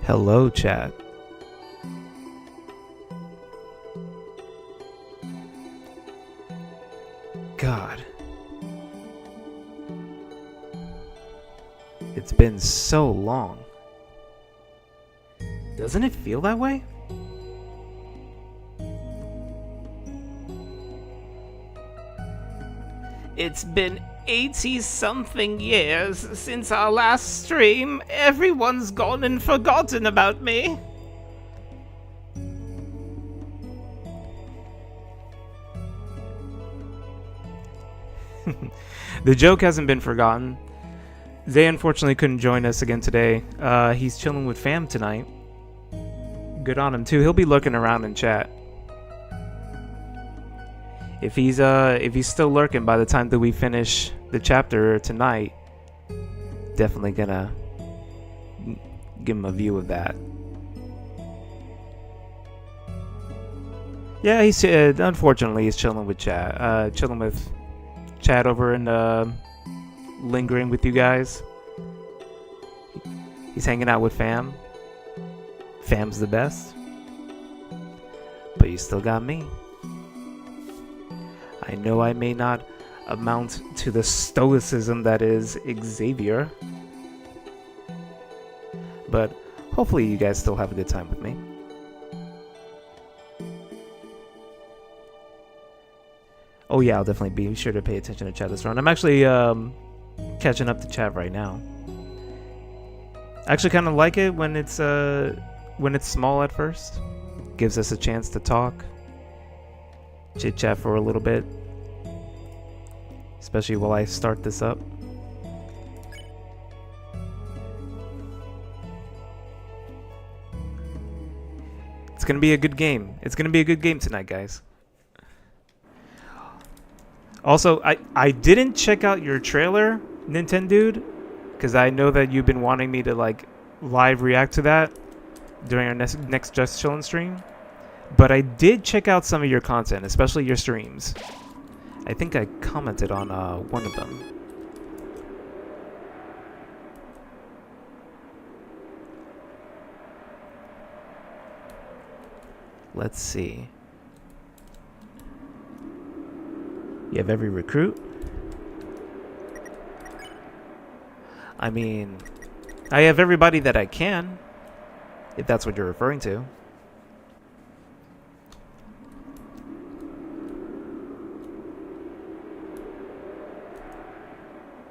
Hello, chat. God. It's been so long. Doesn't it feel that way? It's been 80-something years since our last stream. Everyone's gone and forgotten about me. The joke hasn't been forgotten. Zay unfortunately couldn't join us again today. He's chilling with fam tonight. Good on him too. He'll be lurking around in chat. If he's still lurking by the time that we finish the chapter tonight, definitely gonna give him a view of that. Yeah, he's unfortunately he's chilling with chat. Chilling with chat over and lingering with you guys. He's hanging out with fam. Fam's the best. But you still got me. I know I may not amount to the stoicism that is Xavier, but hopefully you guys still have a good time with me. Oh yeah, I'll definitely be sure to pay attention to chat this round. I'm actually catching up to chat right now. I actually kind of like it when it's small at first. Gives us a chance to talk, chit chat for a little bit, especially while I start this up. It's gonna be a good game. It's gonna be a good game tonight, guys. Also, I didn't check out your trailer, Nintendude, because I know that you've been wanting me to like live react to that during our next Just Chillin' stream. But I did check out some of your content, especially your streams. I think I commented on one of them. Let's see. You have every recruit? I mean, I have everybody that I can, if that's what you're referring to.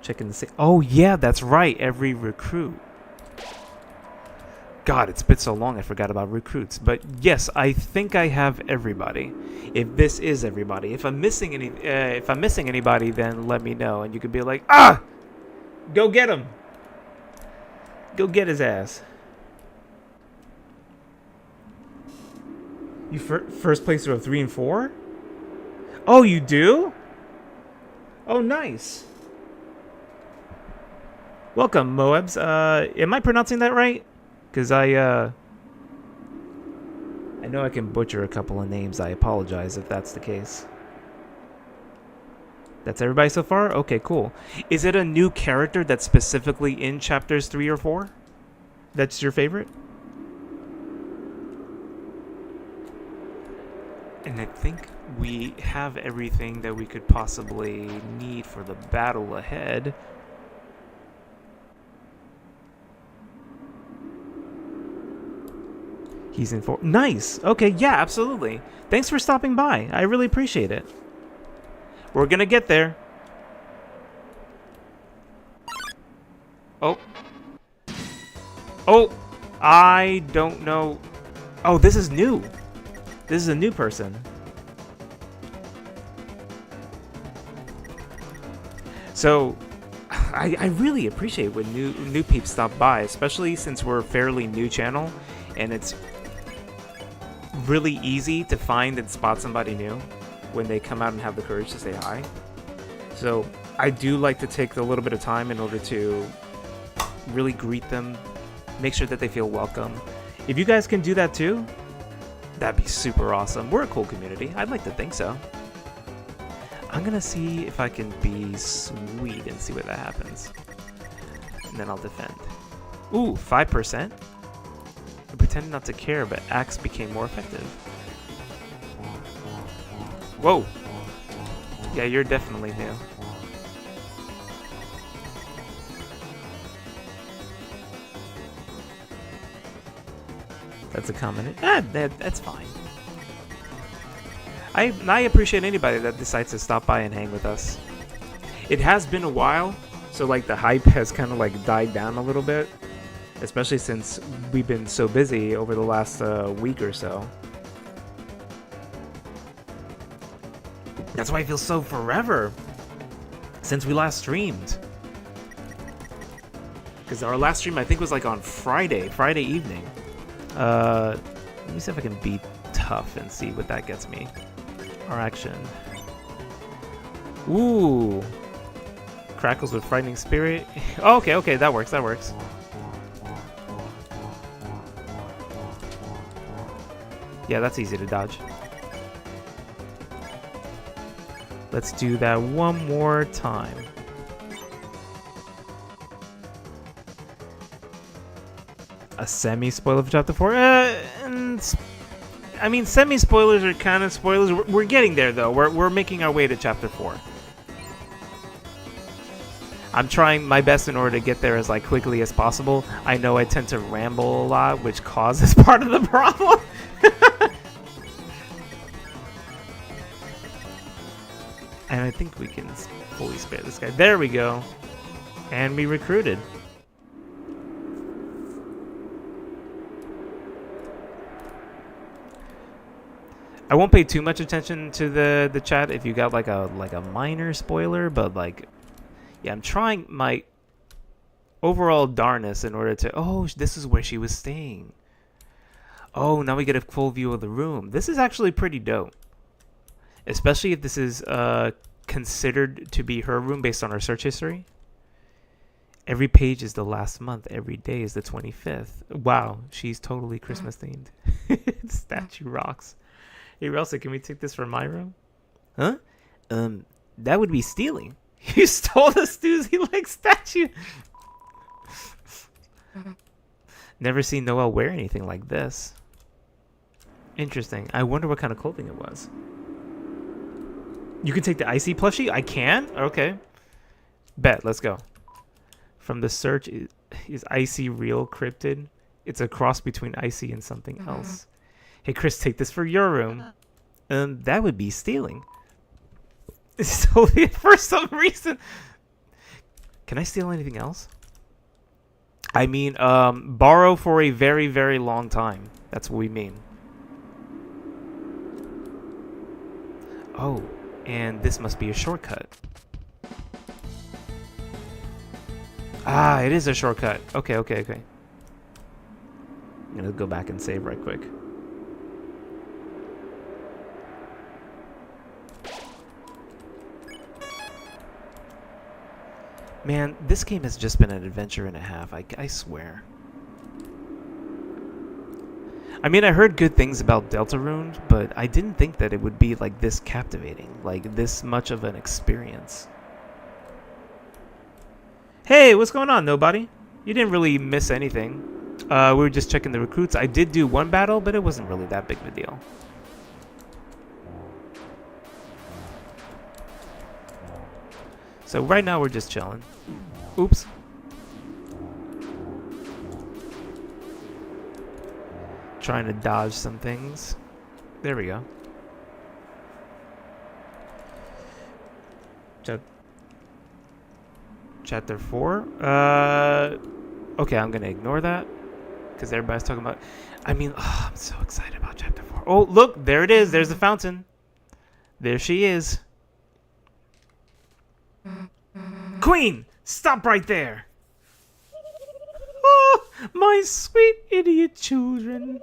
Checking the oh yeah, that's right, every recruit. God, it's been so long I forgot about recruits. But yes, I think I have everybody. If this is everybody, if I'm missing anybody, then let me know, and you could be like, ah, go get him. Go get his ass. You first place of 3 and 4? Oh, you do? Oh, nice. Welcome, Moebs. Am I pronouncing that right? Because I know I can butcher a couple of names. I apologize if that's the case. That's everybody so far? Okay, cool. Is it a new character that's specifically in chapters 3 or 4? That's your favorite? And I think we have everything that we could possibly need for the battle ahead. He's in 4. Nice. Okay, yeah, absolutely. Thanks for stopping by. I really appreciate it. We're gonna get there. Oh. Oh, I don't know. Oh, this is new. This is a new person. So, I really appreciate when new peeps stop by, especially since we're a fairly new channel, and it's really easy to find and spot somebody new when they come out and have the courage to say hi. So I do like to take a little bit of time in order to really greet them, make sure that they feel welcome. If you guys can do that too, that'd be super awesome. We're a cool community. I'd like to think so. I'm gonna see if I can be sweet and see what that happens. And then I'll defend. Ooh, 5%? I pretended not to care, but Axe became more effective. Whoa! Yeah, you're definitely new. That's a comment. That's fine. I appreciate anybody that decides to stop by and hang with us. It has been a while, so like the hype has kind of like died down a little bit, especially since we've been so busy over the last week or so. That's why it feels so forever since we last streamed. Because our last stream, I think, was like on Friday evening. Let me see if I can be tough and see what that gets me. Our action. Ooh. Crackles with frightening spirit. Oh, okay, that works. Yeah, that's easy to dodge. Let's do that one more time. A semi-spoiler for Chapter 4? I mean, semi-spoilers are kind of spoilers. We're getting there, though. We're making our way to Chapter 4. I'm trying my best in order to get there as like quickly as possible. I know I tend to ramble a lot, which causes part of the problem. And I think we can fully spare this guy. There we go. And we recruited. I won't pay too much attention to the chat if you got like a minor spoiler, but like, yeah, I'm trying my overall darnest in order to. Oh, this is where she was staying. Oh, now we get a full view of the room. This is actually pretty dope, especially if this is considered to be her room based on her search history. Every page is the last month. Every day is the 25th. Wow, she's totally Christmas themed. Statue rocks. Hey, Relsa, can we take this from my room? Huh? That would be stealing. You stole the Stussy-like statue. Never seen Noelle wear anything like this. Interesting. I wonder what kind of clothing it was. You can take the Icy plushie? I can? Okay. Bet. Let's go. From the search, is Icy real cryptid? It's a cross between Icy and something else. Hey, Chris, take this for your room. That would be stealing. So, for some reason... Can I steal anything else? I mean, borrow for a very, very long time. That's what we mean. Oh, and this must be a shortcut. Ah, it is a shortcut. Okay. I'm gonna go back and save right quick. Man, this game has just been an adventure and a half, I swear. I mean, I heard good things about Deltarune, but I didn't think that it would be like this captivating, like this much of an experience. Hey, what's going on, nobody? You didn't really miss anything. We were just checking the recruits. I did do one battle, but it wasn't really that big of a deal. So right now we're just chilling. Oops. Trying to dodge some things. There we go. Chapter 4? Okay, I'm gonna ignore that. Because everybody's talking about... I mean, I'm so excited about Chapter 4. Oh, look! There it is! There's the fountain. There she is. Queen! Stop right there! Oh, my sweet idiot children.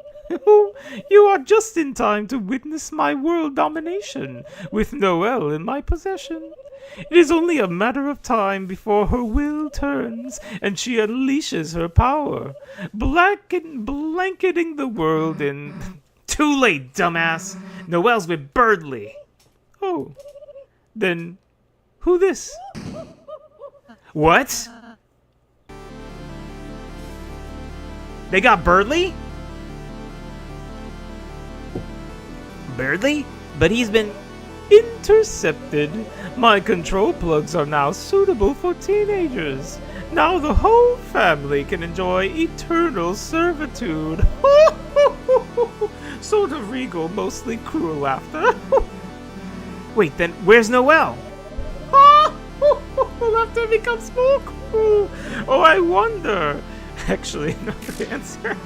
You are just in time to witness my world domination, with Noelle in my possession. It is only a matter of time before her will turns, and she unleashes her power, blanketing the world in... Too late, dumbass! Noelle's with Birdly. Oh, then who this? What? They got Birdly? Birdly? But he's been intercepted. My control plugs are now suitable for teenagers. Now the whole family can enjoy eternal servitude. Sort of regal, mostly cruel laughter. Wait, then where's Noelle? Laughter becomes more cruel. Oh, I wonder. Actually, not the answer.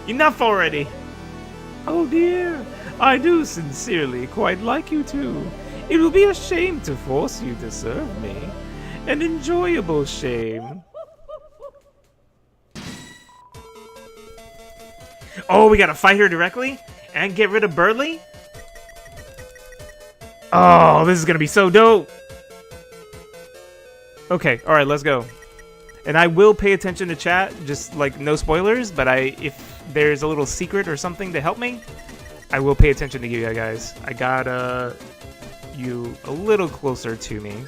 Enough already. Oh dear, I do sincerely quite like you two. It will be a shame to force you to serve me. An enjoyable shame. Oh, we gotta fight her directly? And get rid of Birdly? Oh, this is gonna be so dope. Okay, alright, let's go. And I will pay attention to chat, just like no spoilers, but if there's a little secret or something to help me, I will pay attention to you guys. I got you a little closer to me.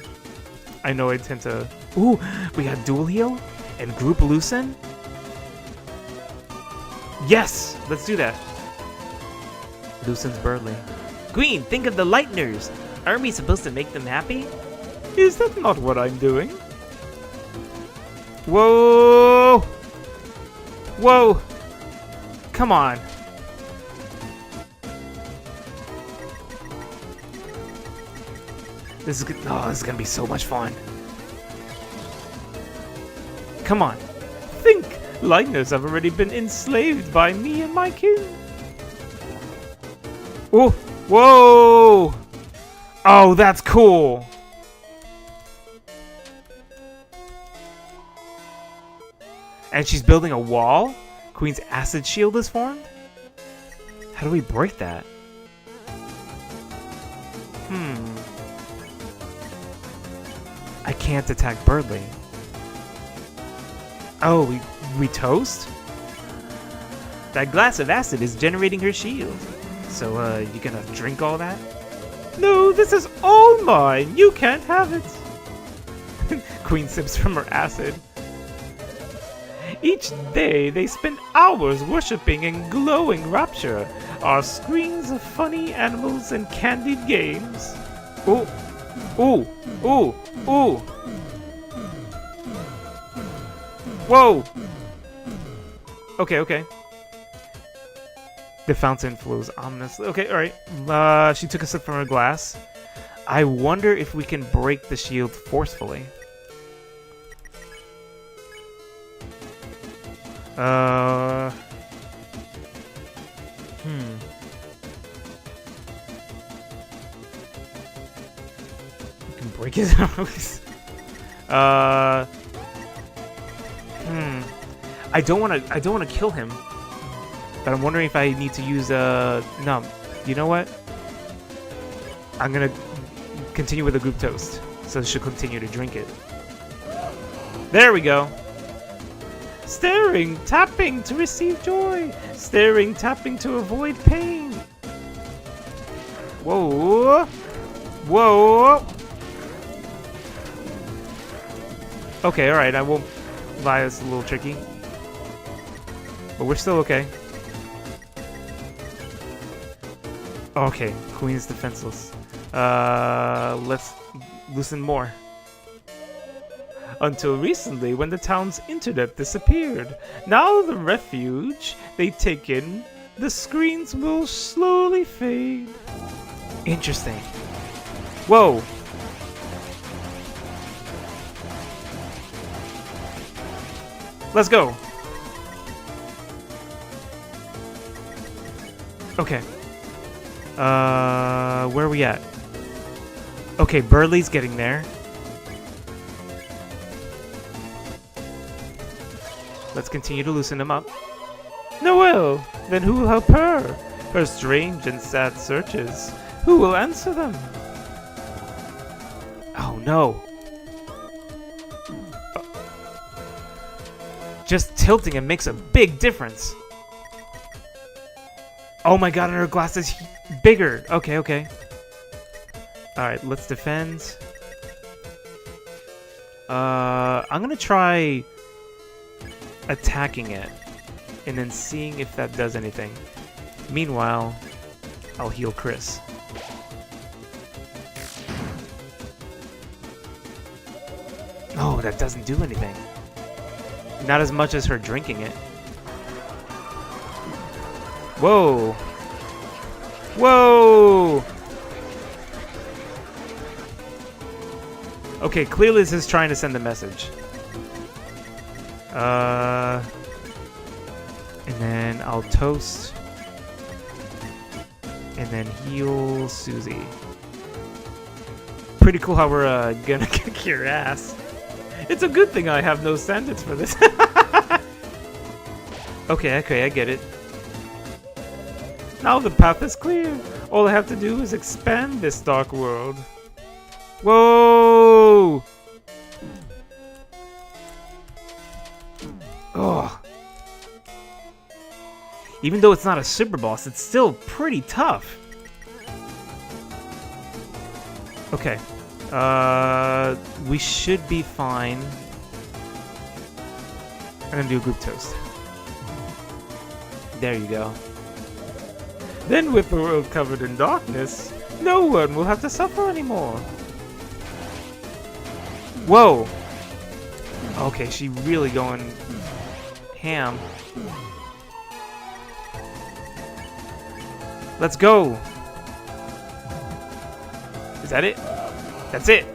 I know I tend to... Ooh, we got Dual Heal and Group Loosen? Yes! Let's do that. Loosens Birdly. Queen, think of the Lighteners! Aren't we supposed to make them happy? Is that not what I'm doing? Whoa! Whoa! Come on. This is good. Oh, this is gonna be so much fun. Come on. Think! Lighteners have already been enslaved by me and my kin. Oh! Whoa! Oh, that's cool! And she's building a wall? Queen's acid shield is formed? How do we break that? I can't attack Birdly. Oh, we toast? That glass of acid is generating her shield. So, you gonna drink all that? No, this is all mine! You can't have it! Queen sips from her acid. Each day, they spend hours worshipping in glowing rapture our screens of funny animals and candied games. Ooh, ooh, ooh, ooh. Whoa! Okay, okay. The fountain flows ominously. Okay, alright. She took a sip from her glass. I wonder if we can break the shield forcefully. You can break his house. I don't wanna kill him. But I'm wondering if I need to use no. You know what? I'm gonna continue with the group toast. So she'll continue to drink it. There we go. Staring, tapping to receive joy. Staring, tapping to avoid pain. Whoa. Whoa. Okay, alright, I won't lie, it's a little tricky. But we're still okay. Okay, Queen's defenseless. Let's loosen more. Until recently, when the town's internet disappeared. Now the refuge they take in, the screens will slowly fade. Interesting. Whoa. Let's go. Okay. Where are we at? Okay, Birdly's getting there. Let's continue to loosen him up. Noelle! Then who will help her? Her strange and sad searches. Who will answer them? Oh no. Just tilting him makes a big difference. Oh my god, and her glass is bigger. Okay, okay. Alright, let's defend. I'm gonna try attacking it and then seeing if that does anything. Meanwhile, I'll heal Chris. Oh, that doesn't do anything. Not as much as her drinking it. Whoa! Whoa! Okay, clearly this is trying to send a message. And then I'll toast. And then heal Susie. Pretty cool how we're gonna kick your ass. It's a good thing I have no sentence for this. Okay, I get it. Now the path is clear. All I have to do is expand this dark world. Whoa! Oh. Even though it's not a super boss, it's still pretty tough. Okay. We should be fine. I'm gonna do a group toast. There you go. Then with the world covered in darkness, no one will have to suffer anymore. Whoa! Okay, she really going ham. Let's go! Is that it? That's it!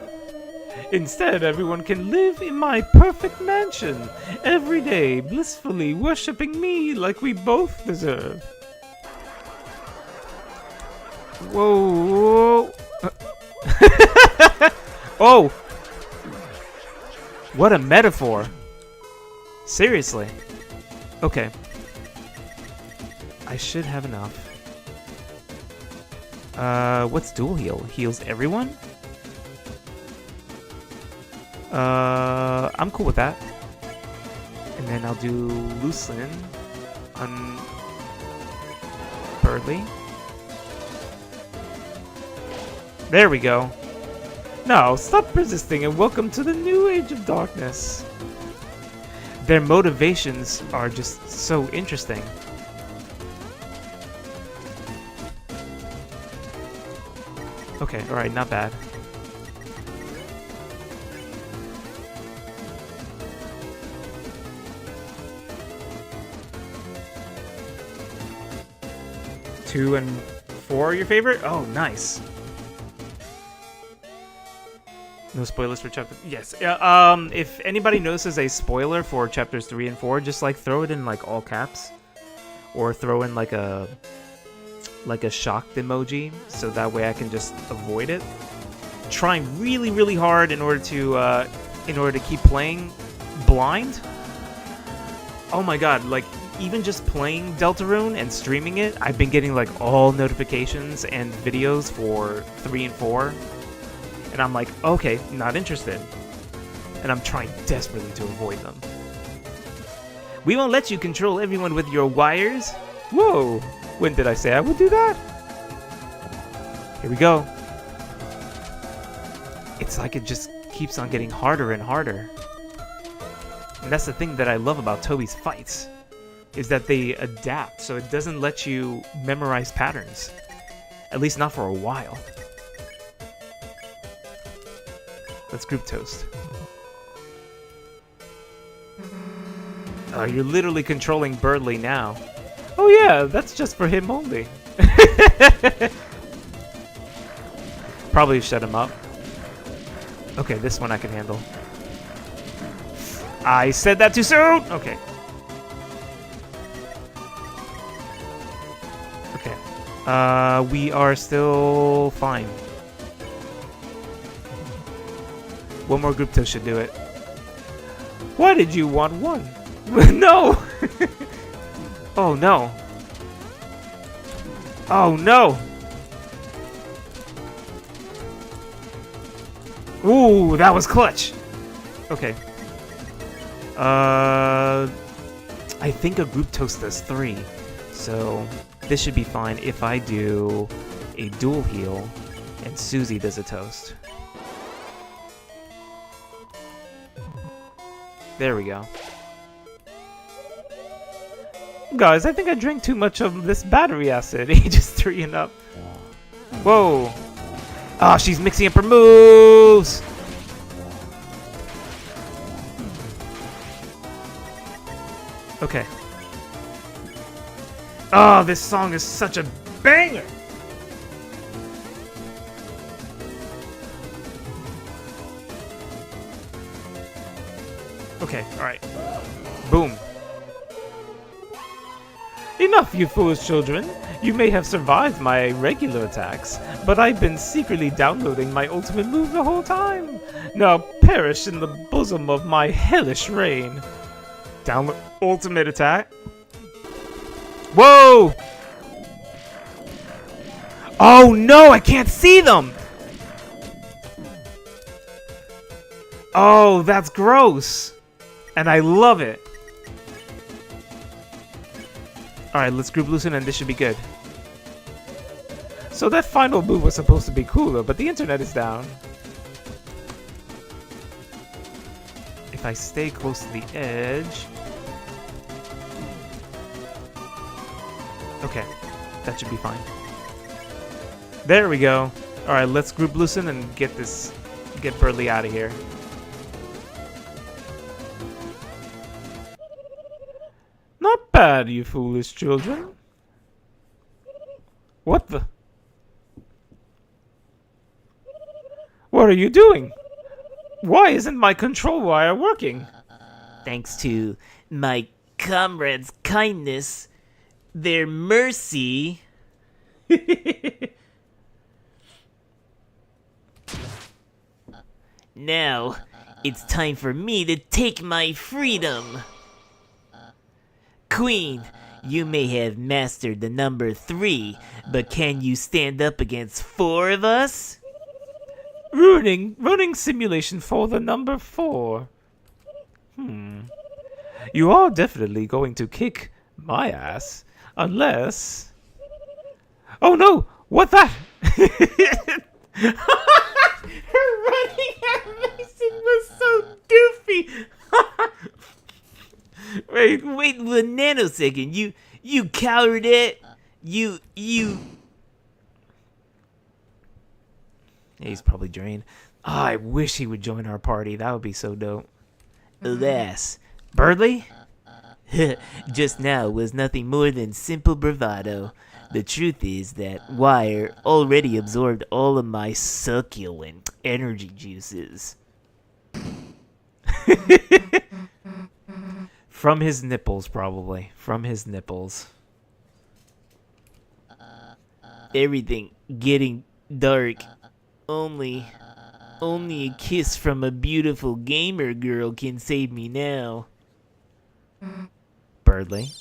Instead, everyone can live in my perfect mansion, every day blissfully worshipping me like we both deserve. Whoa! Oh! What a metaphor! Seriously. Okay. I should have enough. What's dual heal? Heals everyone? I'm cool with that. And then I'll do Luclin on Birdly. There we go. Now, stop resisting and welcome to the new age of darkness. Their motivations are just so interesting. Okay, alright, not bad. Two and 4 are your favorite? Oh, nice. No spoilers for chapter... Yes. If anybody notices a spoiler for chapters 3 and 4, just like throw it in like all caps. Or throw in like a shocked emoji, so that way I can just avoid it. Trying really, really hard in order to keep playing blind. Oh my god, like even just playing Deltarune and streaming it, I've been getting like all notifications and videos for 3 and 4. And I'm like, okay, not interested. And I'm trying desperately to avoid them. We won't let you control everyone with your wires. Whoa, when did I say I would do that? Here we go. It's like it just keeps on getting harder and harder. And that's the thing that I love about Toby's fights, is that they adapt, so it doesn't let you memorize patterns. At least not for a while. Let's group toast. You're literally controlling Birdly now. Oh yeah, that's just for him only. Probably shut him up. Okay, this one I can handle. I said that too soon! Okay. Okay. We are still fine. One more group toast should do it. Why did you want one? No! Oh no. Oh no! Ooh, that was clutch! Okay. I think a group toast does 3. So this should be fine if I do a dual heal and Susie does a toast. There we go. Guys, I think I drank too much of this battery acid. He just threw it up. Whoa. Oh, she's mixing up her moves. Okay. Oh, this song is such a banger. Okay, alright. Boom. Enough, you foolish children. You may have survived my regular attacks, but I've been secretly downloading my ultimate move the whole time. Now perish in the bosom of my hellish reign. Download ultimate attack. Whoa! Oh no, I can't see them! Oh, that's gross. And I love it. Alright, let's group loosen and this should be good. So that final move was supposed to be cooler, but the internet is down. If I stay close to the edge... Okay, that should be fine. There we go. Alright, let's group loosen and get Burley out of here. Not bad, you foolish children. What the? What are you doing? Why isn't my control wire working? Thanks to my comrades' kindness, their mercy. Now, it's time for me to take my freedom. Queen, you may have mastered the number 3, but can you stand up against 4 of us? Running simulation for the number 4. You are definitely going to kick my ass, unless... Oh no! What that? Her running animation was so goofy! Wait 1 nanosecond. You coward it. You. Yeah, he's probably drained. Oh, I wish he would join our party. That would be so dope. Alas. Birdly? Just now was nothing more than simple bravado. The truth is that Wire already absorbed all of my succulent energy juices. From his nipples, probably. From his nipples. Everything getting dark. Only a kiss from a beautiful gamer girl can save me now. Birdly.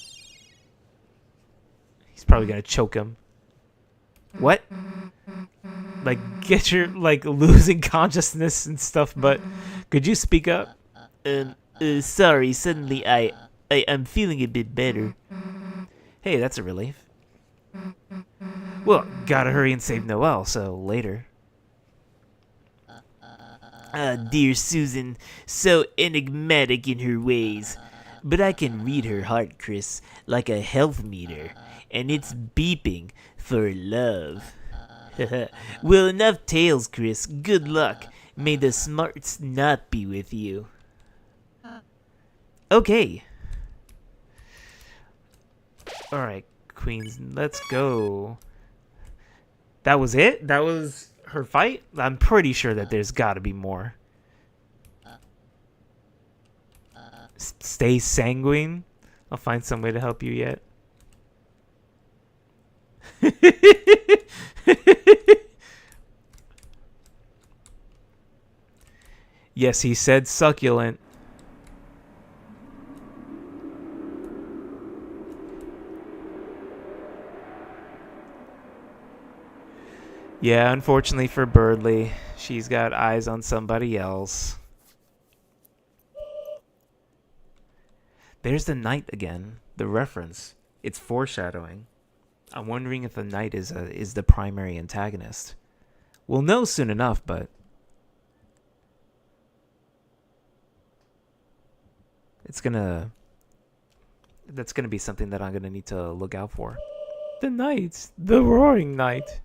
He's probably gonna choke him. What? Like, get your, like, losing consciousness and stuff, but could you speak up? Sorry, suddenly I'm feeling a bit better. Hey, that's a relief. Well, gotta hurry and save Noelle, so later. Dear Susan, so enigmatic in her ways. But I can read her heart, Chris, like a health meter, and it's beeping for love. Well, enough tales, Chris. Good luck. May the smarts not be with you. Okay. Alright, Queens, let's go. That was it? That was her fight? I'm pretty sure that there's gotta be more. Stay sanguine? I'll find some way to help you yet. Yes, he said succulent. Yeah, unfortunately for Birdly, she's got eyes on somebody else. There's the knight again. The reference. It's foreshadowing. I'm wondering if the knight is the primary antagonist. We'll know soon enough, but it's gonna That's gonna be something that I'm gonna need to look out for. The night, the roaring night.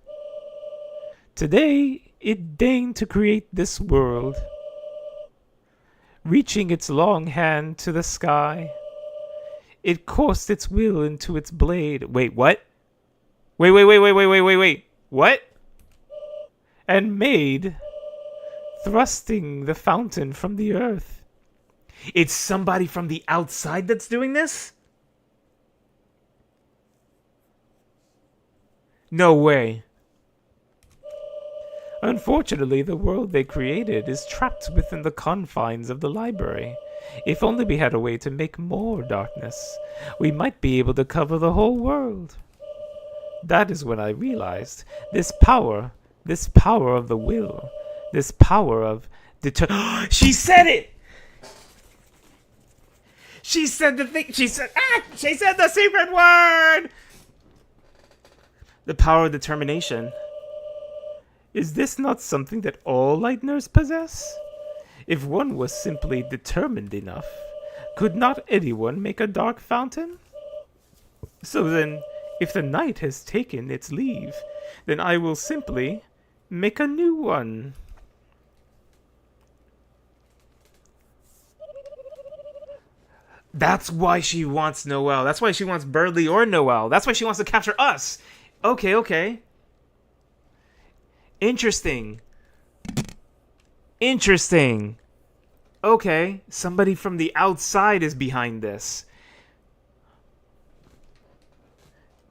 Today, it deigned to create this world, reaching its long hand to the sky. It coursed its will into its blade. Wait, what? Wait. What? And made, thrusting the fountain from the earth. It's somebody from the outside that's doing this? No way. Unfortunately, the world they created is trapped within the confines of the library. If only we had a way to make more darkness, we might be able to cover the whole world. That is when I realized this power of the will, this power of She said it! She said the thing. She said the secret word! The power of determination. Is this not something that all Lightners possess? If one was simply determined enough, could not anyone make a dark fountain? So then, if the night has taken its leave, then I will simply make a new one. That's why she wants Noelle. That's why she wants Birdly or Noelle. That's why she wants to capture us. Okay. Interesting. Okay, somebody from the outside is behind this.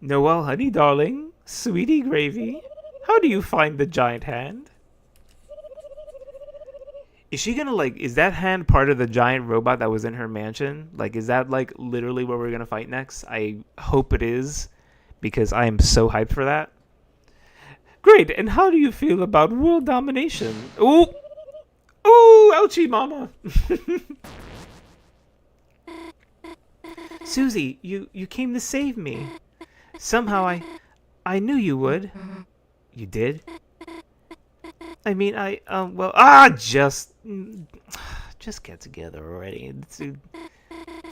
Noelle, honey darling, sweetie gravy, how do you find the giant hand? Is she gonna, like, is that hand part of the giant robot that was in her mansion? Like, is that, like, literally where we're gonna fight next? I hope it is, because I am so hyped for that. Great, and how do you feel about world domination? Ooh! Ooh, ouchie mama! Susie, you came to save me. Somehow I knew you would. You did? I mean, just get together already. I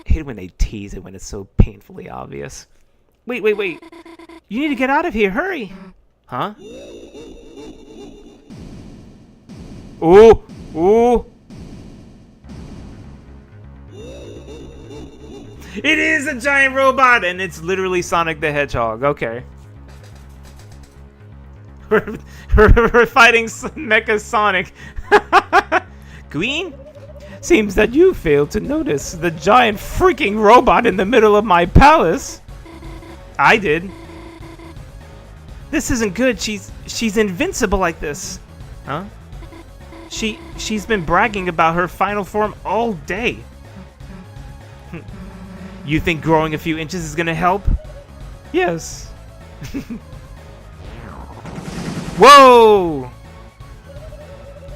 hate when they tease it when it's so painfully obvious. Wait. You need to get out of here. Hurry. Huh? Ooh. It is a giant robot, and it's literally Sonic the Hedgehog. Okay. We're fighting Mecha Sonic. Queen? Seems that you failed to notice the giant freaking robot in the middle of my palace. I did. This isn't good. She's invincible like this. Huh? She's been bragging about her final form all day. You think growing a few inches is gonna help? Yes. Whoa!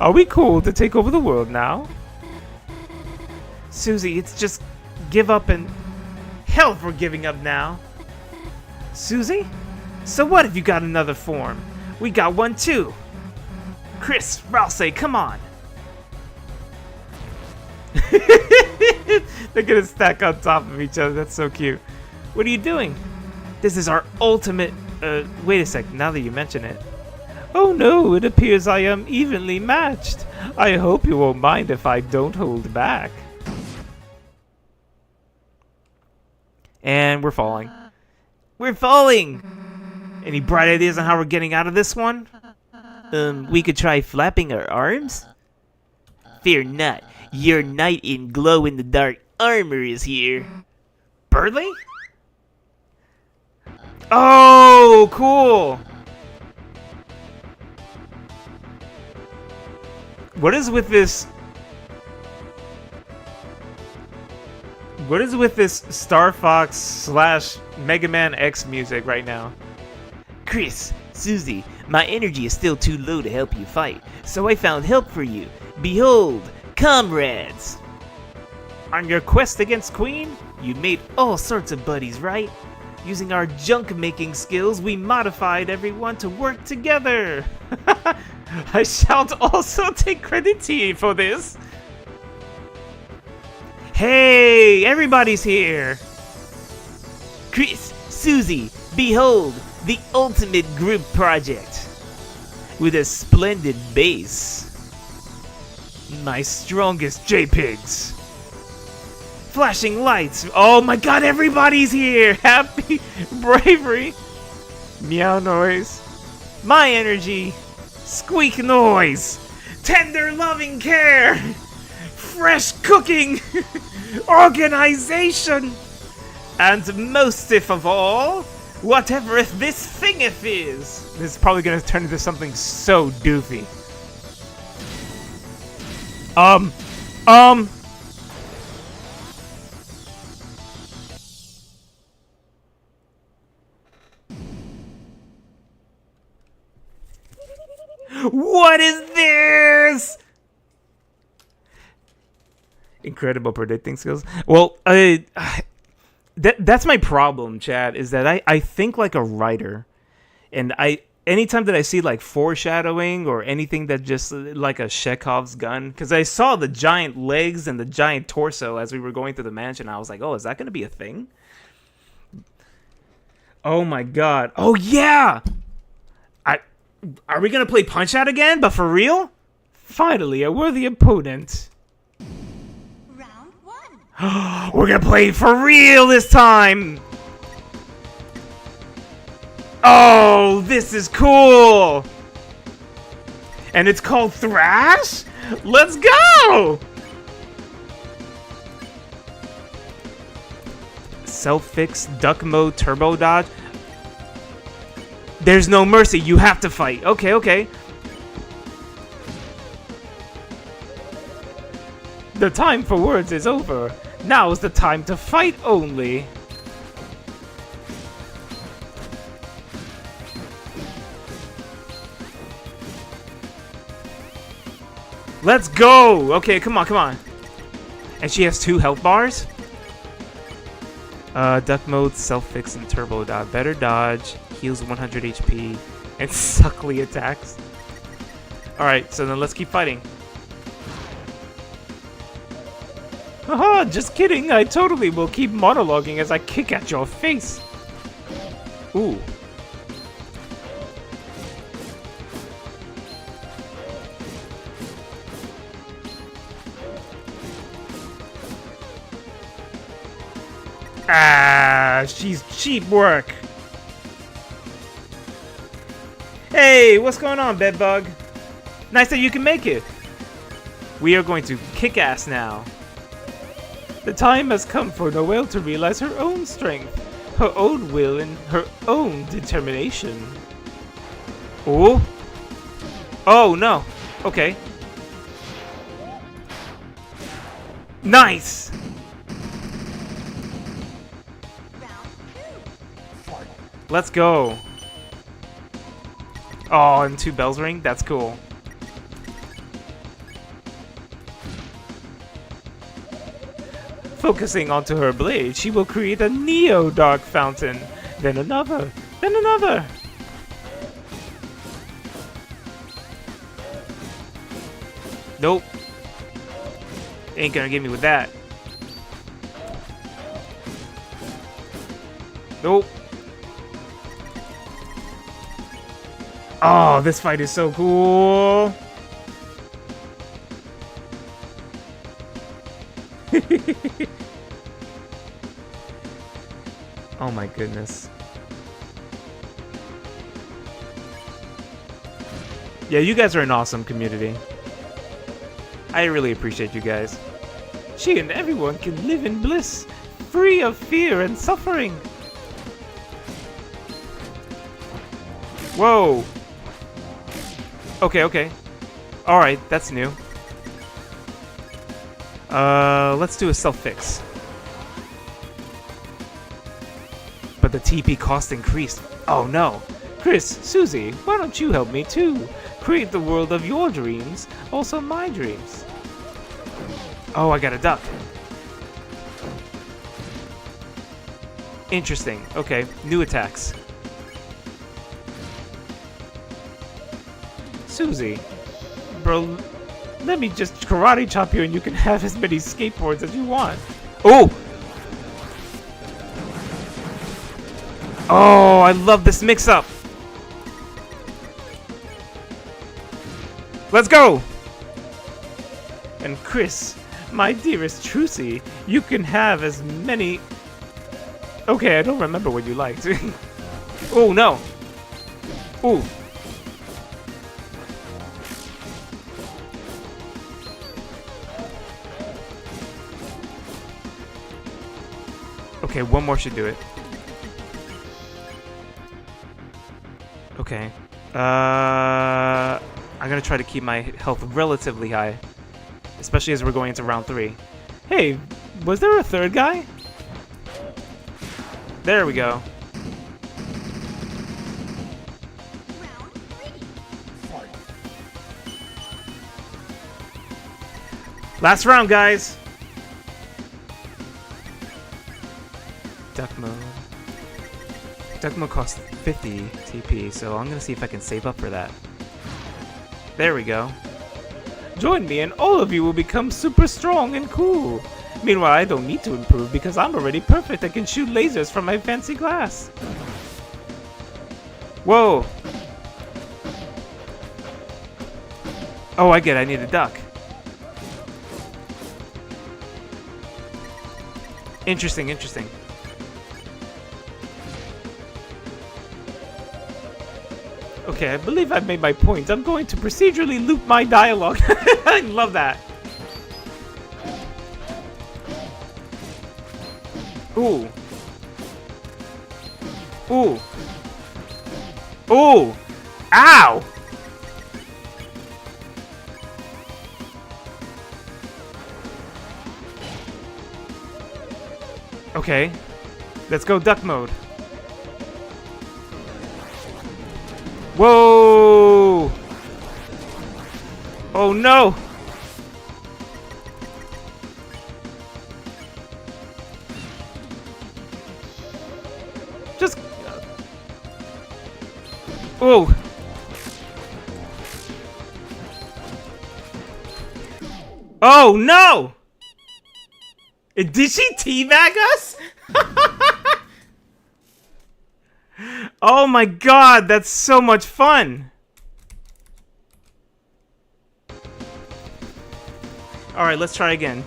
Are we cool to take over the world now? Susie, it's just give up and... Hell, we're giving up now. Susie? So what if you got another form? We got one too. Chris, Rousey, come on. They're gonna stack on top of each other. That's so cute. What are you doing? This is our ultimate... wait a sec, now that you mention it. Oh no, it appears I am evenly matched. I hope you won't mind if I don't hold back. And we're falling. We're falling! Any bright ideas on how we're getting out of this one? We could try flapping our arms? Fear not, your knight in glow-in-the-dark armor is here. Birdly? Oh, cool! What is with this... What is with this Star Fox slash Mega Man X music right now? Chris, Susie, my energy is still too low to help you fight, so I found help for you. Behold, comrades! On your quest against Queen? You made all sorts of buddies, right? Using our junk-making skills, we modified everyone to work together. I shall also take credit to you for this. Hey, everybody's here. Chris, Susie, behold, the ultimate group project. With a splendid base. My strongest JPEGs. Flashing lights. Oh my god, everybody's here. Happy bravery. Meow noise. My energy. Squeak noise. Tender loving care. Fresh cooking. Organization. And mostest of all, whatever if this thingeth is. This is probably gonna turn into something so doofy. What is this? Incredible predicting skills. Well, that's my problem, Chad, is that I think like a writer. And anytime that I see like foreshadowing or anything that just like a Chekhov's gun, because I saw the giant legs and the giant torso as we were going through the mansion, I was like, oh, is that going to be a thing? Oh my god. Oh yeah! Are we going to play Punch-Out again, but for real? Finally, a worthy opponent. Round 1. We're going to play for real this time! Oh, this is cool! And it's called Thrash? Let's go! Self-fix, duck mode, turbo dodge. There's no mercy, you have to fight. Okay, okay. The time for words is over. Now is the time to fight only. Let's go! Okay, come on, come on. And she has 2 health bars? Duck mode, self-fix, and turbo dodge. Better dodge, heals 100 HP, and suckly attacks. Alright, so then let's keep fighting. Haha, just kidding. I totally will keep monologuing as I kick at your face. Ooh. Ah, she's cheap work. Hey, what's going on, bedbug? Nice that you can make it. We are going to kick ass now. The time has come for Noelle to realize her own strength, her own will, and her own determination. Oh? Oh, no. Okay. Nice! Let's go. Oh, and 2 bells ring? That's cool. Focusing onto her blade, she will create a Neo Dark Fountain. Then another. Then another. Nope. Ain't gonna get me with that. Nope. Oh, this fight is so cool. Oh my goodness. Yeah, you guys are an awesome community. I really appreciate you guys. She and everyone can live in bliss, free of fear and suffering. Whoa. Okay, okay. Alright, that's new. Let's do a self-fix. But the TP cost increased. Oh no. Chris, Susie, why don't you help me too? Create the world of your dreams, also my dreams. Oh, I got a duck. Interesting. Okay, new attacks. Susie, bro, let me just karate chop you and you can have as many skateboards as you want. Oh! Oh, I love this mix-up. Let's go. And Chris, my dearest Trucy, you can have as many... Okay, I don't remember what you liked. Oh, no. Ooh. Okay, one more should do it. Okay. I'm gonna try to keep my health relatively high. Especially as we're going into round 3. Hey, was there a third guy? There we go. Round 3. Last round, guys. Duck mode. Duck mode costs 50 TP, so I'm gonna see if I can save up for that. There we go. Join me and all of you will become super strong and cool. Meanwhile, I don't need to improve because I'm already perfect. I can shoot lasers from my fancy glass. Whoa. Oh, I get it. I need a duck. Interesting, interesting. Okay, I believe I've made my point. I'm going to procedurally loop my dialogue. I love that. Ooh. Ooh. Ooh. Ow! Okay. Let's go duck mode. Whoa! Oh no! Just... Oh! Oh no! Did she teabag us? Oh my god, that's so much fun! Alright, let's try again.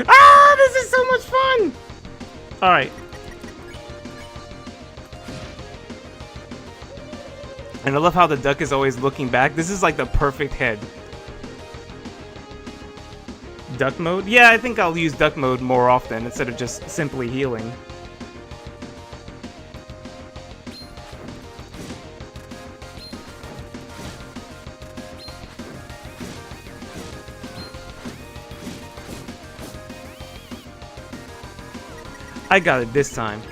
Ah, this is so much fun! Alright. And I love how the duck is always looking back. This is like the perfect head. Duck mode? Yeah, I think I'll use duck mode more often instead of just simply healing. I got it this time.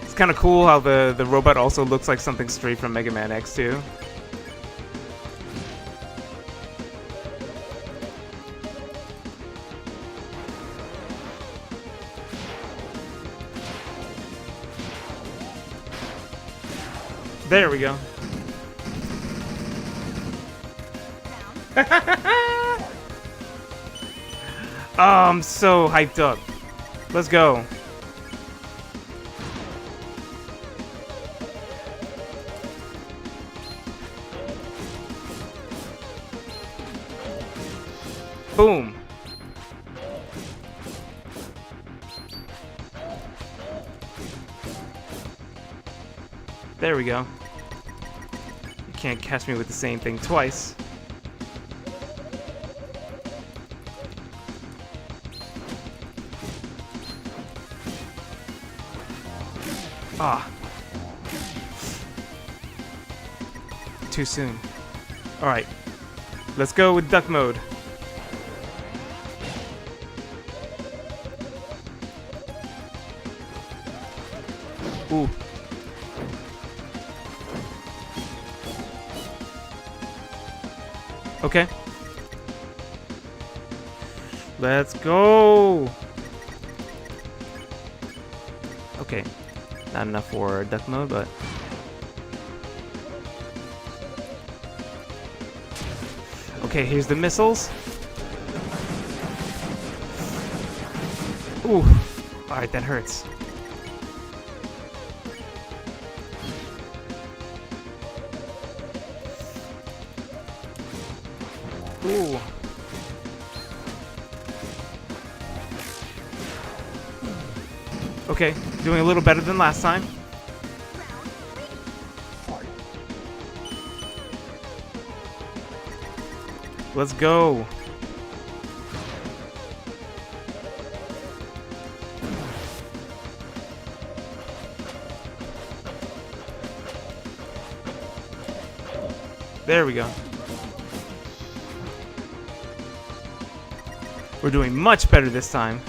It's kind of cool how the robot also looks like something straight from Mega Man X2. There we go. Oh, I'm so hyped up. Let's go. Boom. There we go. You can't catch me with the same thing twice. Ah. Too soon. Alright. Let's go with duck mode. Ooh. Okay. Let's go! Okay, not enough for duck mode, but... Okay, here's the missiles. Ooh, alright, that hurts. Ooh. Okay, doing a little better than last time. Let's go. There we go. We're doing much better this time.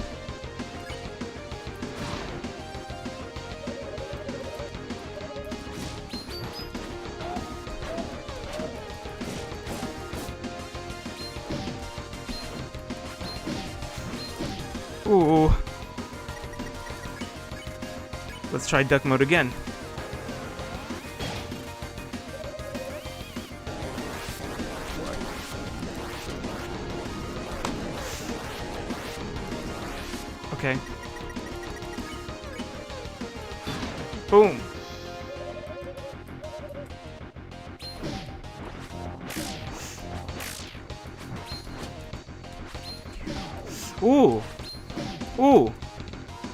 Ooh. Let's try duck mode again. Okay. Boom. Ooh. Ooh.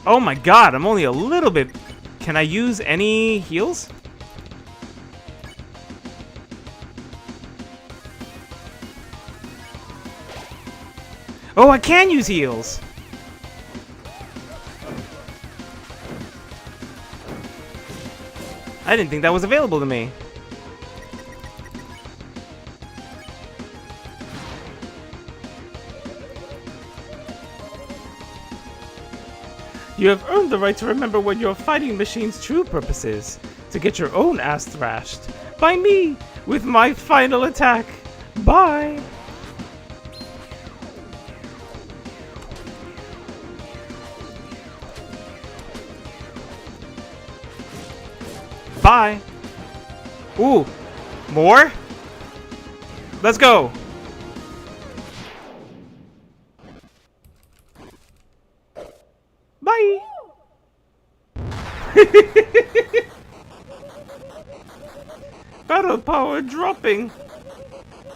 Oh my god, I'm only a little bit... Can I use any heals? Oh, I can use heals! I didn't think that was available to me. You have earned the right to remember what your fighting machine's true purpose is. To get your own ass thrashed. By me, with my final attack. Bye! Bye! Ooh! More? Let's go! Bye! Battle power dropping.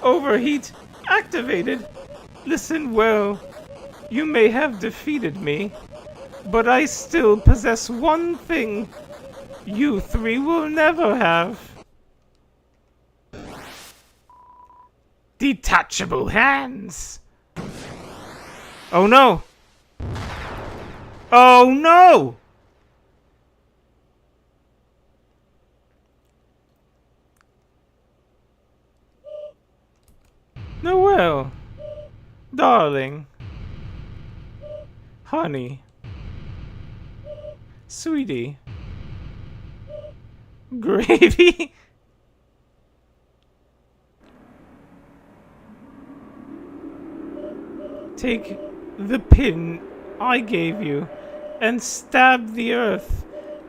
Overheat activated. Listen well. You may have defeated me, but I still possess one thing you three will never have. Detachable hands. Oh no! Oh no! Noelle, darling, honey, sweetie, gravy. Take the pin I gave you and stab the earth,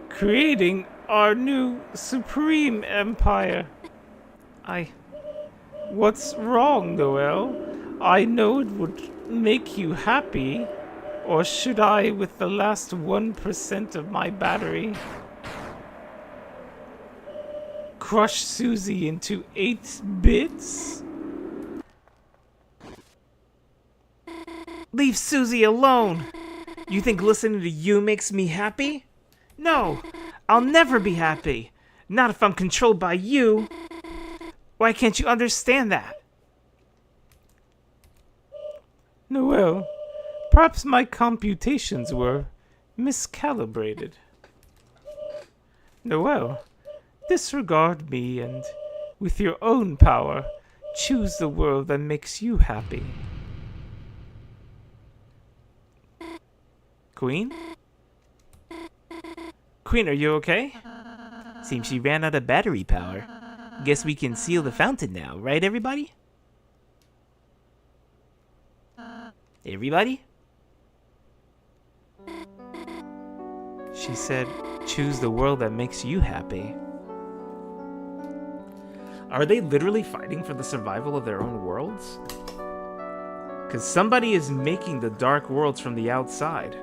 creating our new supreme empire. What's wrong, Noelle? I know it would make you happy. Or should I, with the last 1% of my battery, crush Susie into 8 bits? Leave Susie alone! You think listening to you makes me happy? No! I'll never be happy! Not if I'm controlled by you! Why can't you understand that? Noelle, perhaps my computations were miscalibrated. Noelle, disregard me and, with your own power, choose the world that makes you happy. Queen? Queen, are you okay? Seems she ran out of battery power. Guess we can seal the fountain now, right everybody? Everybody? She said, choose the world that makes you happy. Are they literally fighting for the survival of their own worlds? Because somebody is making the dark worlds from the outside.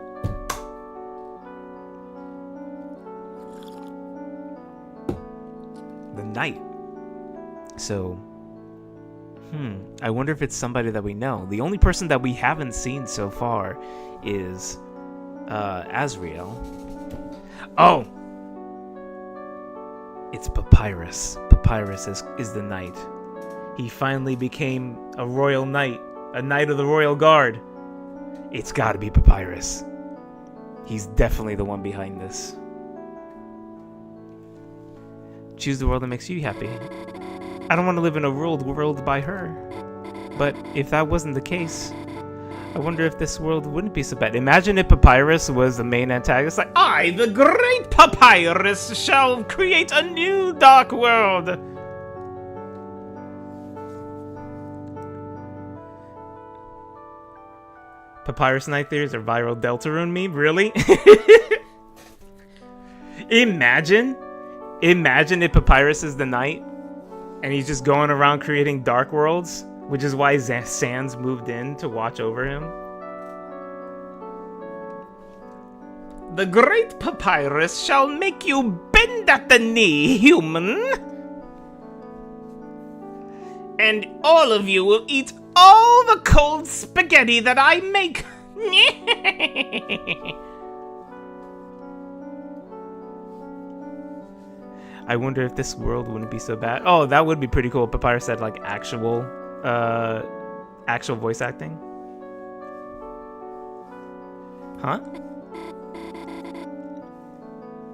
The night. So, I wonder if it's somebody that we know. The only person that we haven't seen so far is Azrael. Oh! It's Papyrus. Papyrus is the knight. He finally became a royal knight. A knight of the royal guard. It's gotta be Papyrus. He's definitely the one behind this. Choose the world that makes you happy. I don't want to live in a world ruled by her. But if that wasn't the case, I wonder if this world wouldn't be so bad. Imagine if Papyrus was the main antagonist. Like, I, the great Papyrus, shall create a new dark world. Papyrus Night Theories or viral Deltarune meme? Really? Imagine if Papyrus is the knight and he's just going around creating dark worlds, which is why Sans moved in to watch over him. The great Papyrus shall make you bend at the knee, human. And all of you will eat all the cold spaghetti that I make. I wonder if this world wouldn't be so bad. Oh, that would be pretty cool. Papyrus said like actual voice acting. Huh?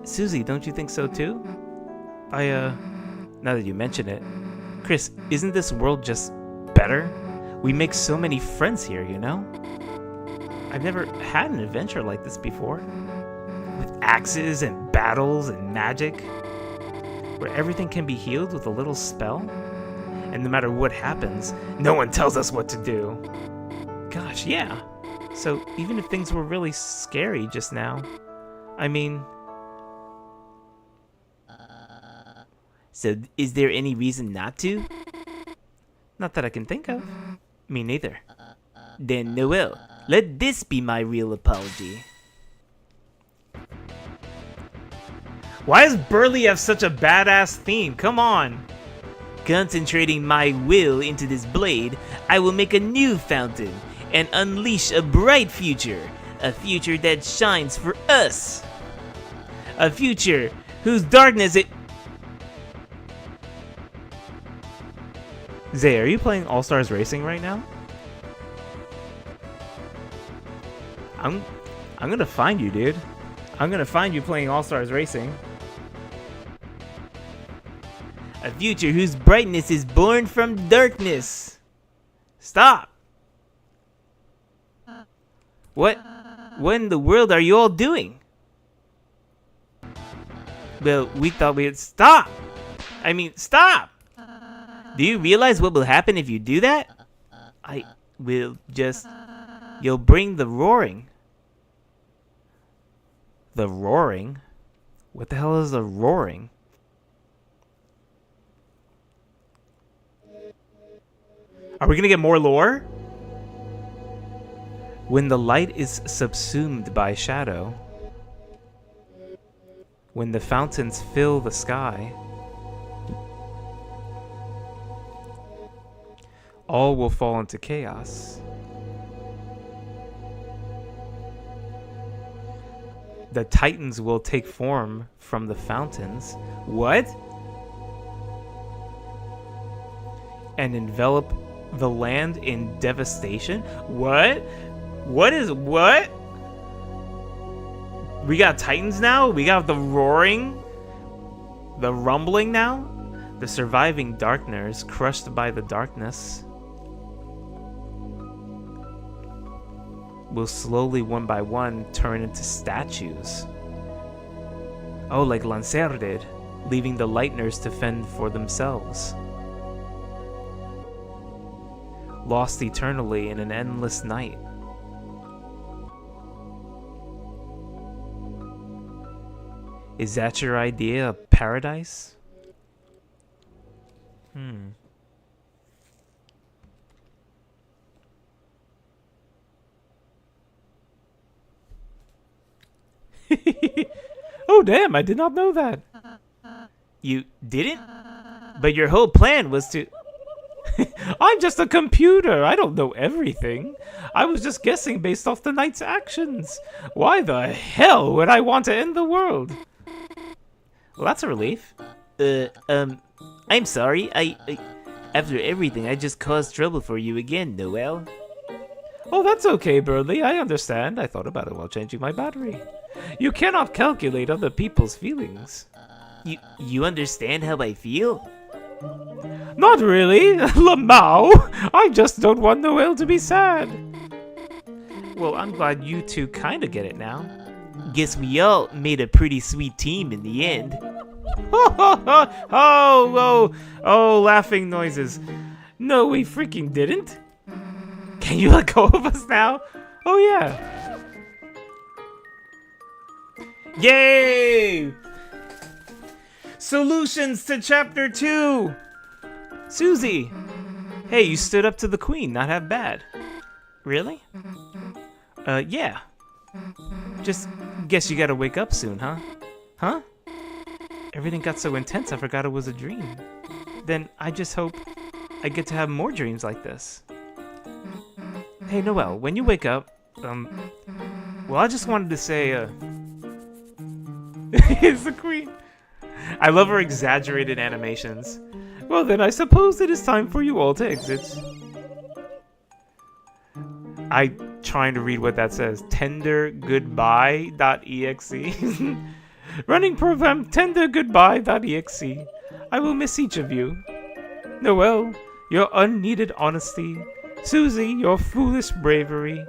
Susie, don't you think so too? Now that you mention it, Chris, isn't this world just better? We make so many friends here, you know? I've never had an adventure like this before. With axes and battles and magic. Where everything can be healed with a little spell. And no matter what happens, no one tells us what to do. Gosh, yeah. So even if things were really scary just now, I mean... So, is there any reason not to? Not that I can think of. Me neither. Then, Noel, let this be my real apology. Why does Burley have such a badass theme? Come on. Concentrating my will into this blade, I will make a new fountain and unleash a bright future. A future that shines for us. A future whose darkness it... Zay, are you playing All Stars Racing right now? I'm gonna find you, dude. I'm gonna find you playing All Stars Racing. A future whose brightness is born from darkness. Stop! What in the world are you all doing? Well, we thought we'd stop! I mean, stop! Do you realize what will happen if you do that? I will just... You'll bring the roaring. The roaring? What the hell is the roaring? Are we gonna get more lore? When the light is subsumed by shadow, when the fountains fill the sky, all will fall into chaos. The titans will take form from the fountains. What? And envelop the land in devastation? What? What? We got titans now? We got the roaring? The rumbling now? The surviving darkness crushed by the darkness will slowly, one by one, turn into statues. Oh, like Lancer did, leaving the Lightners to fend for themselves. Lost eternally in an endless night. Is that your idea of paradise? Oh, damn, I did not know that. You didn't? But your whole plan was to... I'm just a computer. I don't know everything. I was just guessing based off the knight's actions. Why the hell would I want to end the world? Well, that's a relief. I'm sorry. After everything, I just caused trouble for you again, Noel. Oh, that's okay, Burley. I understand. I thought about it while changing my battery. You cannot calculate other people's feelings. You understand how I feel? Not really, Lamau. I just don't want Noel to be sad. Well, I'm glad you two kind of get it now. Guess we all made a pretty sweet team in the end. Oh, laughing noises. No, we freaking didn't. Can you let go of us now? Oh, yeah. Yay! Solutions to chapter 2! Susie! Hey, you stood up to the queen, not half bad. Really? Yeah. Just guess you gotta wake up soon, huh? Huh? Everything got so intense I forgot it was a dream. Then I just hope I get to have more dreams like this. Hey, Noelle, when you wake up, well, I just wanted to say, it's the queen. I love her exaggerated animations. Well, then I suppose it is time for you all to exit. I'm trying to read what that says. Tendergoodbye.exe. Running program tendergoodbye.exe. I will miss each of you. Noelle, your unneeded honesty. Susie, your foolish bravery.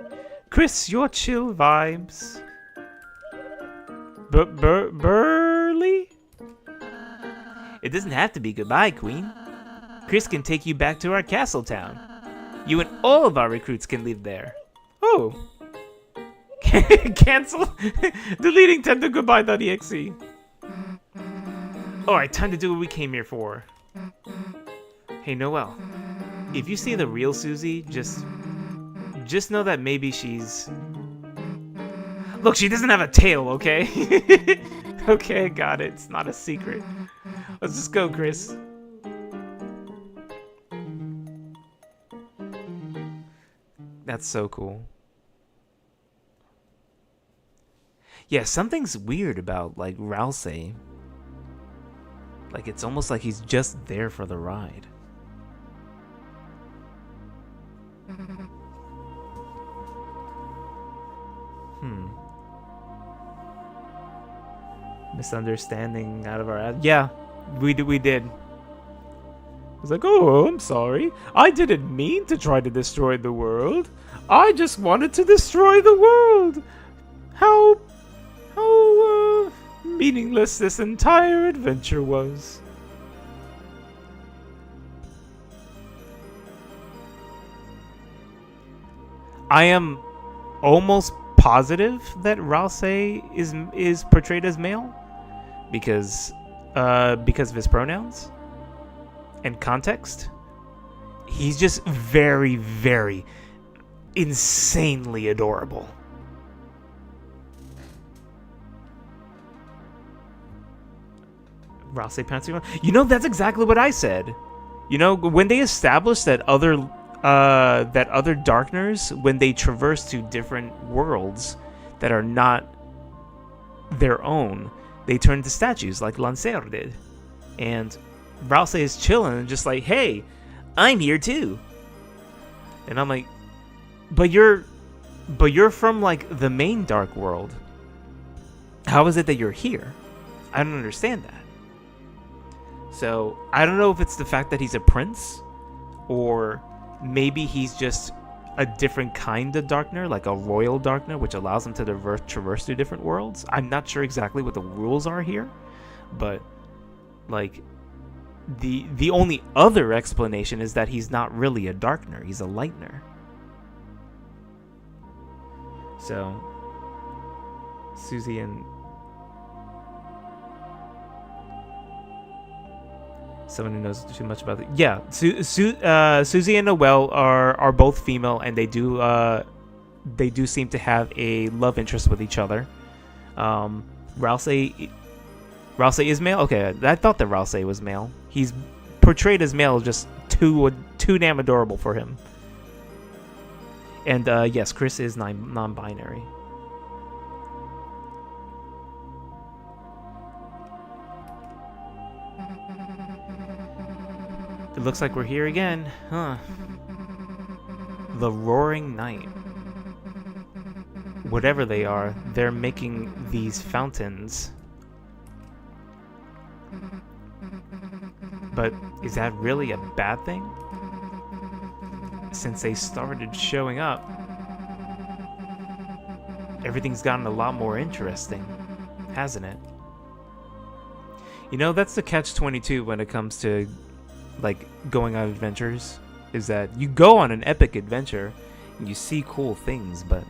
Chris, your chill vibes. Burley? It doesn't have to be goodbye, Queen. Chris can take you back to our castle town. You and all of our recruits can live there. Oh. Cancel? Deleting tendergoodbye.exe. Alright, time to do what we came here for. Hey, Noelle. If you see the real Susie, just know that maybe she's... Look, she doesn't have a tail, okay? Okay, got it. It's not a secret. Let's just go, Chris. That's so cool. Yeah, something's weird about, like, Rousey. Like, it's almost like he's just there for the ride. Misunderstanding out of our... Yeah, we did. I was like, oh, I'm sorry. I didn't mean to try to destroy the world. I just wanted to destroy the world. How meaningless this entire adventure was. I am almost positive that Rousey is portrayed as male because of his pronouns and context. He's just very, very insanely adorable. Rousey Pantheon. You know, that's exactly what I said. You know, when they established that other Darkners, when they traverse to different worlds that are not their own, they turn to statues like Lancer did. And Rousey is chilling and just like, hey, I'm here too. And I'm like, but you're from like the main Dark world. How is it that you're here? I don't understand that. So I don't know if it's the fact that he's a prince, or maybe he's just a different kind of Darkner, like a royal Darkner, which allows him to traverse through different worlds. I'm not sure exactly what the rules are here, but like the only other explanation is that he's not really a Darkner, he's a Lightner. So Susie and Someone who knows too much about it. Yeah, Susie and Noelle are both female, and they do seem to have a love interest with each other. Rousey is male. Okay, I thought that Rousey was male. He's portrayed as male, just too damn adorable for him. And yes, Chris is non-binary. It looks like we're here again, huh? The Roaring Night. Whatever they are, they're making these fountains. But is that really a bad thing? Since they started showing up, everything's gotten a lot more interesting, hasn't it? You know, that's the catch-22 when it comes to like going on adventures, is that you go on an epic adventure and you see cool things, but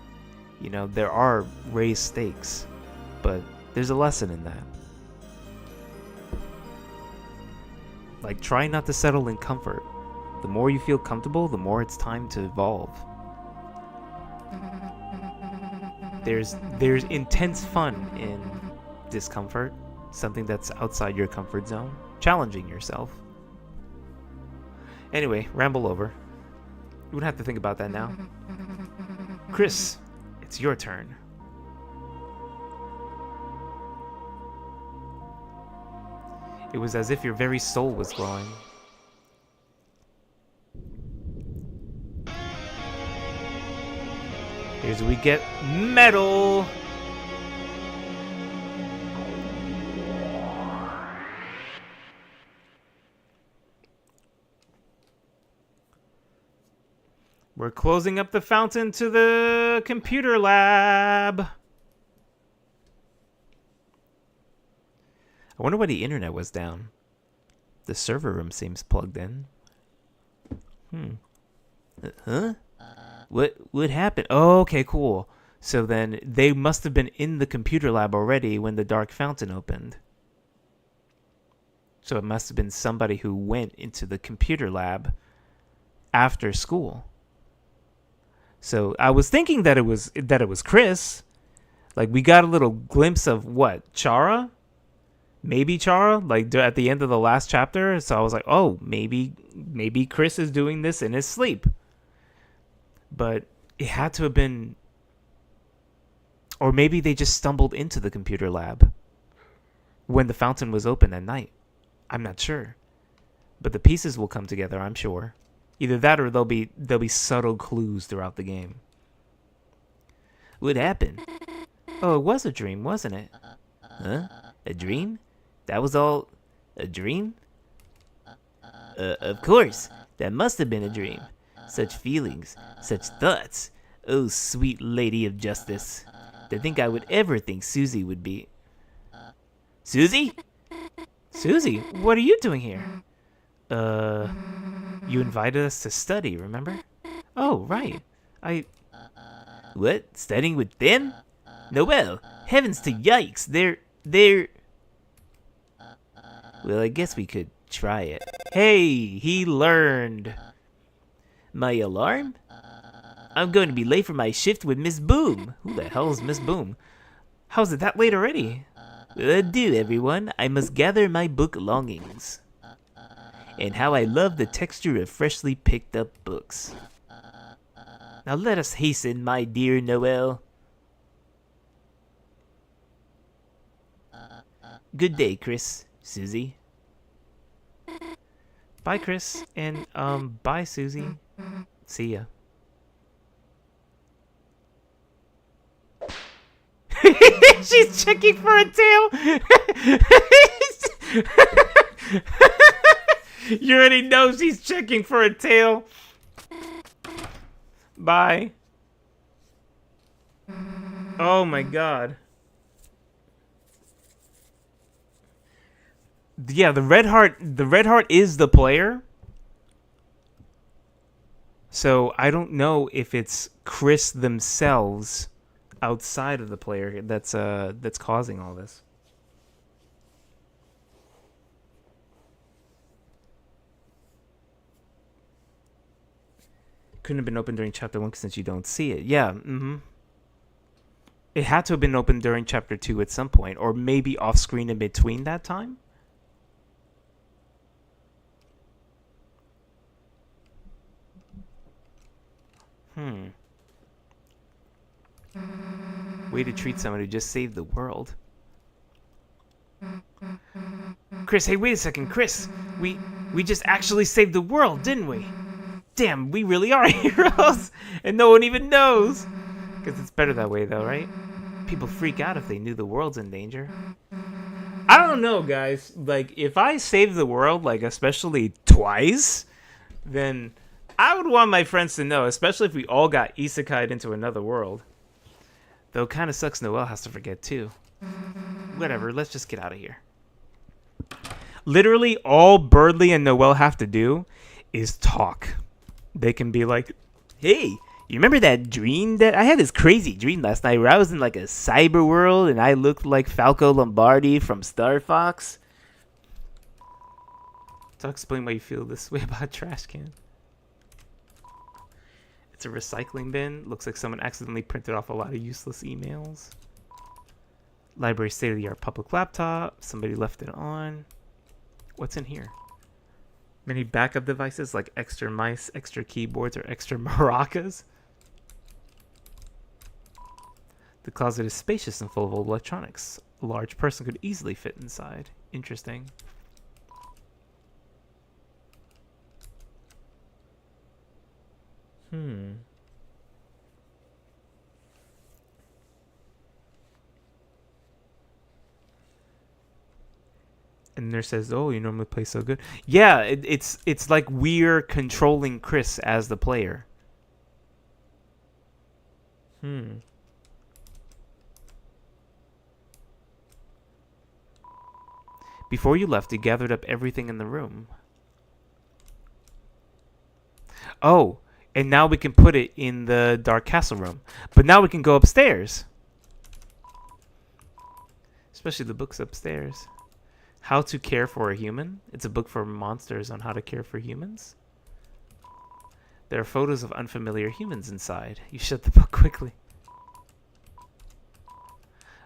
you know, there are raised stakes, but there's a lesson in that. Like, try not to settle in comfort. The more you feel comfortable, the more it's time to evolve. There's intense fun in discomfort, something that's outside your comfort zone, challenging yourself. Anyway, ramble over. You wouldn't have to think about that now. Chris, it's your turn. It was as if your very soul was glowing. Here's where we get metal. We're closing up the fountain to the computer lab. I wonder why the internet was down. The server room seems plugged in. Huh? What happened? Oh, okay, cool. So then they must have been in the computer lab already when the dark fountain opened. So it must have been somebody who went into the computer lab after school. So I was thinking that it was Chris. Like, we got a little glimpse of what, Chara? Maybe Chara, like at the end of the last chapter. So I was like, oh, maybe Chris is doing this in his sleep. But it had to have been, or maybe they just stumbled into the computer lab when the fountain was open at night. I'm not sure, but the pieces will come together, I'm sure. Either that or there'll be subtle clues throughout the game. What happened? Oh, it was a dream, wasn't it? Huh? A dream? That was all a dream? Of course. That must have been a dream. Such feelings, such thoughts. Oh, sweet lady of justice. To think I would ever think Susie would be... Susie? Susie, what are you doing here? You invited us to study, remember? Oh, right. What? Studying with them? Noelle, heavens to yikes, they're... Well, I guess we could try it. Hey, he learned. My alarm? I'm going to be late for my shift with Miss Boom. Who the hell is Miss Boom? How's it that late already? Adieu, everyone. I must gather my book longings. And how I love the texture of freshly picked up books. Now let us hasten, my dear Noelle. Good day, Chris, Susie. Bye, Chris, and bye, Susie. See ya. She's checking for a tail. You already know she's checking for a tail. Bye. Oh my god. Yeah, the red heart is the player. So I don't know if it's Chris themselves outside of the player that's causing all this. Couldn't have been open during chapter 1 since you don't see it. Yeah, It had to have been open during chapter 2 at some point, or maybe off screen in between that time. Way to treat someone who just saved the world. Chris, hey, wait a second, Chris. We just actually saved the world, didn't we? Damn, we really are heroes, and no one even knows. Because it's better that way, though, right? People freak out if they knew the world's in danger. I don't know, guys. Like, if I save the world, like, especially twice, then I would want my friends to know, especially if we all got isekai'd into another world. Though it kind of sucks Noelle has to forget, too. Whatever, let's just get out of here. Literally, all Birdly and Noelle have to do is talk. They can be like, hey, you remember that dream that I had this crazy dream last night where I was in like a cyber world and I looked like Falco Lombardi from Star Fox? To explain why you feel this way about a trash can. It's a recycling bin. Looks like someone accidentally printed off a lot of useless emails. Library state-of-the-art public laptop. Somebody left it on. What's in here? Many backup devices like extra mice, extra keyboards, or extra maracas. The closet is spacious and full of old electronics. A large person could easily fit inside. Interesting. And nurse says, "Oh, you normally play so good." Yeah, it's like we're controlling Chris as the player. Before you left, you gathered up everything in the room. Oh, and now we can put it in the Dark Castle room. But now we can go upstairs. Especially the books upstairs. How to Care for a Human. It's a book for monsters on how to care for humans. There are photos of unfamiliar humans inside. You shut the book quickly.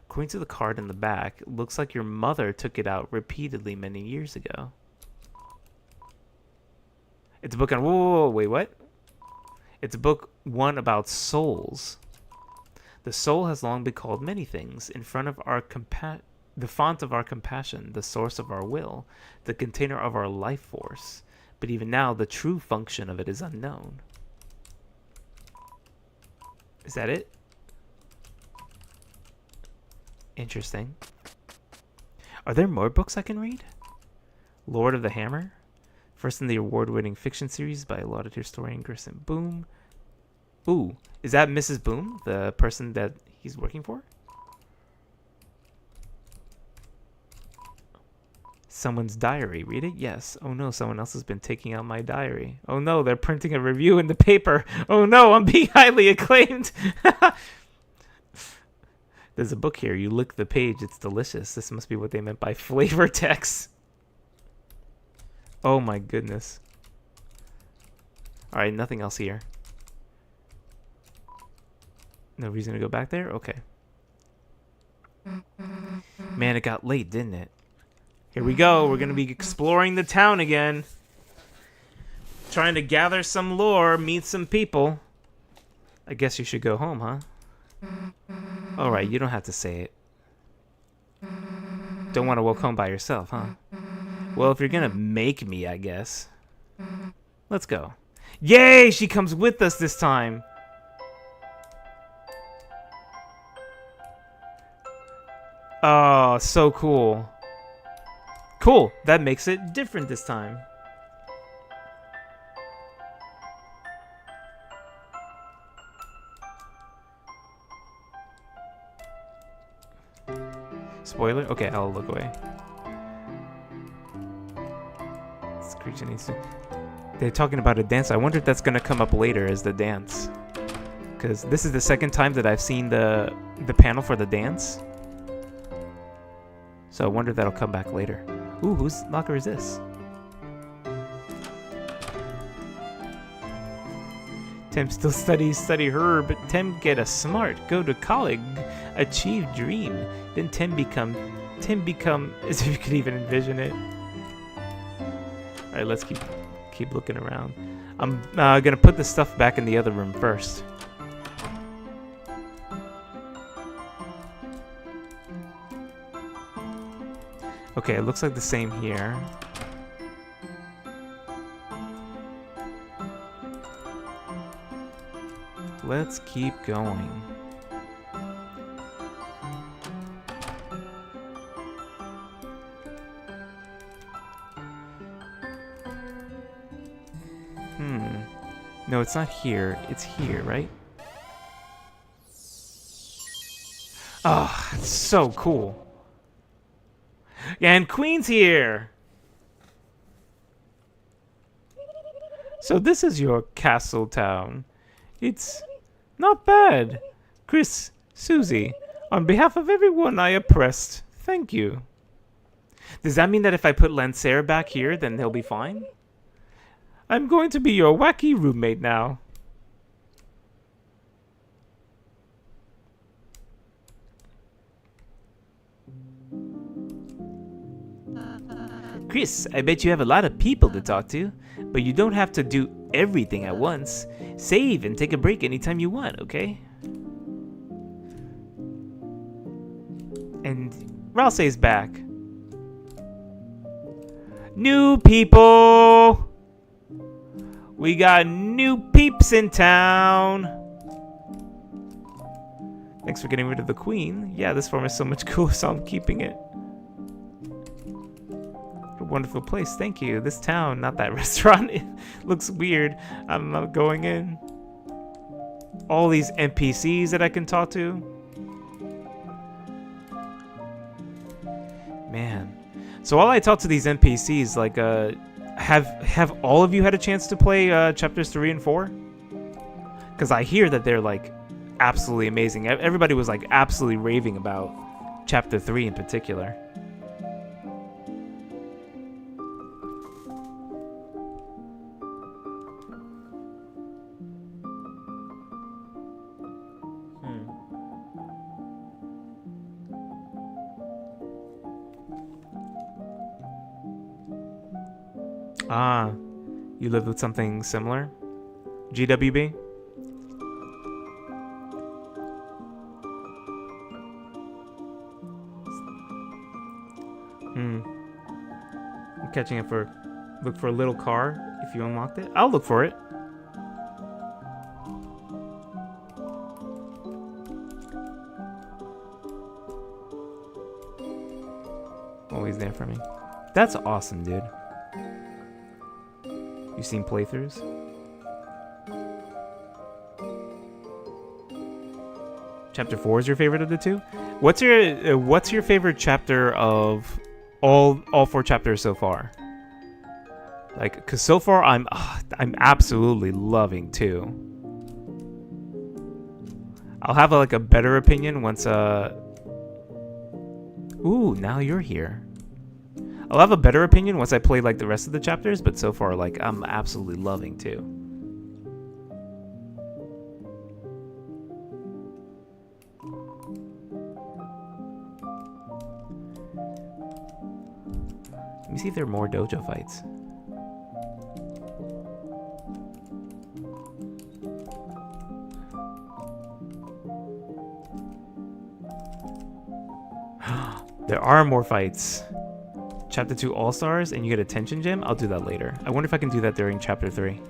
According to the card in the back, it looks like your mother took it out repeatedly many years ago. It's a book on... Whoa, wait, what? It's a book one about souls. The soul has long been called many things. In front of our the font of our compassion, the source of our will, the container of our life force. But even now, the true function of it is unknown. Is that it? Interesting. Are there more books I can read? Lord of the Hammer? First in the award-winning fiction series by lauded historian Grissom Boom. Ooh, is that Mrs. Boom, the person that he's working for? Someone's diary. Read it? Yes. Oh no, someone else has been taking out my diary. Oh no, they're printing a review in the paper. Oh no, I'm being highly acclaimed. There's a book here. You lick the page. It's delicious. This must be what they meant by flavor text. Oh my goodness. Alright, nothing else here. No reason to go back there? Okay. Man, it got late, didn't it? Here we go. We're going to be exploring the town again. Trying to gather some lore, meet some people. I guess you should go home, huh? Alright, you don't have to say it. Don't want to walk home by yourself, huh? Well, if you're going to make me, I guess. Let's go. Yay! She comes with us this time. Oh, so cool. Cool. That makes it different this time. Spoiler? Okay, I'll look away. This creature needs to... They're talking about a dance. I wonder if that's going to come up later as the dance. Because this is the second time that I've seen the panel for the dance. So I wonder if that'll come back later. Ooh, whose locker is this? Tem still study her, but Tem get a smart, go to college, achieve dream. Then Tem become, as if you could even envision it. All right, let's keep looking around. I'm gonna put the stuff back in the other room first. Okay, it looks like the same here. Let's keep going. No, it's not here. It's here, right? Oh, it's so cool. And Queen's here! So this is your castle town. It's not bad. Chris, Susie, on behalf of everyone I oppressed, thank you. Does that mean that if I put Lancer back here, then they'll be fine? I'm going to be your wacky roommate now. Chris, I bet you have a lot of people to talk to, but you don't have to do everything at once. Save and take a break anytime you want, okay? And Ralsei's back. New people! We got new peeps in town! Thanks for getting rid of the queen. Yeah, this farm is so much cooler, so I'm keeping it. What a wonderful place, thank you. This town, not that restaurant, it looks weird. I'm not going in. All these NPCs that I can talk to. Man. So while I talk to these NPCs, like, have all of you had a chance to play chapters 3 and 4? Because I hear that they're like absolutely amazing. Everybody was like absolutely raving about chapter 3 in particular. Ah, you lived with something similar? GWB? I'm catching it for... Look for a little car if you unlocked it. I'll look for it. Always there for me. That's awesome, dude. You seen playthroughs? Chapter 4 is your favorite of the two? What's your favorite chapter of all 4 chapters so far? Like, cause so far I'm absolutely loving 2. I'll have like a better opinion once Ooh, now you're here. I'll have a better opinion once I play like the rest of the chapters, but so far like I'm absolutely loving 2. Let me see if there are more dojo fights. There are more fights. Chapter 2 All-Stars, and you get a tension gem? I'll do that later. I wonder if I can do that during Chapter 3.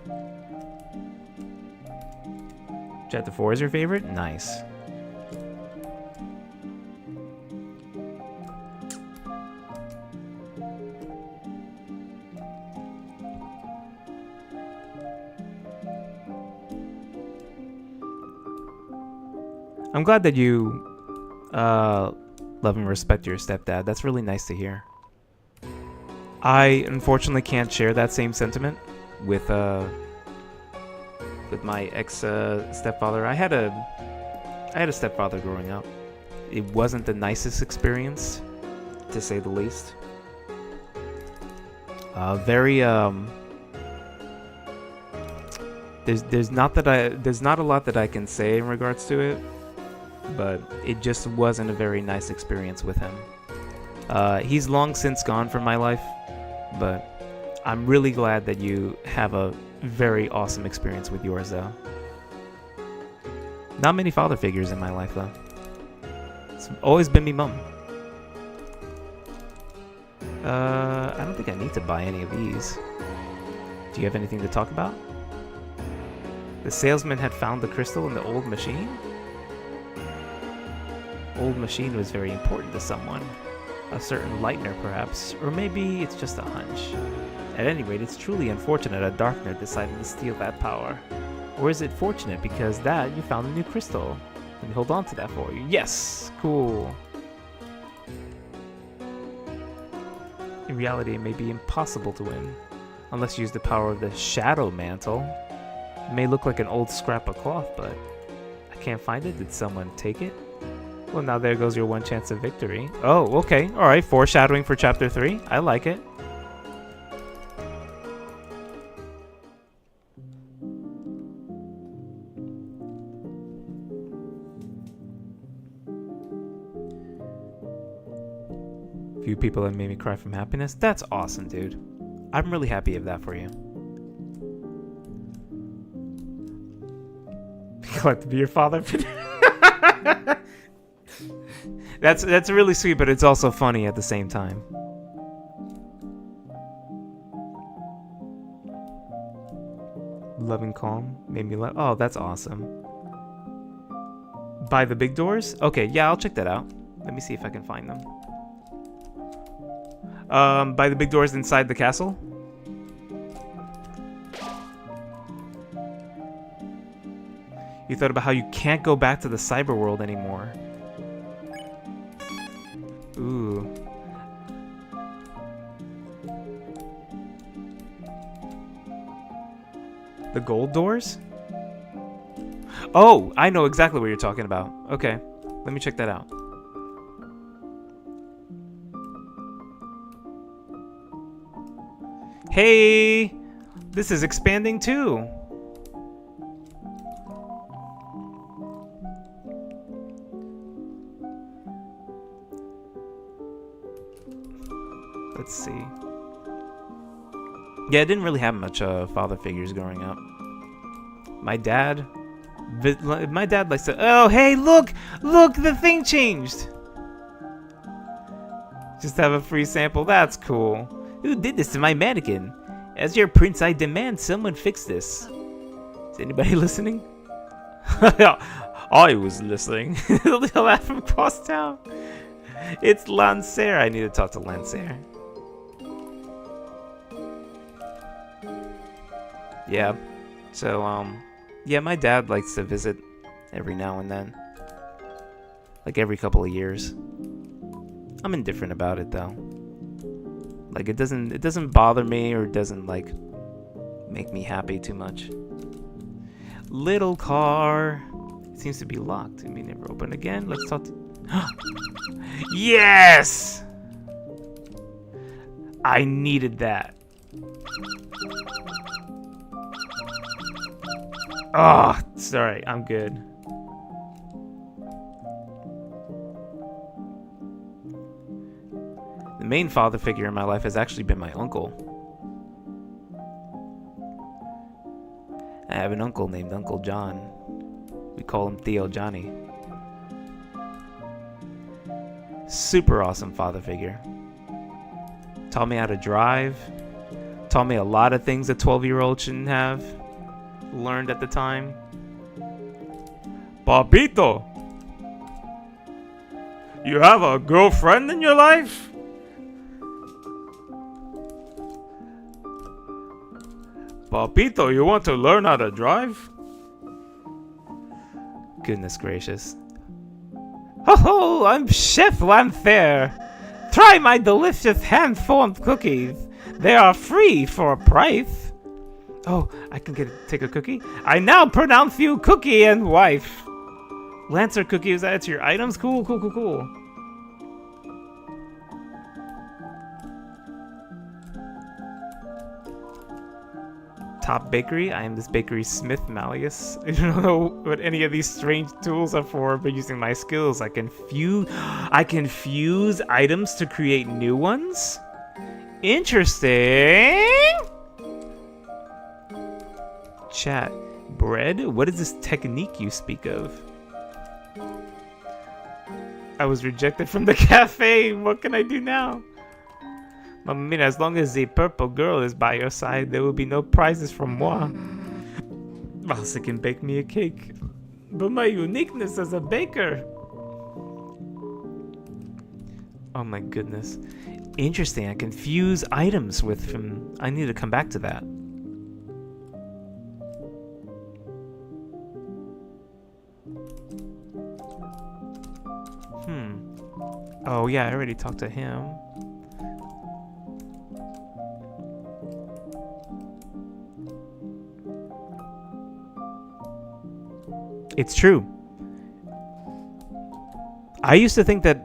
Chapter 4 is your favorite? Nice. I'm glad that you love and respect your stepdad. That's really nice to hear. I unfortunately can't share that same sentiment with my ex stepfather. I had a stepfather growing up. It wasn't the nicest experience, to say the least. there's not a lot that I can say in regards to it, but it just wasn't a very nice experience with him. He's long since gone from my life, but I'm really glad that you have a very awesome experience with yours, though. Not many father figures in my life, though. It's always been me mum. I don't think I need to buy any of these. Do you have anything to talk about? The salesman had found the crystal in the old machine? Old machine was very important to someone. A certain Lightner, perhaps. Or maybe it's just a hunch. At any rate, it's truly unfortunate a Darkner decided to steal that power. Or is it fortunate because that you found a new crystal? Let me hold on to that for you. Yes! Cool. In reality, it may be impossible to win, unless you use the power of the Shadow Mantle. It may look like an old scrap of cloth, but I can't find it. Did someone take it? Well, now there goes your one chance of victory. Oh, okay. Alright, foreshadowing for Chapter 3. I like it. Few people have made me cry from happiness. That's awesome, dude. I'm really happy of that for you. Collect to be your father. That's really sweet, but it's also funny at the same time. Loving calm made me laugh. Oh, that's awesome. By the big doors? Okay, yeah, I'll check that out. Let me see if I can find them. By the big doors inside the castle? You thought about how you can't go back to the cyber world anymore. Ooh. The gold doors? Oh, I know exactly what you're talking about. Okay, let me check that out. Hey, this is expanding too. Let's see. Yeah, I didn't really have much father figures growing up. My dad likes to. Oh, hey, look, the thing changed. Just have a free sample. That's cool. Who did this to my mannequin? As your prince, I demand someone fix this. Is anybody listening? I was listening. Little laugh from across town. It's Lancer. I need to talk to Lancer. Yeah. So, yeah, my dad likes to visit every now and then. Like every couple of years. I'm indifferent about it, though. Like, it doesn't bother me or it doesn't, like, make me happy too much. Little car. It seems to be locked. It may never open again. Let's talk to... Yes! I needed that. Oh, sorry. I'm good. The main father figure in my life has actually been my uncle. I have an uncle named Uncle John. We call him Theo Johnny. Super awesome father figure. Taught me how to drive. Taught me a lot of things a 12-year-old shouldn't have learned at the time. Papito! You have a girlfriend in your life? Papito, you want to learn how to drive? Goodness gracious. Ho, I'm Chef Lancer. Try my delicious hand-formed cookies. They are free for a price. Oh, I can take a cookie? I now pronounce you cookie and wife. Lancer cookie, is that your items? Cool. Top Bakery. I am this bakery's smith, Malleus. I don't know what any of these strange tools are for, but using my skills, I can fuse items to create new ones? Interesting! Chat. Bread? What is this technique you speak of? I was rejected from the cafe. What can I do now? I mean, as long as the purple girl is by your side, there will be no prizes from moi. Valsa can bake me a cake. But my uniqueness as a baker. Oh my goodness. Interesting. I can fuse items with him. I need to come back to that. Oh yeah, I already talked to him. It's true. I used to think that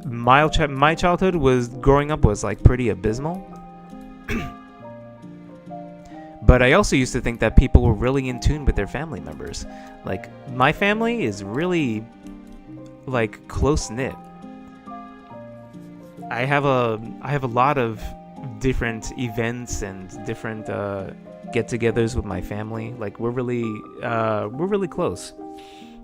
my childhood growing up was like pretty abysmal. But I also used to think that people were really in tune with their family members. Like, my family is really like close knit. I have a lot of different events and different get-togethers with my family. Like, we're really close.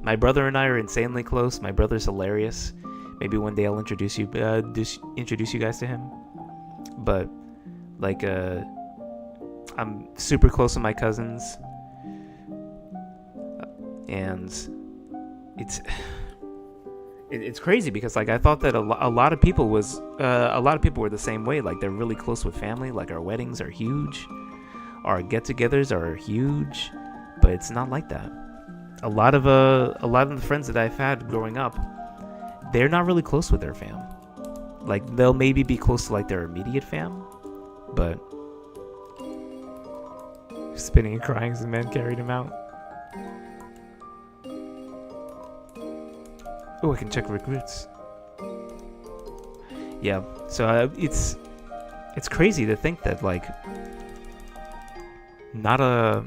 My brother and I are insanely close. My brother's hilarious. Maybe one day I'll introduce you guys to him. But like I'm super close with my cousins, and it's crazy because like I thought that a lot of people were the same way. Like, they're really close with family. Like, our weddings are huge, our get-togethers are huge, but it's not like that. A lot of the friends that I've had growing up, they're not really close with their fam. Like, they'll maybe be close to like their immediate fam, but spinning and crying as the man carried him out. Oh, I can check recruits. Yeah, so it's crazy to think that like not a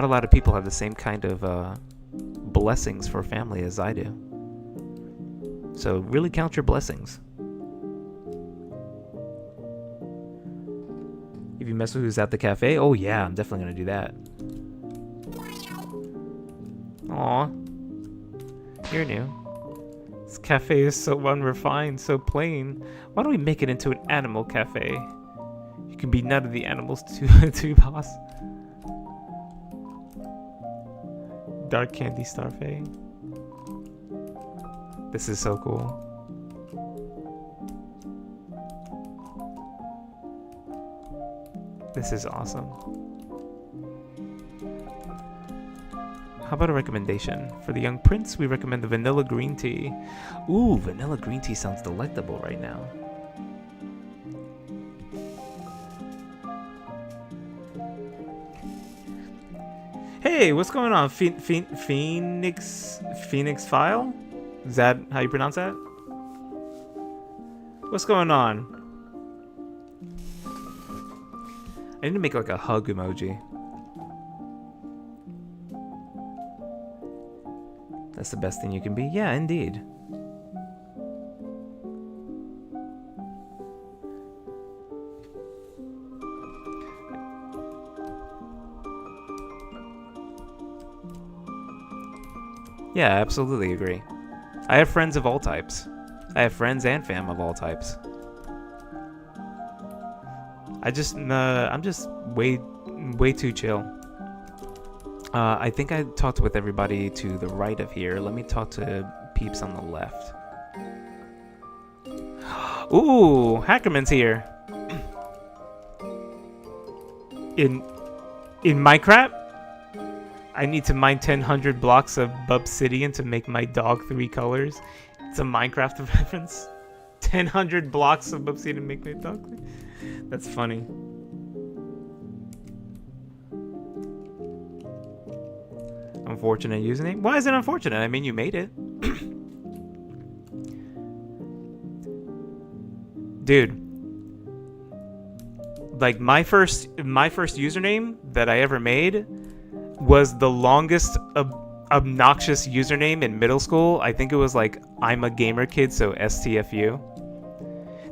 lot of people have the same kind of blessings for family as I do. So really count your blessings. If you mess with who's at the cafe, oh yeah, I'm definitely gonna do that. Aw, you're new. This cafe is so unrefined, so plain. Why don't we make it into an animal cafe? You can be none of the animals too, boss. Dark Candy Starfay. This is so cool. This is awesome. How about a recommendation? For the young prince, we recommend the vanilla green tea. Ooh, vanilla green tea sounds delectable right now. Hey, what's going on? Phoenix File? Is that how you pronounce that? What's going on? I need to make like a hug emoji. That's the best thing you can be? Yeah, indeed. Yeah, I absolutely agree. I have friends of all types. I have friends and fam of all types. I'm just way too chill. I think I talked with everybody to the right of here. Let me talk to peeps on the left. Ooh, Hackerman's here. In Minecraft, I need to mine 1,000 blocks of Bubsidian to make my dog 3 colors. It's a Minecraft reference. 1,000 blocks of Bubsidian to make my dog 3. That's funny. Unfortunate username? Why is it unfortunate? I mean, you made it. Dude. like my first username that I ever made was the longest obnoxious username in middle school. I think it was like I'm a gamer kid, so STFU.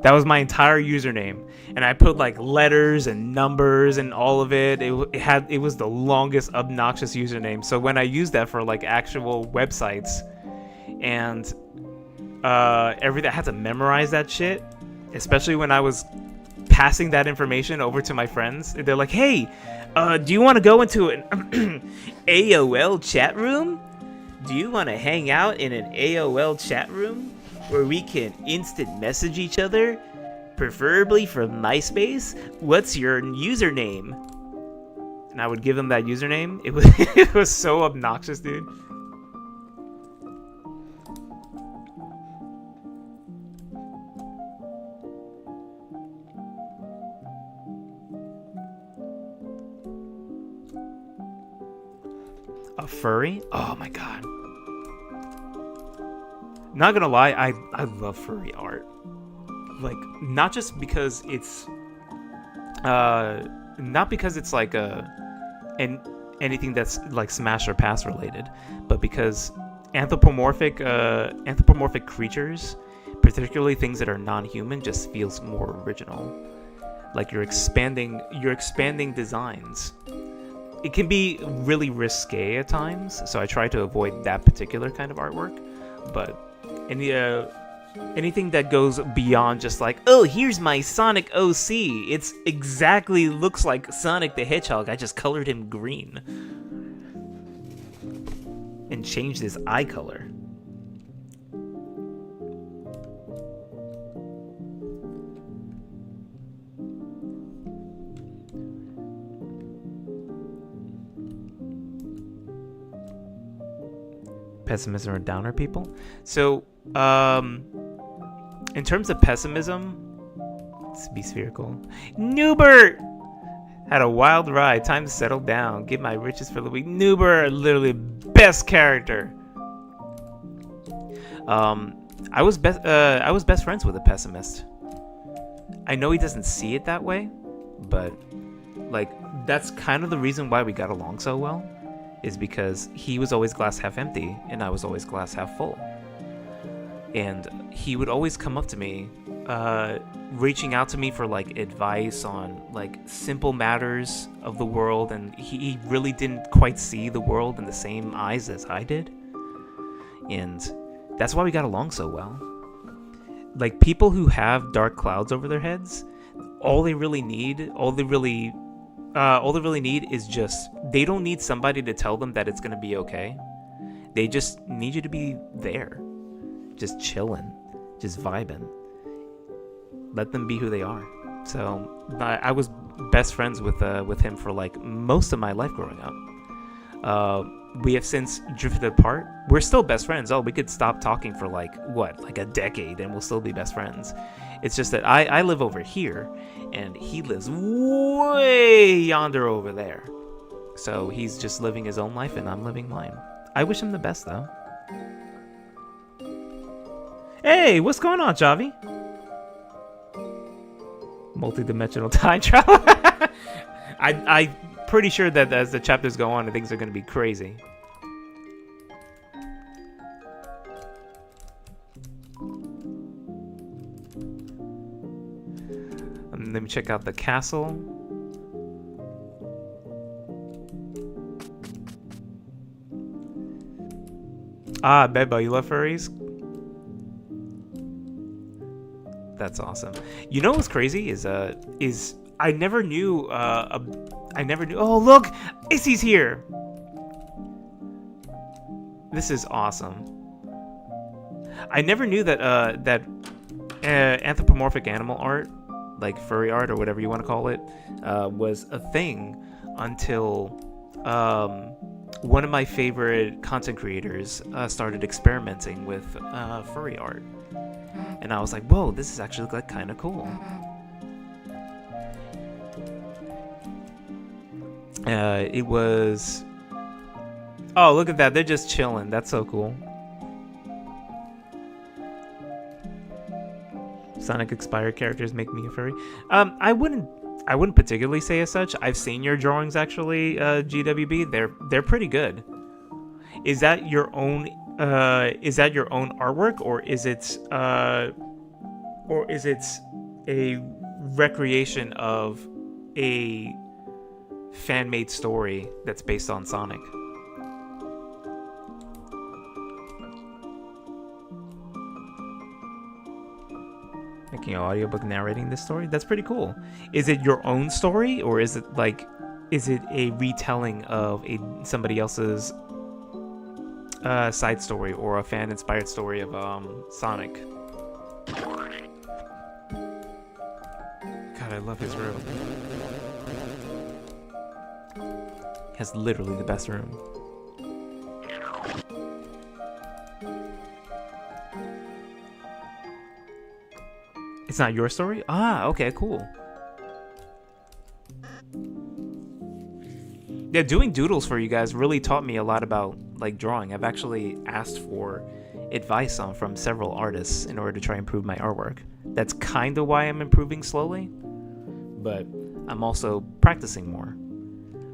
That was my entire username, and I put like letters and numbers and all of it. It was the longest obnoxious username. So when I used that for like actual websites and everything, I had to memorize that shit, especially when I was passing that information over to my friends. They're like, hey, do you want to go into an AOL chat room? Do you want to hang out in an AOL chat room where we can instant message each other, preferably from MySpace? What's your username? And I would give them that username. It was it was so obnoxious, dude. A furry? Oh my god. Not gonna lie, I love furry art. Like, not just because it's like anything that's like Smash or Pass related, but because anthropomorphic creatures, particularly things that are non-human, just feels more original. Like you're expanding designs. It can be really risque at times, so I try to avoid that particular kind of artwork. But anything that goes beyond just like, oh, here's my Sonic OC. It's exactly looks like Sonic the Hedgehog. I just colored him green and changed his eye color. Pessimism or downer people. So, in terms of pessimism, let's be spherical. Newbert had a wild ride. Time to settle down. Give my riches for the week. Newbert, literally best character. I was best friends with a pessimist. I know he doesn't see it that way, but like that's kind of the reason why we got along so well. Is because he was always glass half empty and I was always glass half full. And he would always come up to me, reaching out to me for like advice on like simple matters of the world, and he really didn't quite see the world in the same eyes as I did. And that's why we got along so well. Like people who have dark clouds over their heads, all they really need is just, they don't need somebody to tell them that it's going to be okay. They just need you to be there. Just chilling. Just vibing. Let them be who they are. So I was best friends with him for like most of my life growing up. We have since drifted apart. We're still best friends. Oh, we could stop talking for like a decade and we'll still be best friends. It's just that I live over here and he lives way yonder over there. So he's just living his own life and I'm living mine. I wish him the best though. Hey, what's going on, Javi? Multi-dimensional time travel. I'm pretty sure that as the chapters go on, things are going to be crazy. Let me check out the castle. Ah, Beba, you love furries? That's awesome. You know what's crazy is I never knew oh look, Issy's here. This is awesome. I never knew that anthropomorphic animal art, like furry art or whatever you want to call it, was a thing until one of my favorite content creators started experimenting with furry art. And I was like, whoa, this is actually like kind of cool. It was... Oh, look at that. They're just chilling. That's so cool. Sonic expired characters make me a furry. I wouldn't I wouldn't particularly say as such. I've seen your drawings actually, GWB. They're pretty good. Is that your own? Is that your own artwork, or is it a recreation of a fan-made story that's based on Sonic? Making an audiobook narrating this story? That's pretty cool. Is it your own story, or is it a retelling of somebody else's side story, or a fan-inspired story of Sonic? God, I love his room. He has literally the best room. It's not your story? Ah, okay, cool. Yeah, doing doodles for you guys really taught me a lot about like drawing. I've actually asked for advice from several artists in order to try and improve my artwork. That's kind of why I'm improving slowly, but I'm also practicing more.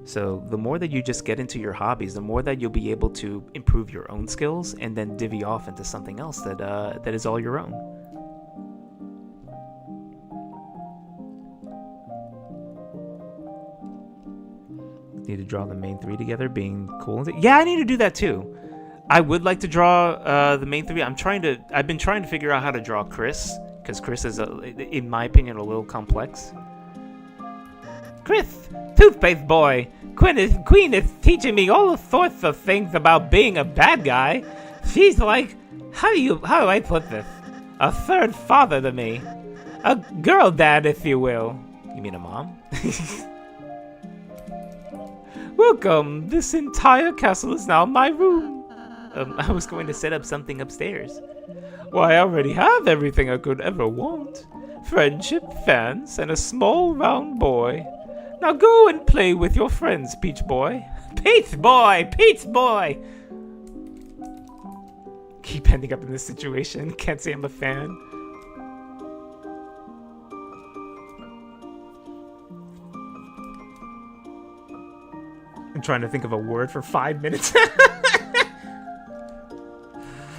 So the more that you just get into your hobbies, the more that you'll be able to improve your own skills and then divvy off into something else that is all your own. Need to draw the main three together, being cool. Yeah, I need to do that too. I would like to draw the main three. I've been trying to figure out how to draw Chris, because Chris is, in my opinion, a little complex. Chris, toothpaste boy. Queen is teaching me all sorts of things about being a bad guy. She's like, how do I put this? A third father to me. A girl dad, if you will. You mean a mom? Welcome. This entire castle is now my room. I was going to set up something upstairs. Why, I already have everything I could ever want. Friendship, fans, and a small round boy. Now go and play with your friends, Peach Boy. Peach Boy! Peach Boy! Keep ending up in this situation. Can't say I'm a fan. I'm trying to think of a word for 5 minutes.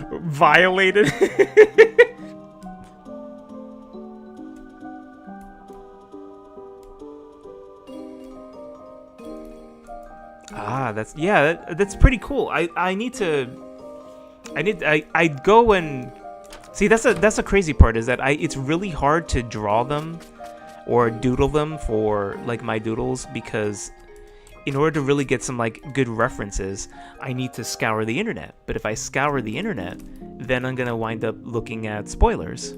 Violated. That's pretty cool. I go and see, that's a crazy part, is that it's really hard to draw them or doodle them for like my doodles, because in order to really get some like good references, I need to scour the internet. But if I scour the internet, then I'm gonna wind up looking at spoilers.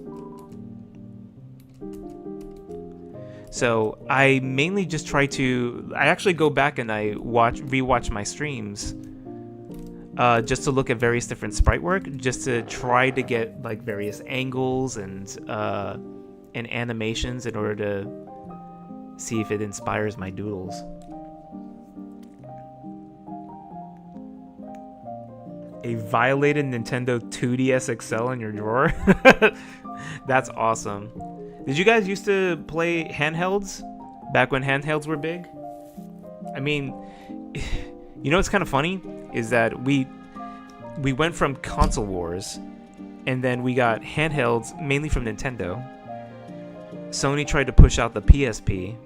So I mainly just try to, I actually go back and I rewatch my streams just to look at various different sprite work, just to try to get like various angles and animations in order to see if it inspires my doodles. A violated Nintendo 2DS XL in your drawer? That's awesome. Did you guys used to play handhelds back when handhelds were big? I mean, you know what's kind of funny is that we went from console wars, and then we got handhelds mainly from Nintendo. Sony tried to push out the PSP,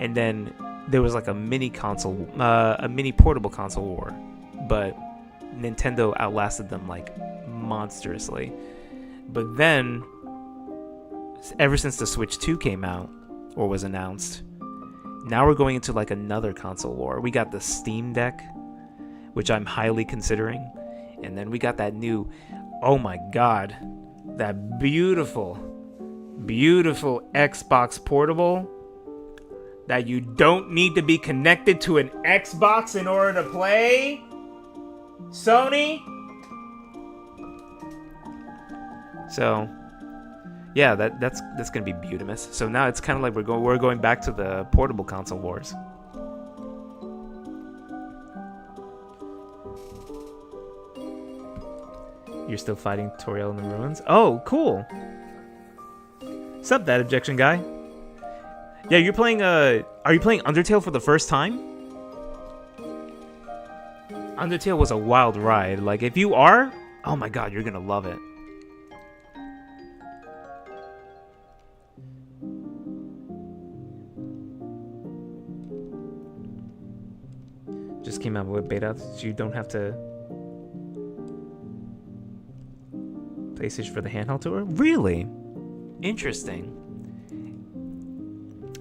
and then there was like a mini portable console war, but Nintendo outlasted them like monstrously. But then, ever since the Switch 2 came out or was announced, now we're going into like another console war. We got the Steam Deck, which I'm highly considering, and then we got that new, oh my god, that beautiful Xbox Portable that you don't need to be connected to an Xbox in order to play. Sony. So yeah, that's gonna be beautiful. So now it's kind of like we're going back to the portable console wars. You're still fighting Toriel in the ruins? Oh, cool. Sup, that objection guy. Yeah, you're playing are you playing Undertale for the first time? Undertale was a wild ride. Like if you are, oh my god, you're going to love it. Just came out with beta, so you don't have to PlayStation for the handheld tour? Really? Interesting.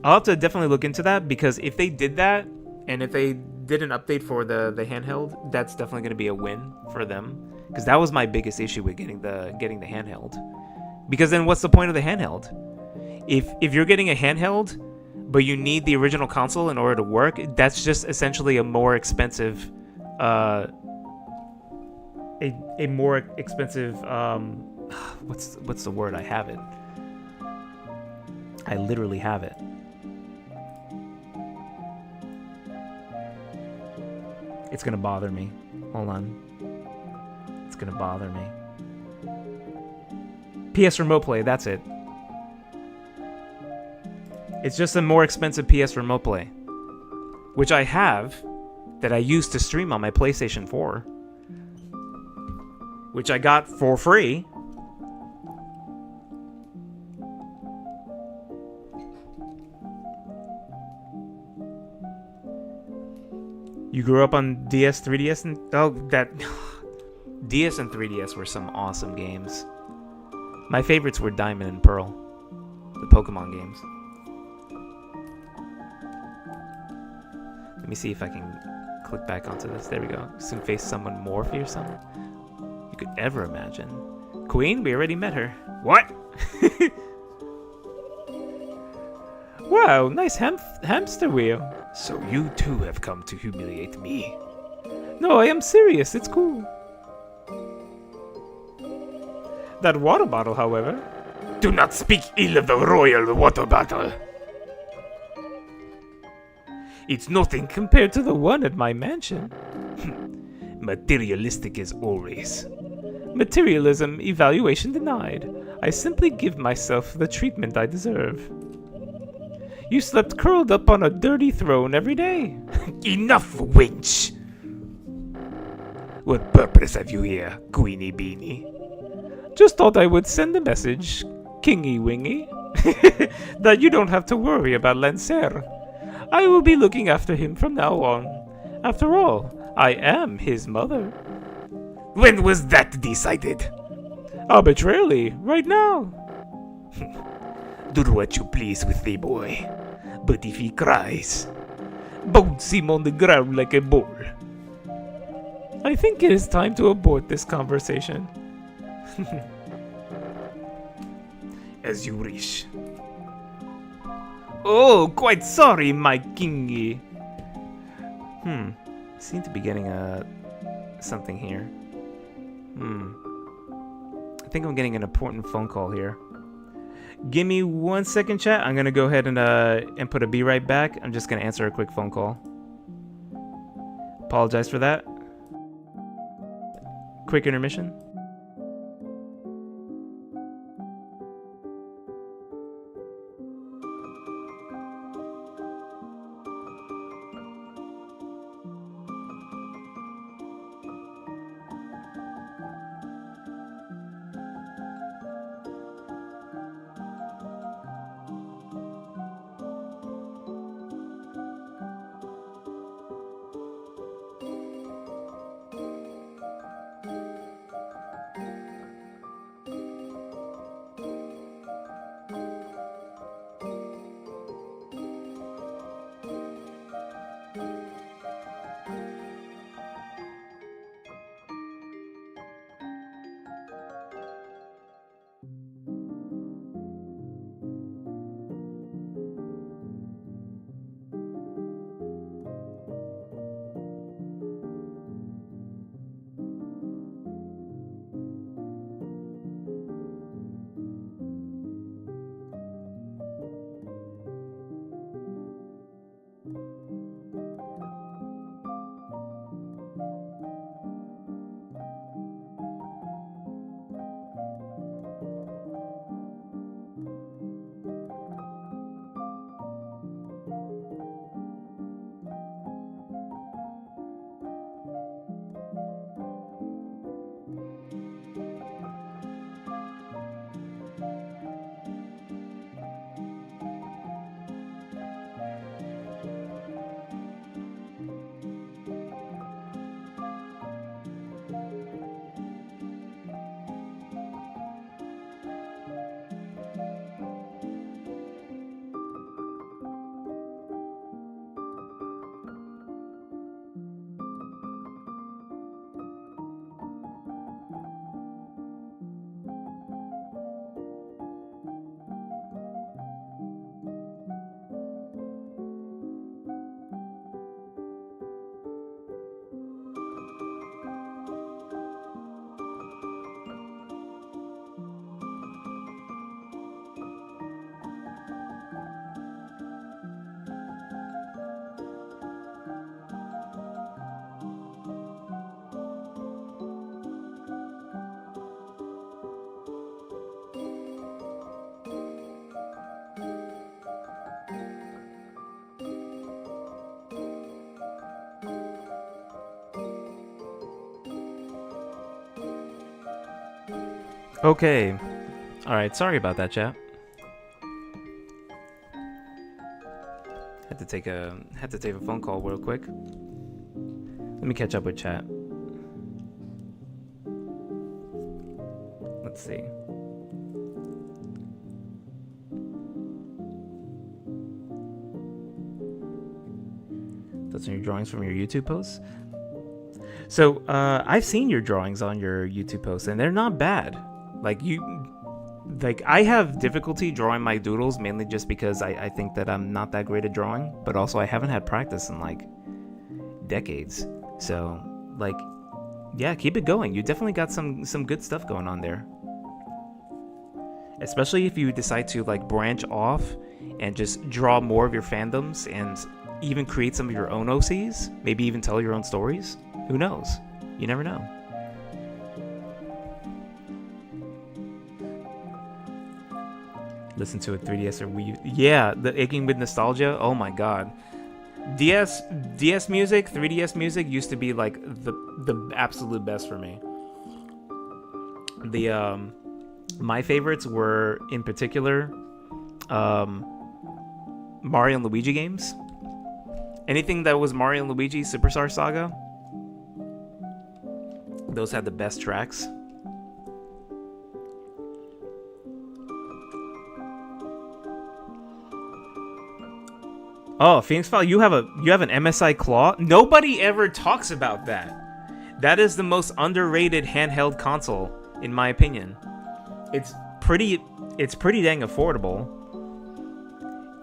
I'll have to definitely look into that, because if they did that, and if they did an update for the handheld, that's definitely going to be a win for them. Because that was my biggest issue with getting the handheld. Because then what's the point of the handheld? If you're getting a handheld, but you need the original console in order to work, that's just essentially a more expensive, a more expensive, what's the word? I have it. I literally have it. It's gonna bother me. Hold on. It's gonna bother me. PS Remote Play, that's it. It's just a more expensive PS Remote Play, which I have, that I used to stream on my PlayStation 4, which I got for free. You grew up on DS, 3DS, and DS and 3DS were some awesome games. My favorites were Diamond and Pearl, the Pokemon games. Let me see if I can click back onto this. There we go. Soon face someone more fearsome you could ever imagine. Queen, we already met her. What? Wow, nice hamster wheel. So you too have come to humiliate me. No, I am serious. It's cool. That water bottle, however. Do not speak ill of the royal water bottle. It's nothing compared to the one at my mansion. Materialistic as always. Materialism evaluation denied. I simply give myself the treatment I deserve. You slept curled up on a dirty throne every day. Enough, wench! What purpose have you here, Queenie Beanie? Just thought I would send a message, Kingy Wingy, that you don't have to worry about Lancer. I will be looking after him from now on. After all, I am his mother. When was that decided? Arbitrarily, right now. Do what you please with the boy. But if he cries, bounce him on the ground like a ball. I think it is time to abort this conversation. As you wish. Oh, quite sorry, my kingy. Seem to be getting something here. I think I'm getting an important phone call here. Give me 1 second, chat. I'm gonna go ahead and put a be right back. I'm just gonna answer a quick phone call. Apologize for that. Quick intermission. Okay. Alright, sorry about that, chat. Had to take a phone call real quick. Let me catch up with chat. Let's see. Those are your drawings from your YouTube posts? So, I've seen your drawings on your YouTube posts, and they're not bad. I have difficulty drawing my doodles, mainly just because I think that I'm not that great at drawing, but also I haven't had practice in, decades. So, yeah, keep it going. You definitely got some good stuff going on there. Especially if you decide to, branch off and just draw more of your fandoms and even create some of your own OCs, maybe even tell your own stories. Who knows? You never know. Listen to a 3DS or Wii U. Yeah, the aching with nostalgia. Oh my god. DS music, 3DS music used to be the absolute best for me. My favorites were in particular Mario and Luigi games. Anything that was Mario and Luigi Superstar Saga, those had the best tracks. Oh, Phoenix File, you have an MSI Claw? Nobody ever talks about that. That is the most underrated handheld console, in my opinion. It's pretty dang affordable.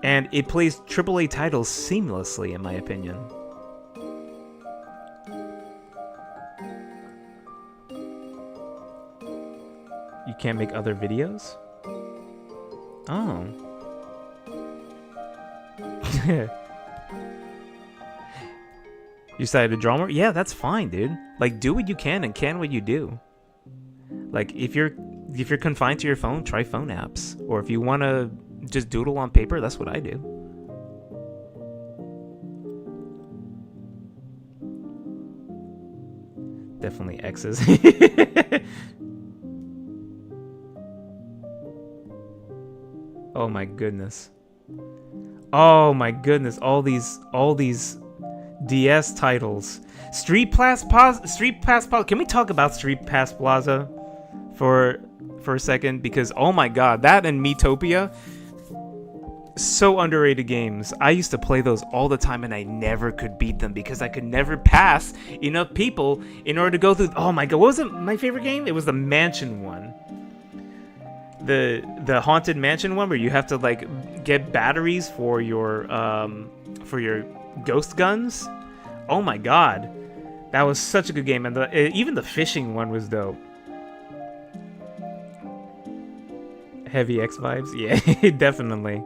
And it plays AAA titles seamlessly, in my opinion. You can't make other videos? Oh. You decided to draw more? Yeah, that's fine, dude. Do what you can and can what you do. If you're confined to your phone, try phone apps. Or if you want to just doodle on paper, that's what I do. Definitely X's. Oh my goodness. Oh my goodness, all these DS titles. Street Pass Plaza. Can we talk about Street Pass Plaza for a second? Because oh my god, that and Miitopia, so underrated games. I used to play those all the time and I never could beat them because I could never pass enough people in order to go through. Oh my god, what was my favorite game? It was the mansion one. The haunted mansion one where you have to get batteries for your ghost guns. Oh my god, that was such a good game, and even the fishing one was dope. Heavy X vibes, yeah, definitely.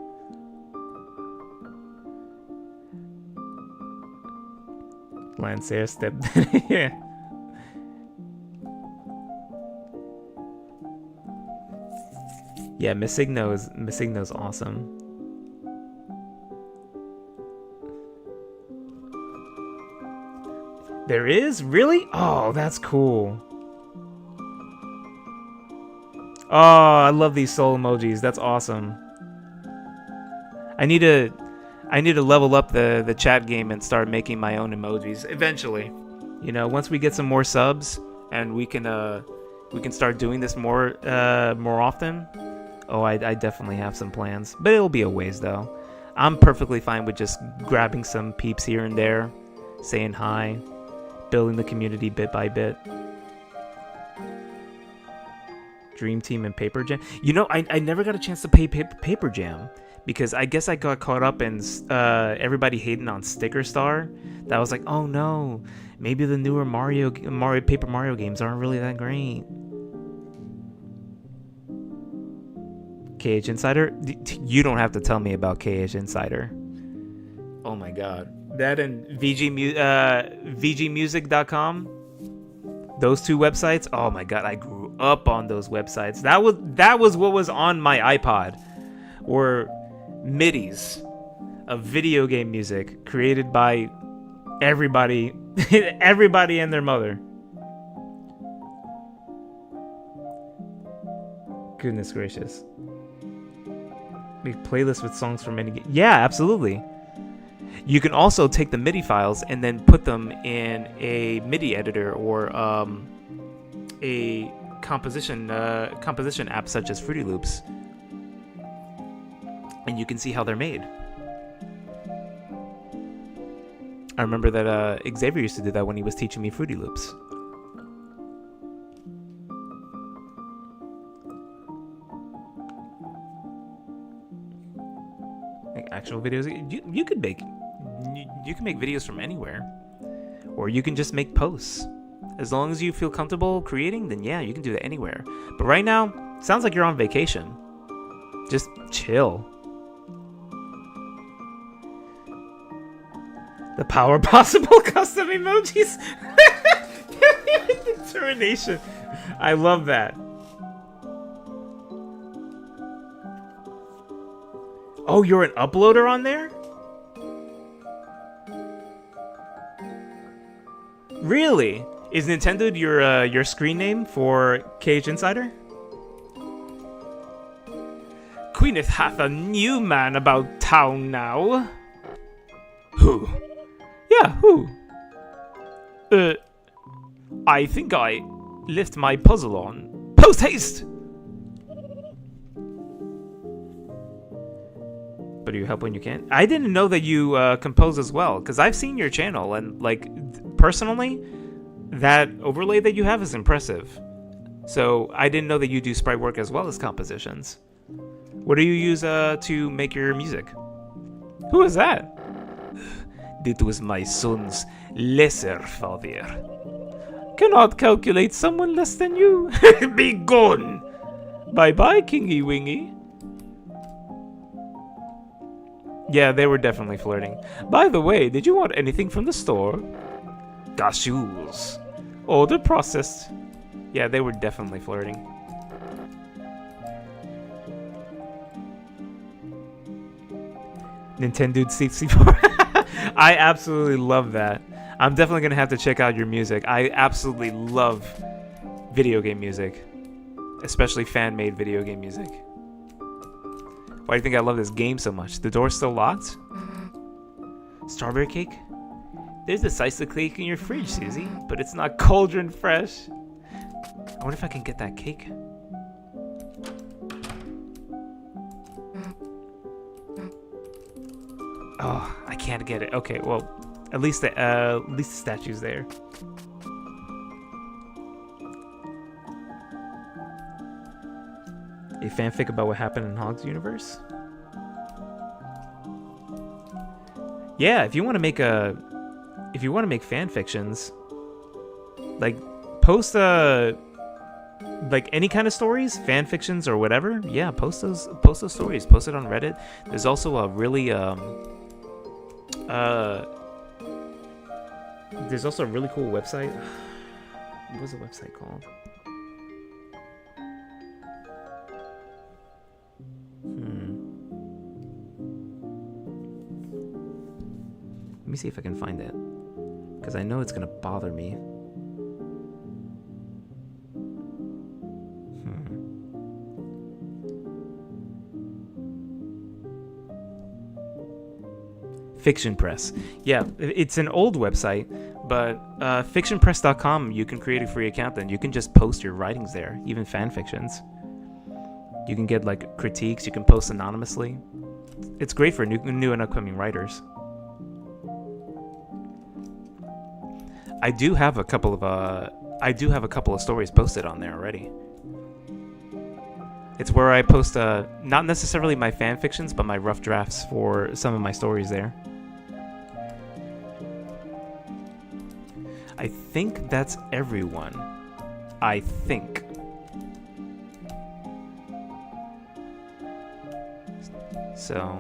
Lancer step, yeah. Yeah, Missigno's awesome. There is? Really? Oh, that's cool. Oh, I love these soul emojis. That's awesome. I need to level up the chat game and start making my own emojis eventually. Once we get some more subs and we can start doing this more often. Oh, I definitely have some plans, but it'll be a ways though. I'm perfectly fine with just grabbing some peeps here and there, saying hi, building the community bit by bit. Dream Team and Paper Jam. I never got a chance to play Paper Jam because I guess I got caught up in everybody hating on Sticker Star. That was like, oh no, maybe the newer Paper Mario games aren't really that great. KH Insider? You don't have to tell me about KH Insider. Oh my god. That and VGmusic.com. Those two websites. Oh my god, I grew up on those websites. That was what was on my iPod. Were MIDIs of video game music created by everybody and their mother. Goodness gracious. Make playlists with songs from any game. Yeah, absolutely. You can also take the MIDI files and then put them in a MIDI editor or a composition app such as Fruity Loops, and you can see how they're made. I remember that Xavier used to do that when he was teaching me Fruity Loops. Like actual videos, you could make you can make videos from anywhere, or you can just make posts. As long as you feel comfortable creating, then yeah, you can do that anywhere. But right now, sounds like you're on vacation. Just chill. The power possible custom emojis. Determination. I love that. Oh, you're an uploader on there? Really? Is Nintendo your screen name for Cage Insider? Queeneth hath a new man about town now. Who? Yeah, who? I think I left my puzzle on. Post haste! But you help when you can? I didn't know that you compose as well, because I've seen your channel, and like, personally, that overlay that you have is impressive. So I didn't know that you do sprite work as well as compositions. What do you use to make your music? Who is that? That was my son's lesser father. Cannot calculate someone less than you. Be gone. Bye-bye, Kingy Wingy. Yeah, they were definitely flirting. By the way, did you want anything from the store? Gashules. Order processed. Yeah, they were definitely flirting. Nintendo 64. I absolutely love that. I'm definitely gonna have to check out your music. I absolutely love video game music, especially fan-made video game music. Why do you think I love this game so much? The door's still locked? Strawberry cake? There's a slice of cake in your fridge, Susie, but it's not cauldron fresh. I wonder if I can get that cake. Oh, I can't get it. Okay, well, at least the statue's there. A fanfic about what happened in Hog's universe? Yeah, if you want to make fan fictions, like post like any kind of stories, fan fictions or whatever. Yeah, post those stories. Post it on Reddit. There's also a really there's also a really cool website. What was the website called? Let me see if I can find it, because I know it's gonna bother me. Fiction Press. Yeah, it's an old website, but fictionpress.com, you can create a free account, and you can just post your writings there, even fan fictions. You can get like critiques, you can post anonymously. It's great for new and upcoming writers. I do have a couple of stories posted on there already. It's where I post not necessarily my fan fictions, but my rough drafts for some of my stories there. I think that's everyone. I think. So,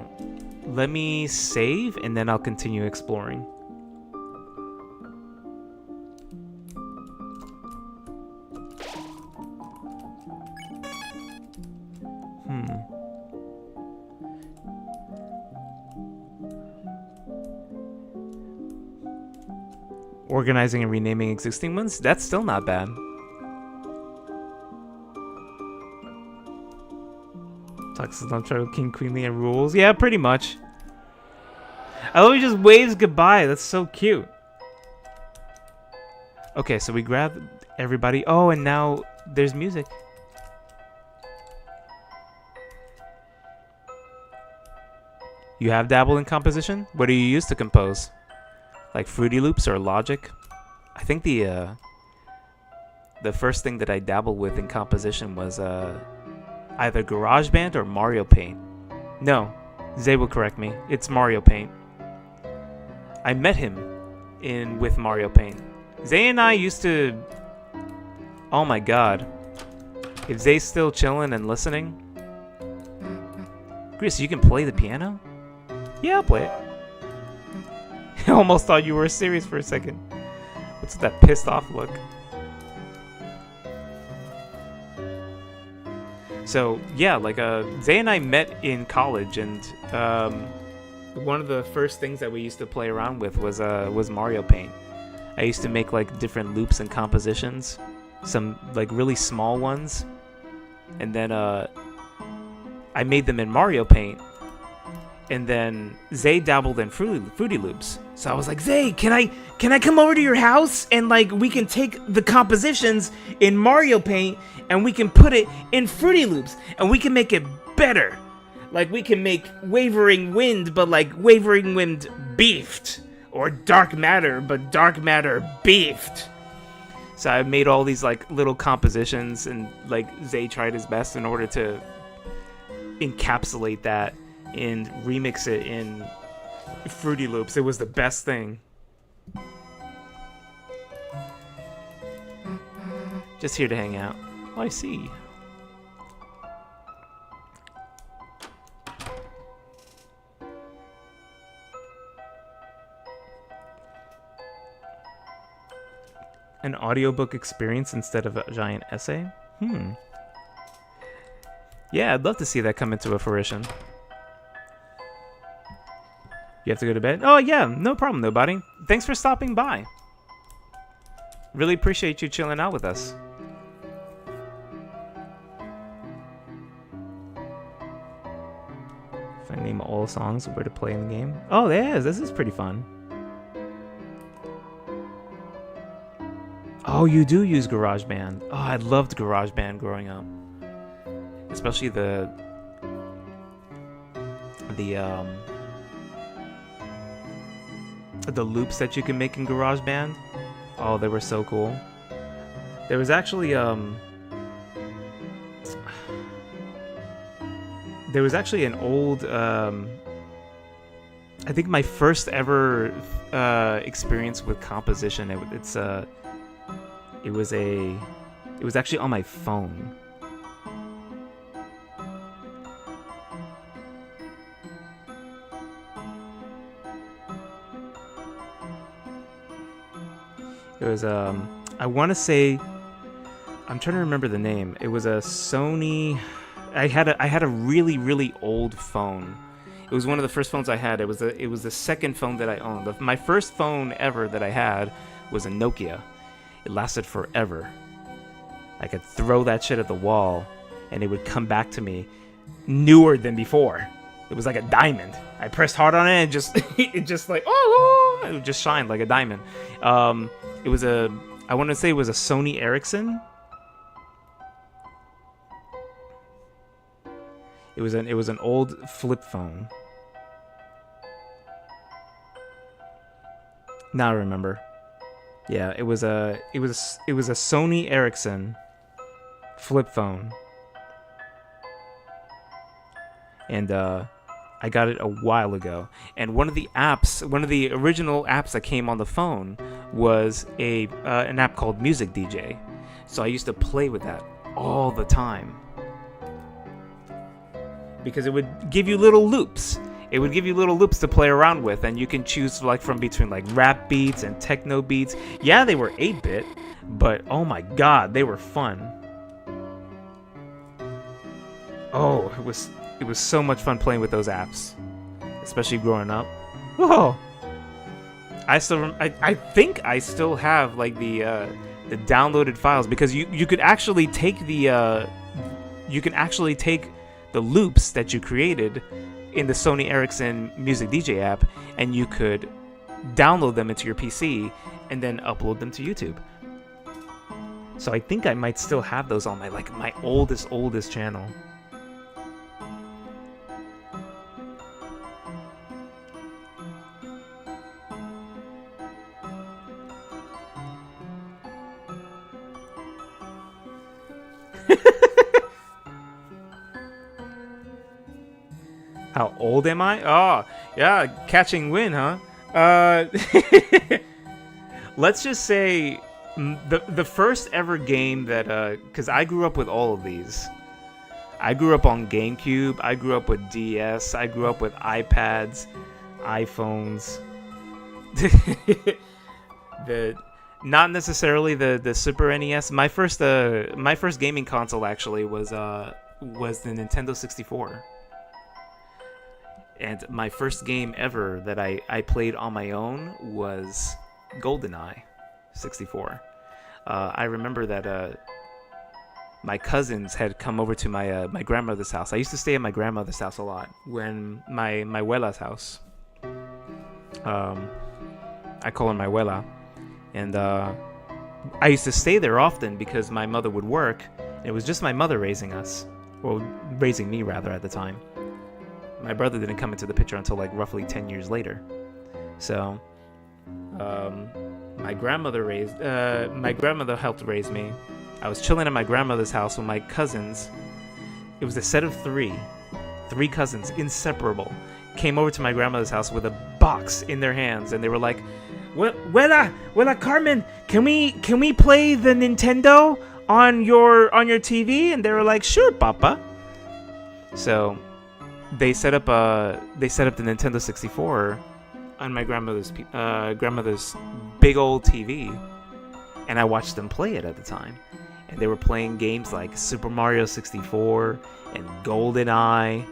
let me save and then I'll continue exploring. Organizing and renaming existing ones? That's still not bad. Tuxes on Turtle King Queenly and rules. Yeah, pretty much. I love he just waves goodbye. That's so cute. Okay, so we grab everybody. Oh, and now there's music. You have dabbled in composition? What do you use to compose? Like Fruity Loops or Logic? I think the first thing that I dabbled with in composition was either GarageBand or Mario Paint. No, Zay will correct me. It's Mario Paint. I met him with Mario Paint. Zay and I used to... Oh my god. If Zay's still chilling and listening... Chris, you can play the piano? Yeah, I'll play it. I almost thought you were serious for a second. What's that pissed off look? So, yeah, like, Zay and I met in college, and, one of the first things that we used to play around with was Mario Paint. I used to make, like, different loops and compositions. Some, like, really small ones. And then, I made them in Mario Paint. And then Zay dabbled in Fruity Loops. So I was like, Zay, can I come over to your house and like we can take the compositions in Mario Paint and we can put it in Fruity Loops and we can make it better. Like we can make Wavering Wind, but like Wavering Wind beefed, or Dark Matter, but Dark Matter beefed. So I made all these like little compositions, and like Zay tried his best in order to encapsulate that and remix it in Fruity Loops. It was the best thing. Just here to hang out. Oh, I see. An audiobook experience instead of a giant essay? Yeah, I'd love to see that come into fruition. You have to go to bed? Oh, yeah, no problem, nobody. Thanks for stopping by. Really appreciate you chilling out with us. If I name all songs where to play in the game. Oh, there is. This is pretty fun. Oh, you do use GarageBand. Oh, I loved GarageBand growing up. Especially the loops that you can make in GarageBand. Oh, they were so cool. There was actually an old I think my first ever experience with composition. It was actually on my phone. It was I want to say, I'm trying to remember the name. It was a Sony. I had a really old phone. It was one of the first phones I had. It was the second phone that I owned. My first phone ever that I had was a Nokia. It lasted forever. I could throw that shit at the wall, and it would come back to me newer than before. It was like a diamond. I pressed hard on it, and it just like it just shined like a diamond. It was I want to say it was a Sony Ericsson. It was an old flip phone. Now I remember. Yeah, it was a Sony Ericsson flip phone. And I got it a while ago. And one of the original apps that came on the phone was an app called Music DJ. So I used to play with that all the time. Because it would give you little loops. It would give you little loops to play around with, and you can choose like from between like rap beats and techno beats. Yeah, they were 8-bit, but oh my god, they were fun. Oh, it was so much fun playing with those apps, especially growing up. Oh, I think I still have like the downloaded files, because you could actually take the loops that you created in the Sony Ericsson Music DJ app, and you could download them into your PC and then upload them to YouTube. So I think I might still have those on my oldest channel. How old am I? Oh, yeah, catching wind, huh? Let's just say the first ever game that, because I grew up with all of these. I grew up on GameCube, I grew up with DS, I grew up with iPads, iPhones. Not necessarily the Super NES. My first gaming console actually was the Nintendo 64. And my first game ever that I played on my own was GoldenEye 64. I remember that my cousins had come over to my grandmother's house. I used to stay at my grandmother's house a lot. When my abuela's house. I call her my abuela. And I used to stay there often because my mother would work. It was just my mother raising us. Well, raising me rather at the time. My brother didn't come into the picture until like roughly 10 years later. So, my grandmother helped raise me. I was chilling at my grandmother's house with my cousins. It was a set of three cousins, inseparable, came over to my grandmother's house with a box in their hands, and they were like, "Wella, Carmen, can we play the Nintendo on your TV?" And they were like, "Sure, Papa." So they set up the Nintendo 64 on my grandmother's big old TV, and I watched them play it at the time. And they were playing games like Super Mario 64 and GoldenEye,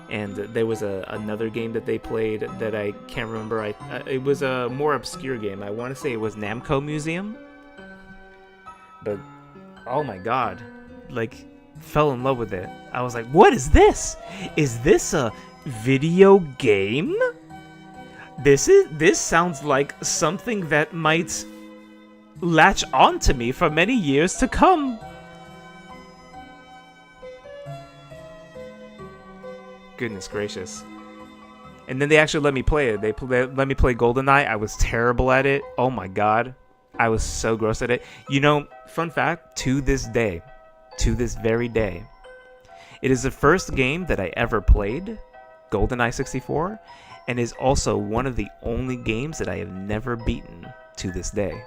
and there was another game that they played that I can't remember. It was a more obscure game. I want to say it was Namco Museum, but oh my god, like, fell in love with it. I was like, what is this? Is this a video game? This sounds like something that might latch onto me for many years to come. Goodness gracious. And then they actually let me play it. They let me play GoldenEye. I was terrible at it. Oh my god. I was so gross at it. You know, fun fact, to this very day, it is the first game that I ever played, GoldenEye 64, and is also one of the only games that I have never beaten to this day.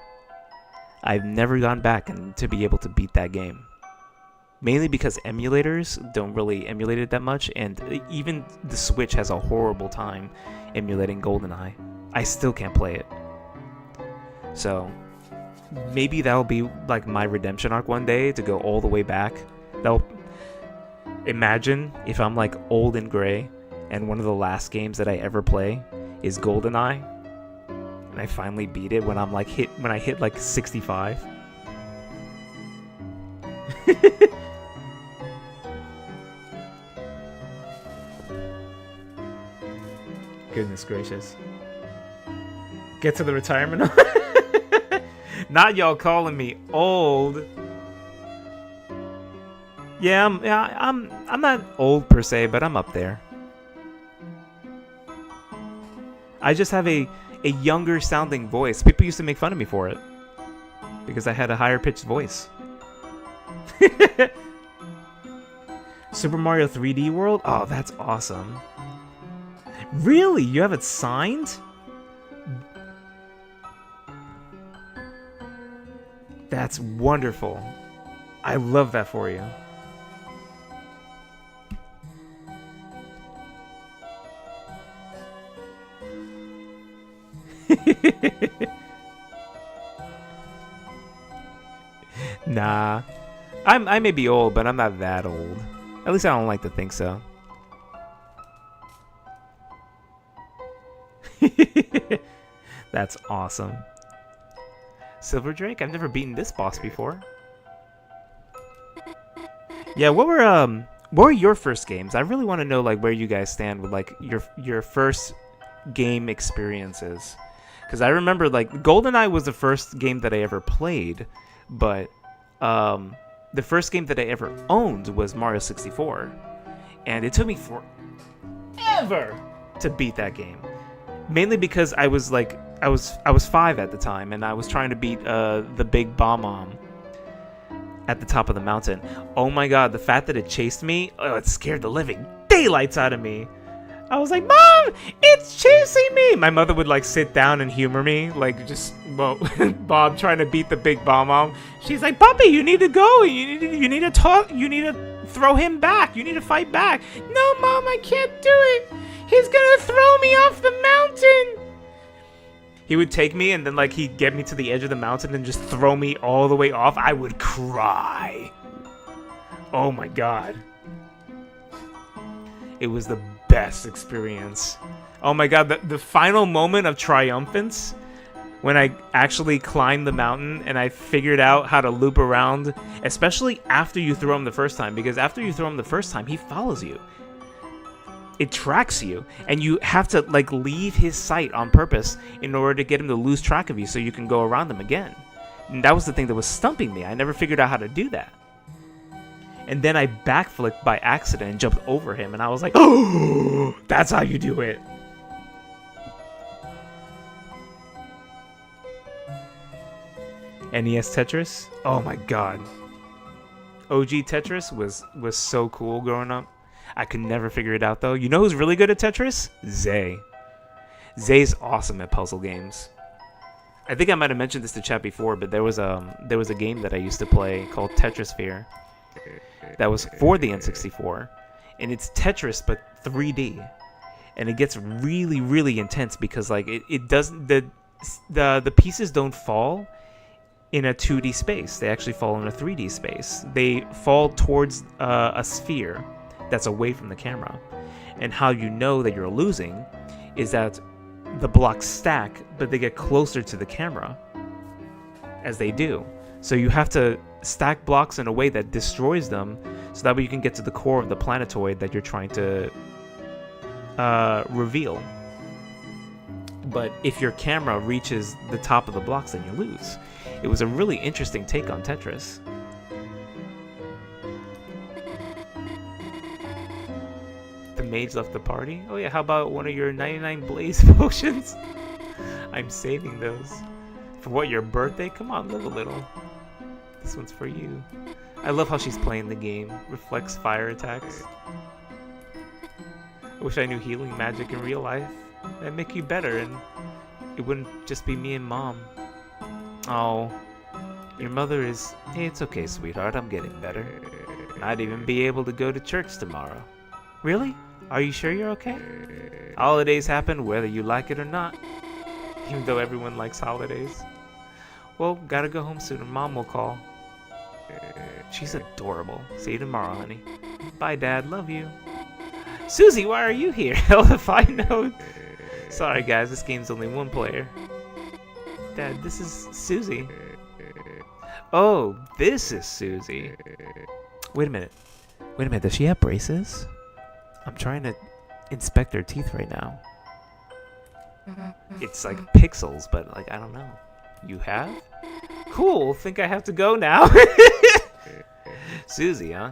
I've never gone back to be able to beat that game. Mainly because emulators don't really emulate it that much, and even the Switch has a horrible time emulating GoldenEye. I still can't play it. So, maybe that'll be like my redemption arc one day, to go all the way back. Imagine if I'm like old and gray, and one of the last games that I ever play is GoldenEye, and I finally beat it when I hit like 65. Goodness gracious. Get to the retirement. Not y'all calling me old. Yeah, I'm not old per se, but I'm up there. I just have a younger sounding voice. People used to make fun of me for it because I had a higher pitched voice. Super Mario 3D World? Oh, that's awesome. Really? You have it signed? That's wonderful. I love that for you. Nah. I may be old, but I'm not that old. At least I don't like to think so. That's awesome. Silver Drake? I've never beaten this boss before. Yeah, what what were your first games? I really want to know like where you guys stand with like your first game experiences. Because I remember like GoldenEye was the first game that I ever played, but the first game that I ever owned was Mario 64, and it took me forever to beat that game. Mainly because I was 5 at the time, and I was trying to beat the big bomb at the top of the mountain. Oh my god, the fact that it chased me, it scared the living daylights out of me. I was like, Mom, it's chasing me! My mother would like sit down and humor me, like just Bob trying to beat the big bomb. She's like, Puppy, you need to go. You need to talk. You need to throw him back. You need to fight back. No, Mom, I can't do it. He's gonna throw me off the mountain. He would take me and then like he'd get me to the edge of the mountain and just throw me all the way off. I would cry. Oh my god. It was the best experience. Oh my god, the final moment of triumphance when I actually climbed the mountain and I figured out how to loop around, especially after you throw him the first time, because after you throw him the first time, he follows you. It tracks you, and you have to like leave his sight on purpose in order to get him to lose track of you so you can go around him again. And that was the thing that was stumping me. I never figured out how to do that. And then I backflipped by accident and jumped over him, and I was like, oh, that's how you do it. NES Tetris? Oh my god. OG Tetris was so cool growing up. I could never figure it out though. You know who's really good at Tetris? Zay. Zay's awesome at puzzle games. I think I might have mentioned this to chat before, but there was a game that I used to play called Tetrisphere that was for the N64, and it's Tetris but 3D, and it gets really, really intense because like it doesn't the pieces don't fall in a 2D space. They actually fall in a 3D space. They fall towards a sphere that's away from the camera. And how you know that you're losing is that the blocks stack, but they get closer to the camera as they do. So you have to stack blocks in a way that destroys them, so that way you can get to the core of the planetoid that you're trying to reveal. But if your camera reaches the top of the blocks, then you lose. It was a really interesting take on Tetris. The mage left the party? Oh yeah, how about one of your 99 blaze potions? I'm saving those. For what, your birthday? Come on, live a little. This one's for you. I love how she's playing the game. Reflects fire attacks. I wish I knew healing magic in real life. That'd make you better, and it wouldn't just be me and Mom. Oh, your mother is... Hey, it's okay, sweetheart. I'm getting better. Might even be able to go to church tomorrow. Really? Are you sure you're okay? Holidays happen whether you like it or not. Even though everyone likes holidays. Well, gotta go home soon and Mom will call. She's adorable. See you tomorrow, honey. Bye, Dad. Love you. Susie, why are you here? Hell if I know. Sorry, guys. This game's only one player. Dad, this is Susie. Oh, this is Susie. Wait a minute. Does she have braces? I'm trying to inspect her teeth right now. It's like pixels, but like, I don't know. You have? Cool, think I have to go now. Susie, huh?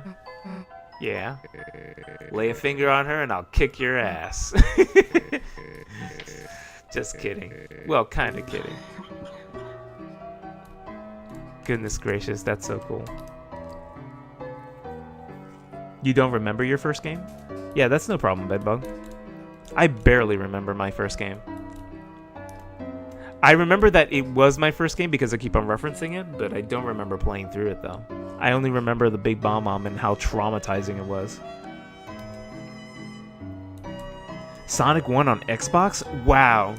Yeah. Lay a finger on her and I'll kick your ass. Just kidding. Well, kind of kidding. Goodness gracious, that's so cool. You don't remember your first game? Yeah, that's no problem, Bedbug. I barely remember my first game. I remember that it was my first game because I keep on referencing it, but I don't remember playing through it, though. I only remember the Big Bomb and how traumatizing it was. Sonic 1 on Xbox? Wow.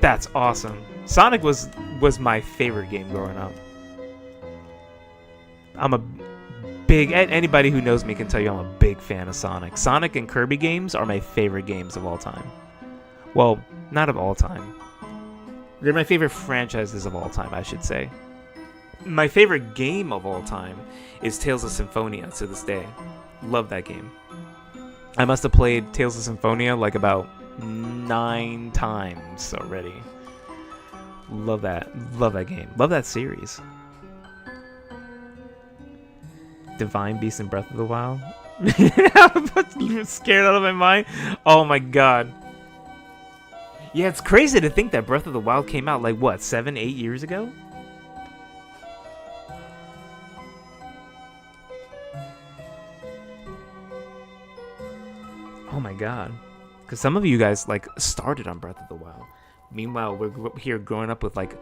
That's awesome. Sonic was my favorite game growing up. I'm a big... Anybody who knows me can tell you I'm a big fan of Sonic. Sonic and Kirby games are my favorite games of all time. Well, not of all time. They're my favorite franchises of all time, I should say. my favorite game of all time is Tales of Symphonia to this day. Love that game. I must have played Tales of Symphonia like about 9 times already. Love that. Love that game. Love that series. Divine Beast and Breath of the Wild. I'm scared out of my mind. Oh my god. Yeah, it's crazy to think that Breath of the Wild came out like what, 7, 8 years ago? Oh my god. Because some of you guys like started on Breath of the Wild. Meanwhile, we're here growing up with like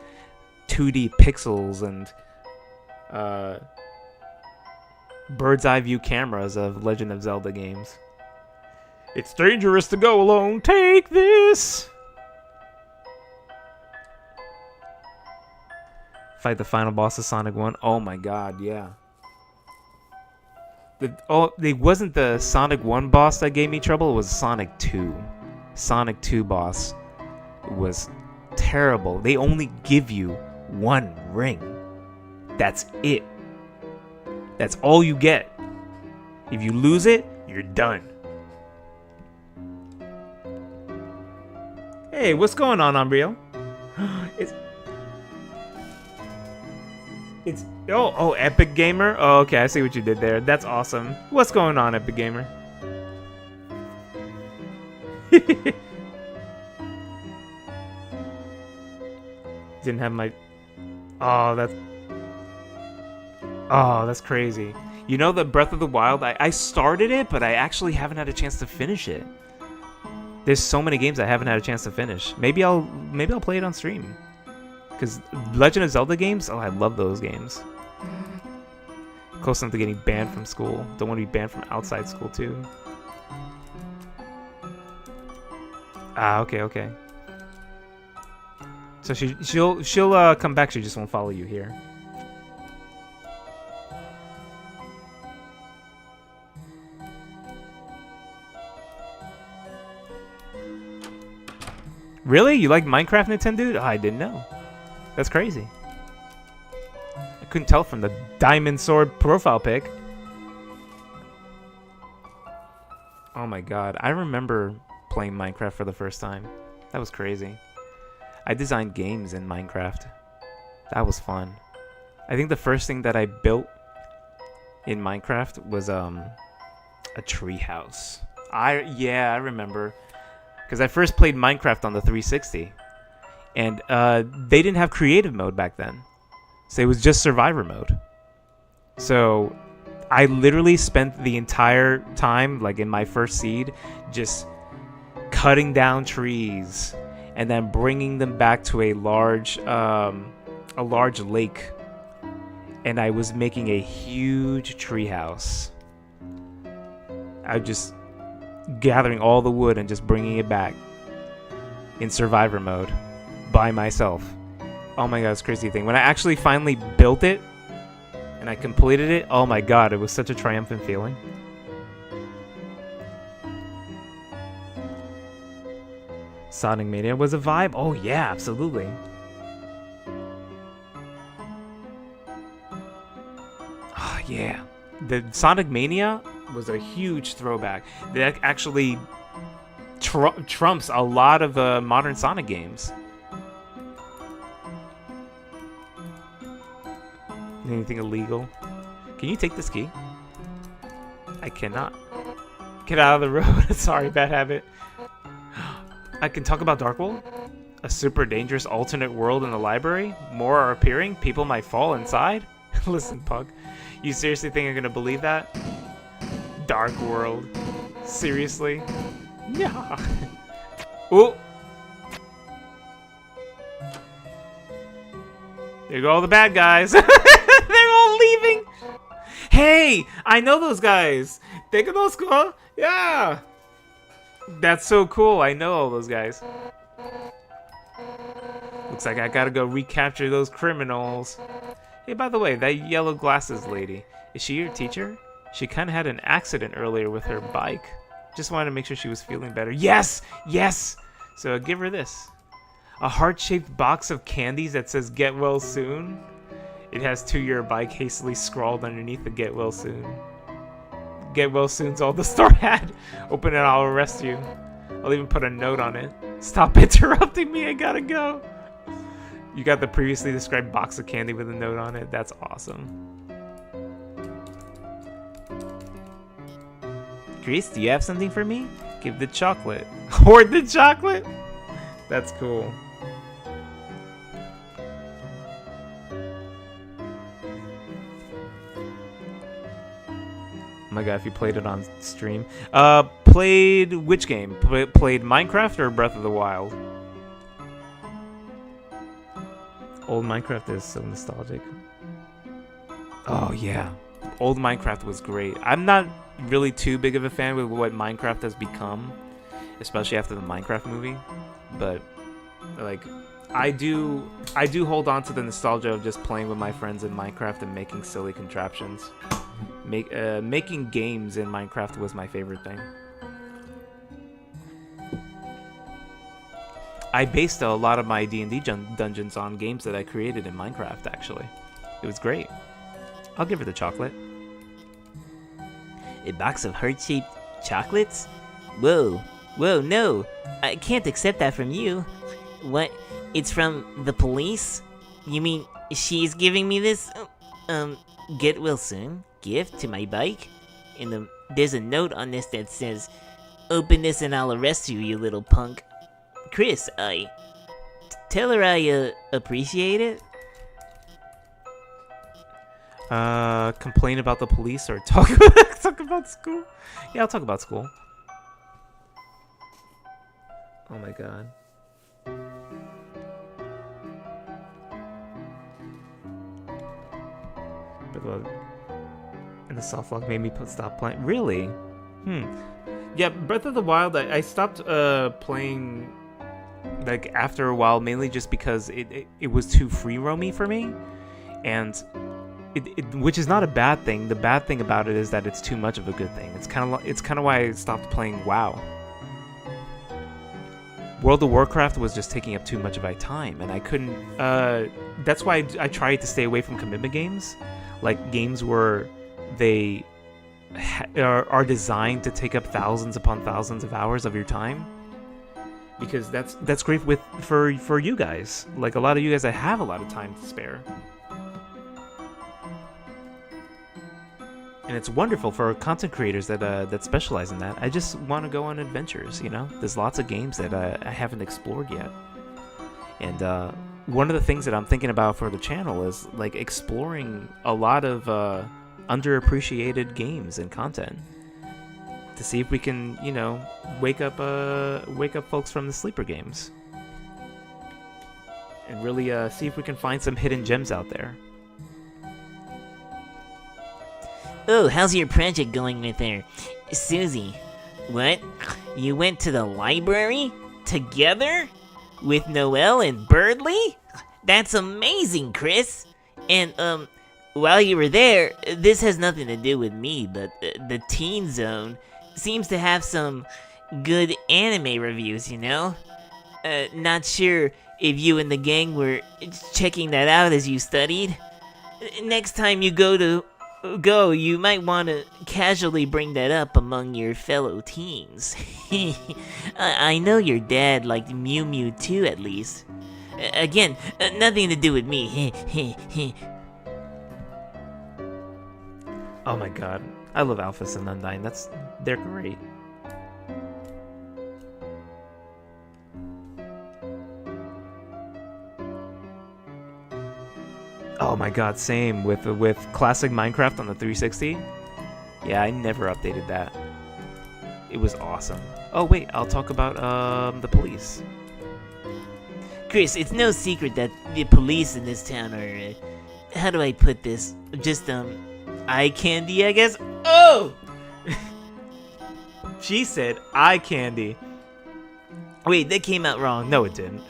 2D pixels and bird's eye view cameras of Legend of Zelda games. It's dangerous to go alone. Take this. Fight the final boss of Sonic 1. Oh my god, yeah. It wasn't the Sonic 1 boss that gave me trouble. It was Sonic 2. Sonic 2 boss was terrible. They only give you 1 ring. That's it. That's all you get. If you lose it, you're done. Hey, what's going on, Umbriel? It's Epic Gamer. Oh, okay, I see what you did there. That's awesome. What's going on, Epic Gamer? Didn't have my. Oh, that's crazy. You know, the Breath of the Wild, I started it, but I actually haven't had a chance to finish it. There's so many games I haven't had a chance to finish. Maybe I'll play it on stream. Because Legend of Zelda games, I love those games. Close enough to getting banned from school. Don't want to be banned from outside school too. Okay. So she'll come back. She just won't follow you here. Really? You like Minecraft, Nintendo? Oh, I didn't know. That's crazy. I couldn't tell from the diamond sword profile pic. Oh my god. I remember playing Minecraft for the first time. That was crazy. I designed games in Minecraft. That was fun. I think the first thing that I built in Minecraft was a tree house. I remember. Because I first played Minecraft on the 360. And they didn't have creative mode back then. So it was just survivor mode. So I literally spent the entire time, like in my first seed, just cutting down trees and then bringing them back to a large lake. And I was making a huge tree house. I was just gathering all the wood and just bringing it back in survivor mode by myself. Oh my god, it's a crazy thing. When I actually finally built it and I completed it, oh my god, it was such a triumphant feeling. Sonic Mania was a vibe? Oh yeah, absolutely. Oh yeah. The Sonic Mania was a huge throwback. That actually trumps a lot of modern Sonic games. Anything illegal? Can you take this key? I cannot. Get out of the road. Sorry, bad habit. I can talk about Dark World? A super dangerous alternate world in the library? More are appearing? People might fall inside? Listen, Pug. You seriously think I'm gonna believe that? Dark World. Seriously? Yeah. Ooh. There go all the bad guys. They're all leaving. Hey, I know those guys. Think of those cool? Yeah. That's so cool. I know all those guys. Looks like I gotta go recapture those criminals. Hey, by the way, that yellow glasses lady, is she your teacher? She kind of had an accident earlier with her bike. Just wanted to make sure she was feeling better. Yes! Yes! So give her this. A heart-shaped box of candies that says get well soon. It has "to your bike" hastily scrawled underneath the "get well soon." Get well soon's all the store had. Open it, I'll arrest you. I'll even put a note on it. Stop interrupting me, I gotta go. You got the previously described box of candy with a note on it. That's awesome. Chris, do you have something for me? Give the chocolate. Hoard the chocolate? That's cool. Oh my god, if you played it on stream. Played which game? Played Minecraft or Breath of the Wild? Old Minecraft is so nostalgic. Oh yeah. Old Minecraft was great. I'm not really too big of a fan with what Minecraft has become, especially after the Minecraft movie. But like I do hold on to the nostalgia of just playing with my friends in Minecraft and making silly contraptions. Making games in Minecraft was my favorite thing. I based a lot of my D&D dungeons on games that I created in Minecraft, actually. It was great. I'll give her the chocolate. A box of heart-shaped chocolates? Whoa, no. I can't accept that from you. What? It's from the police? You mean she's giving me this? Get well soon. Gift to my bike? And there's a note on this that says, "Open this and I'll arrest you, you little punk." Chris, tell her I appreciate it. Complain about the police or talk about school? Yeah, I'll talk about school. Oh my god. And the soft lock made me stop playing. Really? Yeah, Breath of the Wild, I stopped playing like after a while, mainly just because it was too free roamy for me, and which is not a bad thing. The bad thing about it is that it's too much of a good thing. It's kind of why I stopped playing WoW. World of Warcraft was just taking up too much of my time, and I couldn't. That's why I tried to stay away from commitment games, like games where they are designed to take up thousands upon thousands of hours of your time, because that's great for you guys. Like a lot of you guys that have a lot of time to spare, and it's wonderful for content creators that specialize in that. I just want to go on adventures. There's lots of games that I haven't explored yet, and one of the things that I'm thinking about for the channel is like exploring a lot of underappreciated games and content to see if we can, wake up folks from the sleeper games and really see if we can find some hidden gems out there. Oh, how's your project going with her? Susie, what? You went to the library? Together? With Noelle and Birdley? That's amazing, Chris! And, while you were there, this has nothing to do with me, but the Teen Zone seems to have some good anime reviews, Not sure if you and the gang were checking that out as you studied. Next time you go, you might want to casually bring that up among your fellow teens. I know your dad liked Mew Mew too, at least. Again, nothing to do with me. Oh my god, I love Alphys and Undyne. They're great. Oh my god, same with classic Minecraft on the 360. Yeah, I never updated that. It was awesome. Oh wait, I'll talk about the police. Chris, it's no secret that the police in this town are, how do I put this? Just eye candy, I guess. Oh! She said eye candy. Wait, that came out wrong. No, it didn't.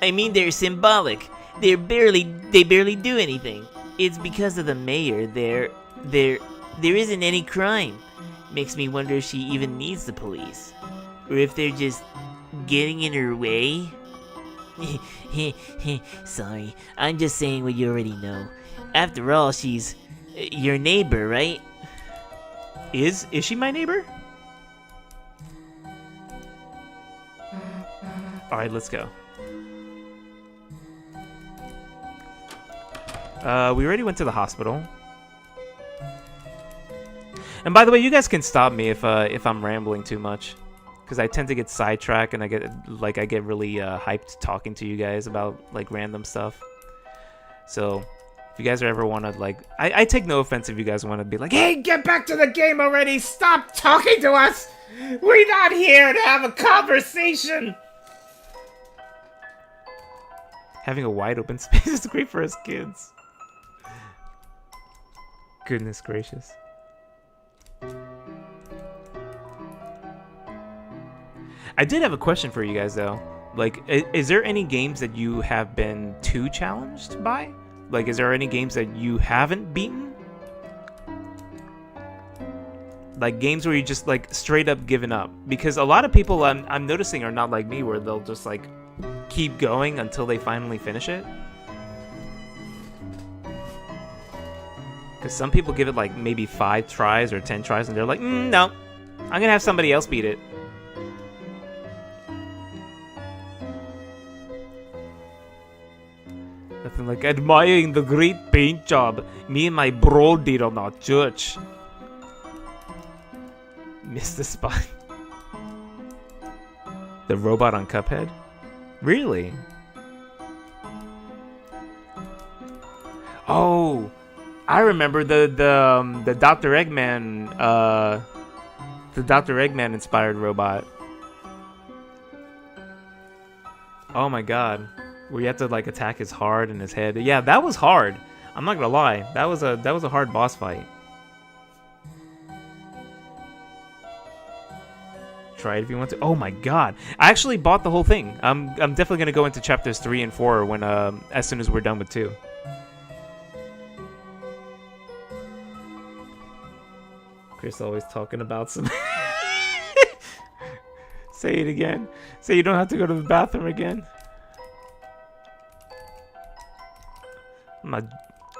I mean, they're symbolic. They barely do anything. It's because of the mayor. There isn't any crime. Makes me wonder if she even needs the police, or if they're just getting in her way. Sorry, I'm just saying what you already know. After all, she's your neighbor, right? Is she my neighbor? All right, let's go. We already went to the hospital. And by the way, you guys can stop me if I'm rambling too much, because I tend to get sidetracked and I get really hyped talking to you guys about like random stuff. So if you guys ever want to like, I take no offense if you guys want to be like, hey, get back to the game already! Stop talking to us! We're not here to have a conversation. Having a wide open space is great for us kids. Goodness gracious. I did have a question for you guys though. Like, is there any games that you have been too challenged by? Like, is there any games that you haven't beaten? Like games where you just like straight up given up? Because a lot of people I'm noticing are not like me, where they'll just like keep going until they finally finish it. Because some people give it like maybe 5 tries or 10 tries and they're like, no, I'm gonna have somebody else beat it. Nothing like admiring the great paint job me and my bro did on our church. Missed the spot. The robot on Cuphead? Really? Oh, I remember the Dr. Eggman the Dr. Eggman inspired robot. Oh my god. Where you have to like attack his heart and his head. Yeah, that was hard. I'm not gonna lie. That was a hard boss fight. Try it if you want to. Oh my god. I actually bought the whole thing. I'm definitely gonna go into chapters 3 and 4 when as soon as we're done with 2. Chris always talking about some Say it again. Say you don't have to go to the bathroom again.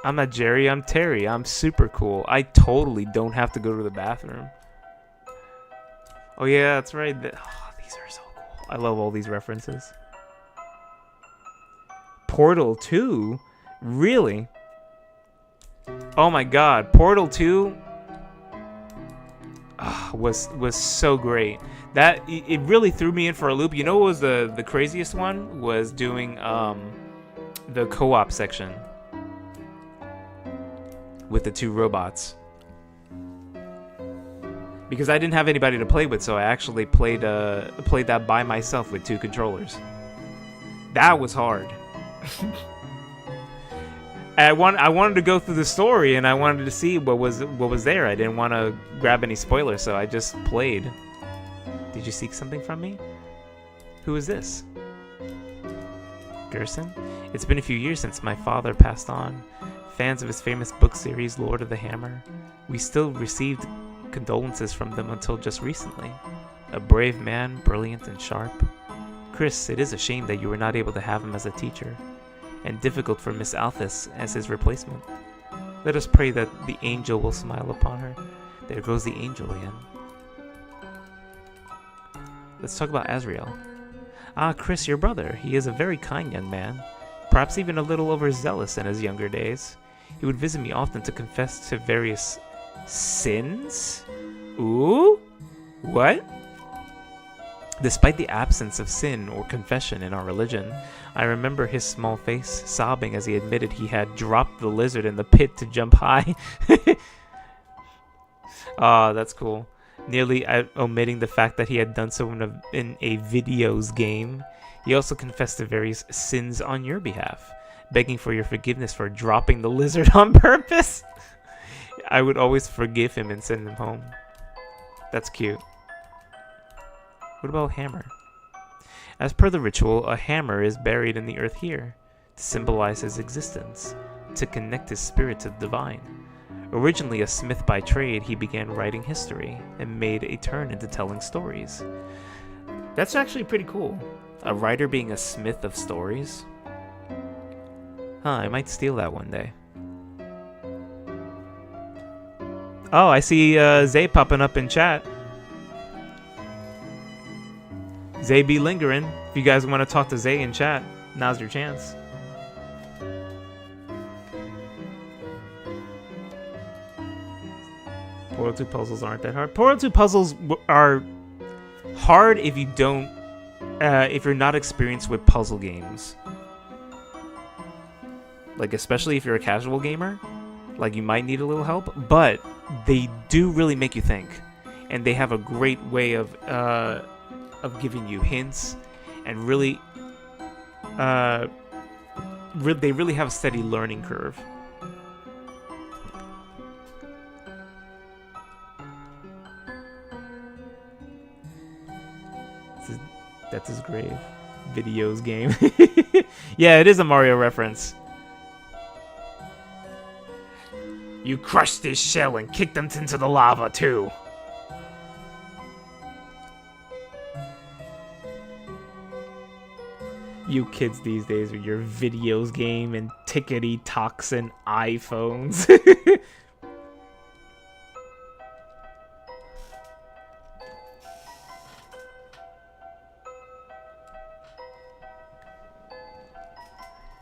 I'm not Jerry, I'm Terry. I'm super cool. I totally don't have to go to the bathroom. Oh yeah, that's right. Oh, these are so cool. I love all these references. Portal 2? Really? Oh my god. Portal 2 was so great. That it really threw me in for a loop. You know what was the craziest one? Was doing the co-op section with the 2 robots. Because I didn't have anybody to play with, so I actually played that by myself with 2 controllers. That was hard. I wanted to go through the story and I wanted to see what was there. I didn't want to grab any spoilers, so I just played. Did you seek something from me? Who is this? Gerson? It's been a few years since my father passed on. Fans of his famous book series, Lord of the Hammer. We still received condolences from them until just recently. A brave man, brilliant and sharp. Chris, it is a shame that you were not able to have him as a teacher, and difficult for Miss Althus as his replacement. Let us pray that the angel will smile upon her. There goes the angel again. Let's talk about Azrael. Ah, Chris, your brother. He is a very kind young man, perhaps even a little overzealous in his younger days. He would visit me often to confess to various sins? Ooh? What? Despite the absence of sin or confession in our religion, I remember his small face sobbing as he admitted he had dropped the lizard in the pit to jump high. Ah, that's cool. Nearly omitting the fact that he had done so in a videos game. He also confessed to various sins on your behalf, begging for your forgiveness for dropping the lizard on purpose. I would always forgive him and send him home. That's cute. What about Hammer? As per the ritual, a hammer is buried in the earth here, to symbolize his existence, to connect his spirit to the divine. Originally a smith by trade, he began writing history, and made a turn into telling stories. That's actually pretty cool. A writer being a smith of stories? Huh, I might steal that one day. Oh, I see Zay popping up in chat. Zay be lingering. If you guys want to talk to Zay in chat, now's your chance. Portal 2 puzzles aren't that hard. Portal 2 puzzles are hard if you don't, if you're not experienced with puzzle games. Like, especially if you're a casual gamer, like you might need a little help, but they do really make you think. And they have a great way of giving you hints and really, they really have a steady learning curve. That's his grave. Videos game. Yeah, it is a Mario reference. You crushed his shell and kicked him into the lava, too. You kids these days with your videos game and tickety toxin iPhones.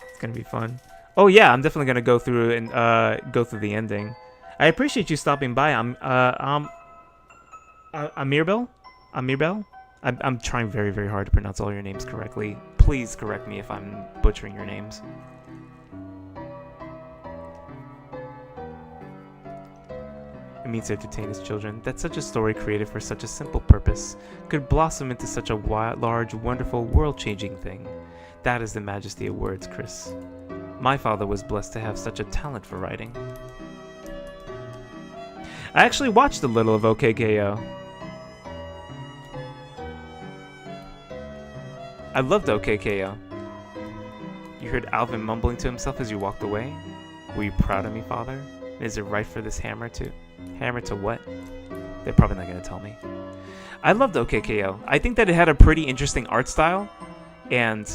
It's gonna be fun. Oh yeah, I'm definitely gonna go through and go through the ending. I appreciate you stopping by. Amirbel? I'm trying very, very hard to pronounce all your names correctly. Please correct me if I'm butchering your names. It means to entertain his children. That such a story created for such a simple purpose could blossom into such a large, wonderful, world-changing thing. That is the majesty of words, Chris. My father was blessed to have such a talent for writing. I actually watched a little of OKKO. I loved OKKO. You heard Alvin mumbling to himself as you walked away? Were you proud of me, father? And is it right for this hammer to... Hammer to what? They're probably not going to tell me. I loved OKKO. I think that it had a pretty interesting art style. And...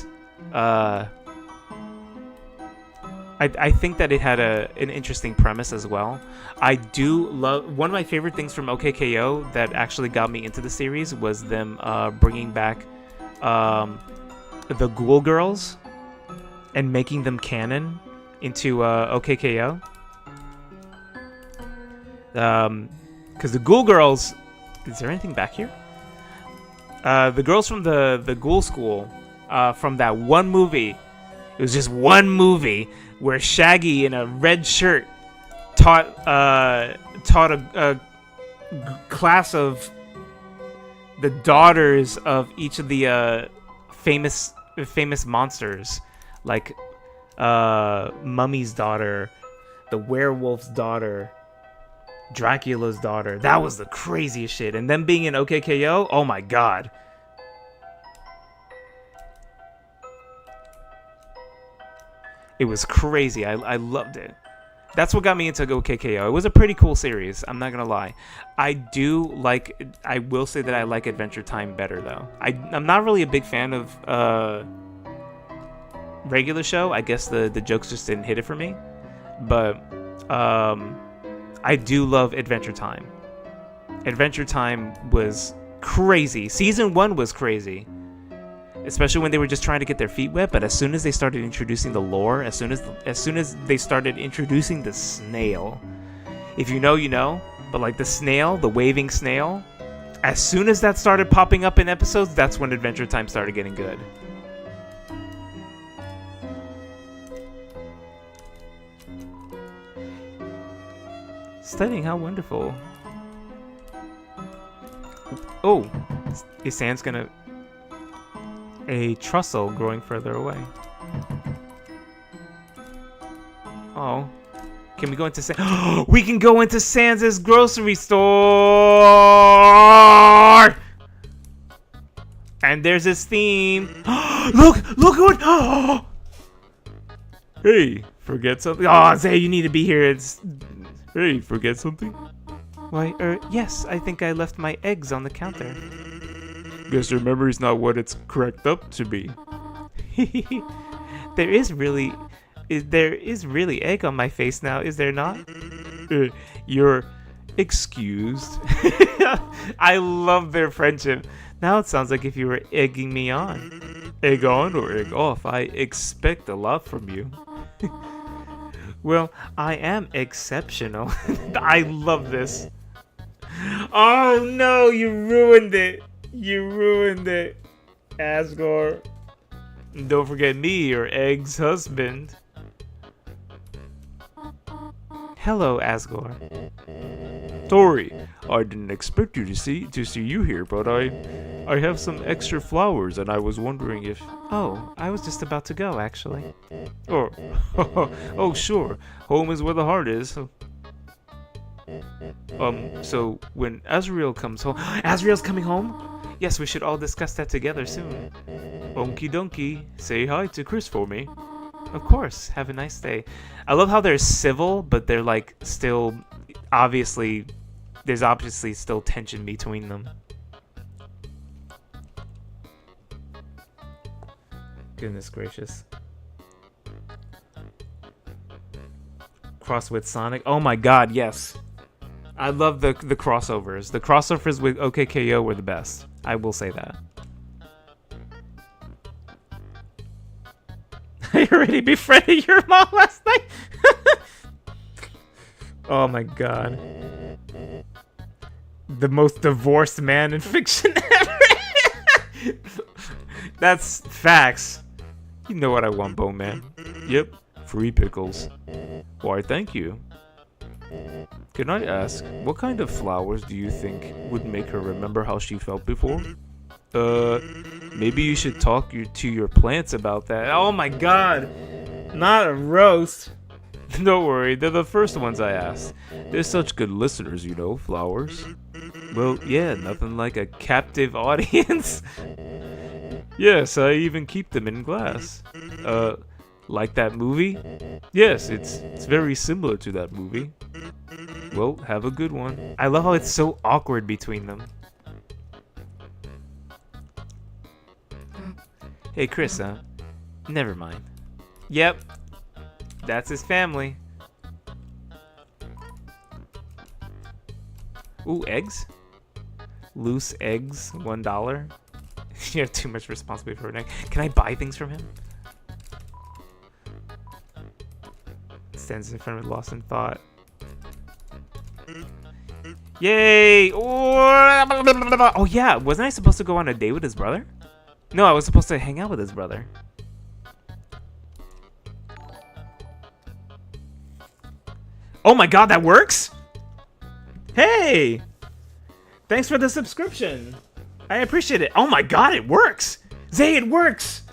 I think that it had an interesting premise as well. I do love... One of my favorite things from OKKO that actually got me into the series was them bringing back the Ghoul Girls and making them canon into OKKO. Because the Ghoul Girls... Is there anything back here? The girls from the Ghoul School, from that one movie... It was just one movie where Shaggy in a red shirt taught a class of the daughters of each of the famous monsters, like Mummy's daughter, the werewolf's daughter, Dracula's daughter. That was the craziest shit. And them being in OKKO, oh my god. It was crazy. I loved it. That's what got me into OKKO. It was a pretty cool series. I'm not gonna lie. I will say that I like Adventure Time better though. I'm not really a big fan of regular show. I guess the jokes just didn't hit it for me. But I do love Adventure Time. Adventure Time was crazy. Season 1 was crazy. Especially when they were just trying to get their feet wet, but as soon as they started introducing the lore, as soon as they started introducing the snail, if you know, you know, but like the snail, the waving snail, as soon as that started popping up in episodes, that's when Adventure Time started getting good. Studying, how wonderful. Oh, is Sans gonna... A trussel growing further away. Oh. Can we go into Sans? We can go into Sans' grocery store! And there's his theme. Look what... Hey, forget something? Oh, Zay, you need to be here. Hey, forget something? Why, yes, I think I left my eggs on the counter. Guess your memory's not what it's cracked up to be. There is really egg on my face now, is there not? You're excused. I love their friendship. Now it sounds like if you were egging me on. Egg on or egg off, I expect a lot from you. Well, I am exceptional. I love this. Oh no, you ruined it. You ruined it, Asgore. Don't forget me, your egg's husband. Hello, Asgore. Tori, I didn't expect you to see you here, but I have some extra flowers, and I was wondering if. Oh, I was just about to go, actually. Oh, oh, sure. Home is where the heart is. So when Azrael comes home, Azrael's coming home? Yes, we should all discuss that together soon. Okie dokie, say hi to Chris for me. Of course. Have a nice day. I love how they're civil, but they're like still obviously there's obviously still tension between them. Goodness gracious. Cross with Sonic. Oh my god, yes. I love the crossovers. The crossovers with OKKO were the best. I will say that. I already befriended your mom last night. Oh my god. The most divorced man in fiction ever. That's facts. You know what I want, Bowman. Yep, free pickles. Why, thank you. Can I ask, what kind of flowers do you think would make her remember how she felt before? Maybe you should talk to your plants about that. Oh my god. Not a roast. Don't worry, they're the first ones I asked. They're such good listeners, you know, flowers. Well, yeah, nothing like a captive audience. Yes, I even keep them in glass. Like that movie? Yes, it's very similar to that movie. Well, have a good one. I love how it's so awkward between them. Hey, Chris, huh? Never mind. Yep. That's his family. Ooh, eggs? Loose eggs, $1. You have too much responsibility for an egg. Can I buy things from him? Stands in front of it, lost in thought. Yay! Oh yeah, wasn't I supposed to go on a date with his brother? No, I was supposed to hang out with his brother. Oh my god, that works? Hey! Thanks for the subscription. I appreciate it. Oh my god, it works! Zay, it works!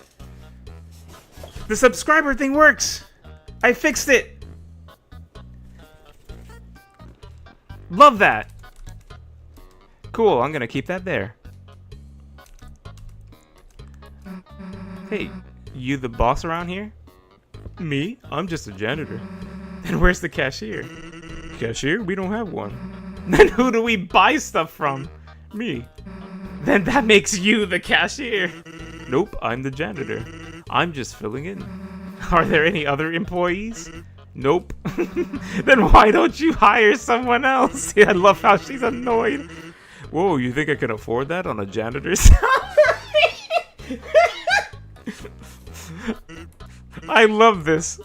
The subscriber thing works! I fixed it! Love that! Cool, I'm gonna keep that there. Hey, you the boss around here? Me? I'm just a janitor. Then where's the cashier? Cashier? We don't have one. Then who do we buy stuff from? Me. Then that makes you the cashier. Nope, I'm the janitor. I'm just filling in. Are there any other employees? Nope. Then why don't you hire someone else? I love how she's annoyed. Whoa, you think I can afford that on a janitor's salary? I love this.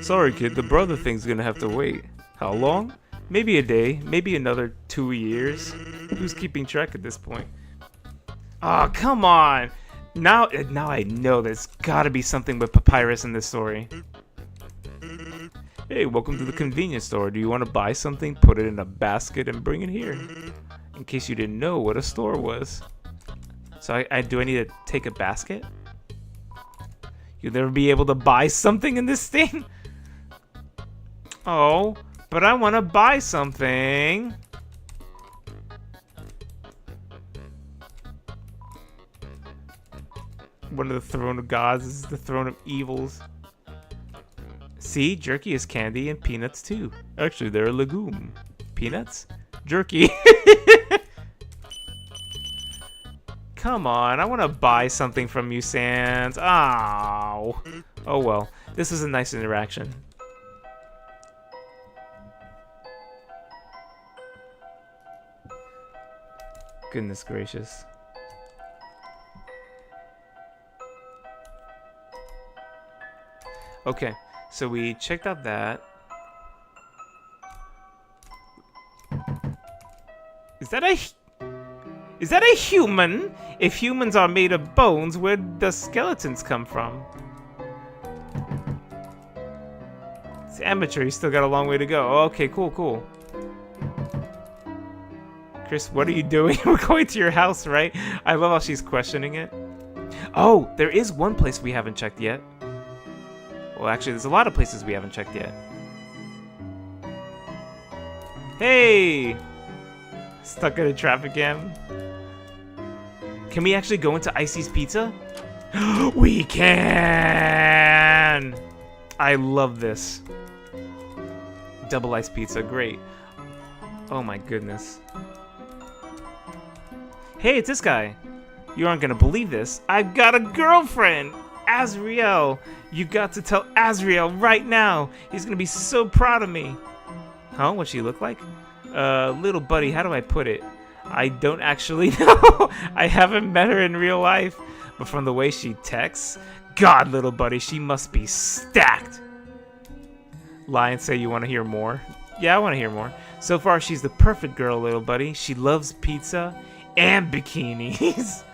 Sorry, kid, the brother thing's gonna have to wait. How long? Maybe a day, maybe another 2 years. Who's keeping track at this point? Oh, come on. Now I know there's gotta be something with Papyrus in this story. Hey, welcome to the convenience store. Do you want to buy something, put it in a basket, and bring it here? In case you didn't know what a store was. So do I need to take a basket? You'll never be able to buy something in this thing? Oh, but I want to buy something. One of the throne of gods is the throne of evils. See, jerky is candy and peanuts too. Actually, they're a legume. Peanuts? Jerky. Come on, I want to buy something from you, Sans. Oh. Oh well, this is a nice interaction. Goodness gracious. Okay, so we checked out that. Is that a human? If humans are made of bones, where'd the skeletons come from? It's amateur, you still got a long way to go. Oh, okay, cool. Chris, what are you doing? We're going to your house, right? I love how she's questioning it. Oh, there is one place we haven't checked yet. Well, actually, there's a lot of places we haven't checked yet. Hey! Stuck at a traffic jam. Can we actually go into Icy's Pizza? We can! I love this. Double ice pizza, great. Oh my goodness. Hey, it's this guy. You aren't gonna believe this. I've got a girlfriend! Azriel! You got to tell Azriel right now. He's gonna be so proud of me. Huh? What's she look like? Little buddy, how do I put it? I don't actually know. I haven't met her in real life. But from the way she texts, God, little buddy, she must be stacked. Lie and say you want to hear more. Yeah, I want to hear more. So far, she's the perfect girl, little buddy. She loves pizza and bikinis.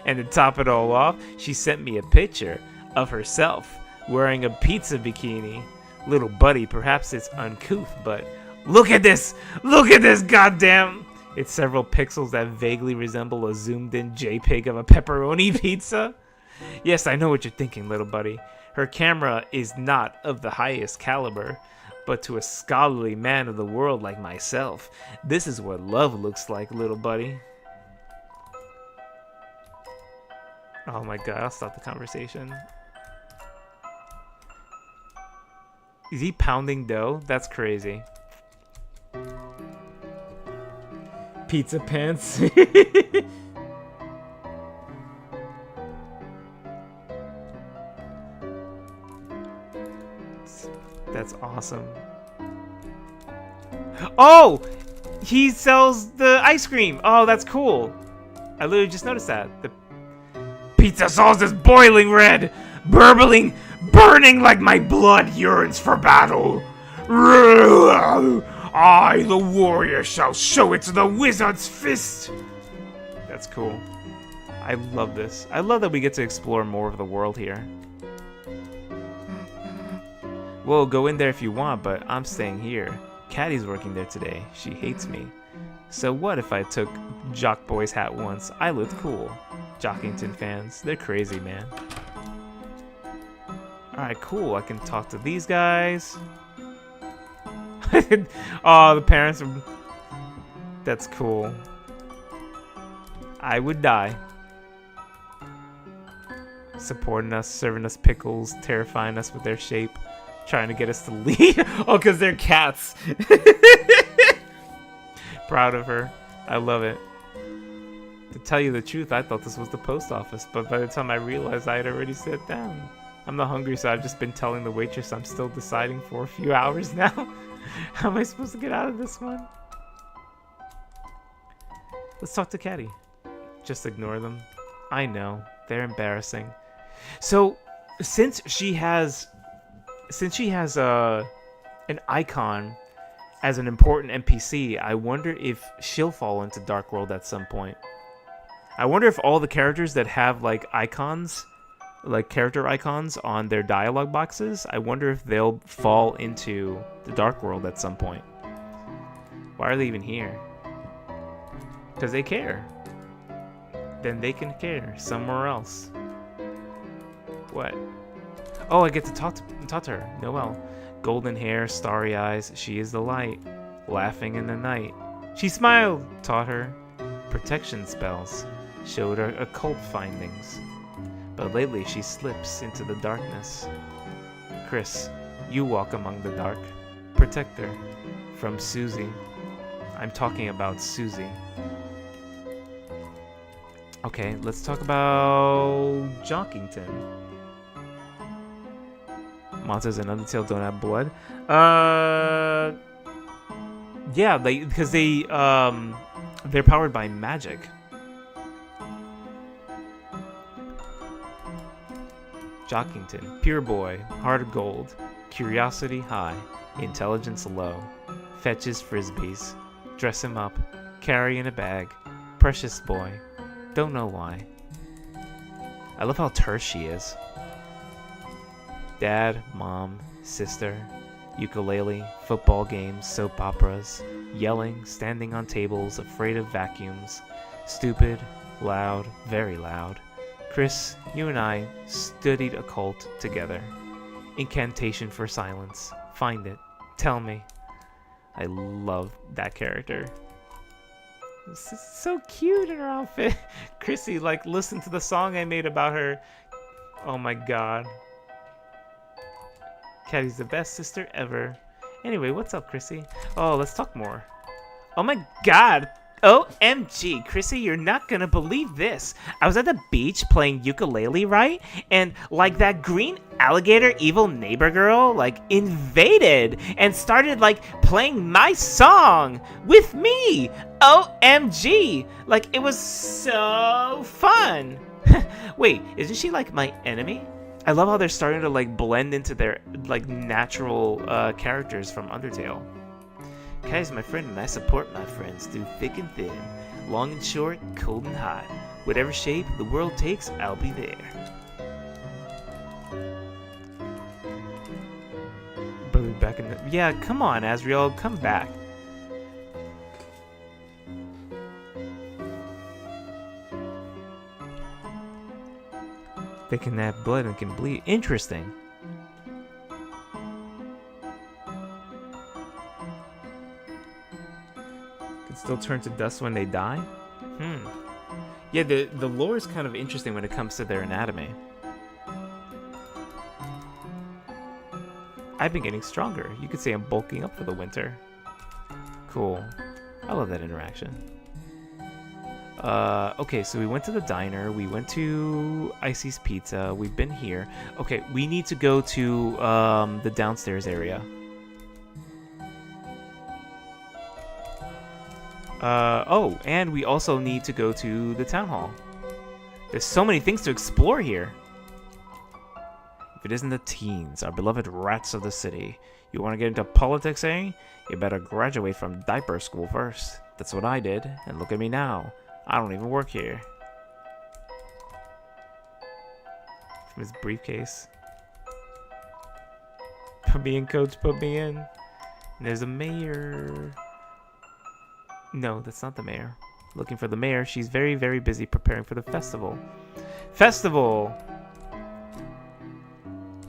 And to top it all off, she sent me a picture of herself wearing a pizza bikini. Little buddy, perhaps it's uncouth, but look at this! Look at this, goddamn! It's several pixels that vaguely resemble a zoomed-in JPEG of a pepperoni pizza. Yes, I know what you're thinking, little buddy. Her camera is not of the highest caliber, but to a scholarly man of the world like myself, this is what love looks like, little buddy. Oh my god, I'll stop the conversation. Is he pounding dough? That's crazy. Pizza pants. That's awesome. Oh! He sells the ice cream! Oh, that's cool. I literally just noticed that. The pizza sauce is boiling red, burbling, burning like my blood yearns for battle. I, the warrior, shall show it to the wizard's fist. That's cool. I love this. I love that we get to explore more of the world here. Well, go in there if you want, but I'm staying here. Caddy's working there today. She hates me. So what if I took Jock Boy's hat once? I looked cool. Jockington fans, they're crazy, man. Alright, cool. I can talk to these guys. Oh, the parents are... That's cool. I would die. Supporting us, serving us pickles, terrifying us with their shape, trying to get us to leave. Oh, because they're cats. Proud of her. I love it. To tell you the truth, I thought this was the post office, but by the time I realized I had already sat down. I'm not hungry, so I've just been telling the waitress I'm still deciding for a few hours now. How am I supposed to get out of this one? Let's talk to Caddy. Just ignore them. I know, they're embarrassing. So, since she has an icon as an important NPC, I wonder if she'll fall into Dark World at some point. I wonder if all the characters that have like icons, like character icons on their dialogue boxes, I wonder if they'll fall into the Dark World at some point. Why are they even here? Because they care. Then they can care somewhere else. What? Oh, I get to talk to her. Noelle. Golden hair, starry eyes, she is the light. Laughing in the night. She smiled, taught her protection spells, showed her occult findings. But lately she slips into the darkness. Chris, you walk among the dark. Protect her. From Susie. I'm talking about Susie. Okay, let's talk about Jockington. Monsters in Undertale don't have blood. Yeah, because they're powered by magic. Jockington, pure boy, heart of gold, curiosity high, intelligence low, fetches frisbees, dress him up, carry in a bag, precious boy, don't know why. I love how terse she is. Dad, mom, sister, ukulele, football games, soap operas, yelling, standing on tables, afraid of vacuums, stupid, loud, very loud. Chris, you and I studied occult together. Incantation for silence. Find it. Tell me. I love that character. This is so cute in her outfit. Chrissy, like, listen to the song I made about her. Oh my god. Caddy's the best sister ever. Anyway, what's up, Chrissy? Oh, let's talk more. Oh my god. OMG, Chrissy, you're not gonna believe this. I was at the beach playing ukulele, right? And like that green alligator evil neighbor girl, like, invaded and started like playing my song with me. OMG. Like, it was so fun. Wait, isn't she like my enemy? I love how they're starting to like blend into their like natural characters from Undertale. Kai's my friend and I support my friends through thick and thin, long and short, cold and hot. Whatever shape the world takes, I'll be there. Brother back in the... Yeah, come on, Azriel, come back. They can have blood and can bleed. Interesting. Can still turn to dust when they die? Yeah, the lore is kind of interesting when it comes to their anatomy. I've been getting stronger. You could say I'm bulking up for the winter. Cool. I love that interaction. Okay, so we went to the diner, we went to Icy's Pizza, we've been here. Okay, we need to go to the downstairs area. Oh, and we also need to go to the town hall. There's so many things to explore here. If it isn't the teens, our beloved rats of the city, you want to get into politics, eh? You better graduate from diaper school first. That's what I did, and look at me now. I don't even work here. From his briefcase. Put me in, coach, put me in. And there's a mayor. No, that's not the mayor. Looking for the mayor. She's very, very busy preparing for the festival. Festival!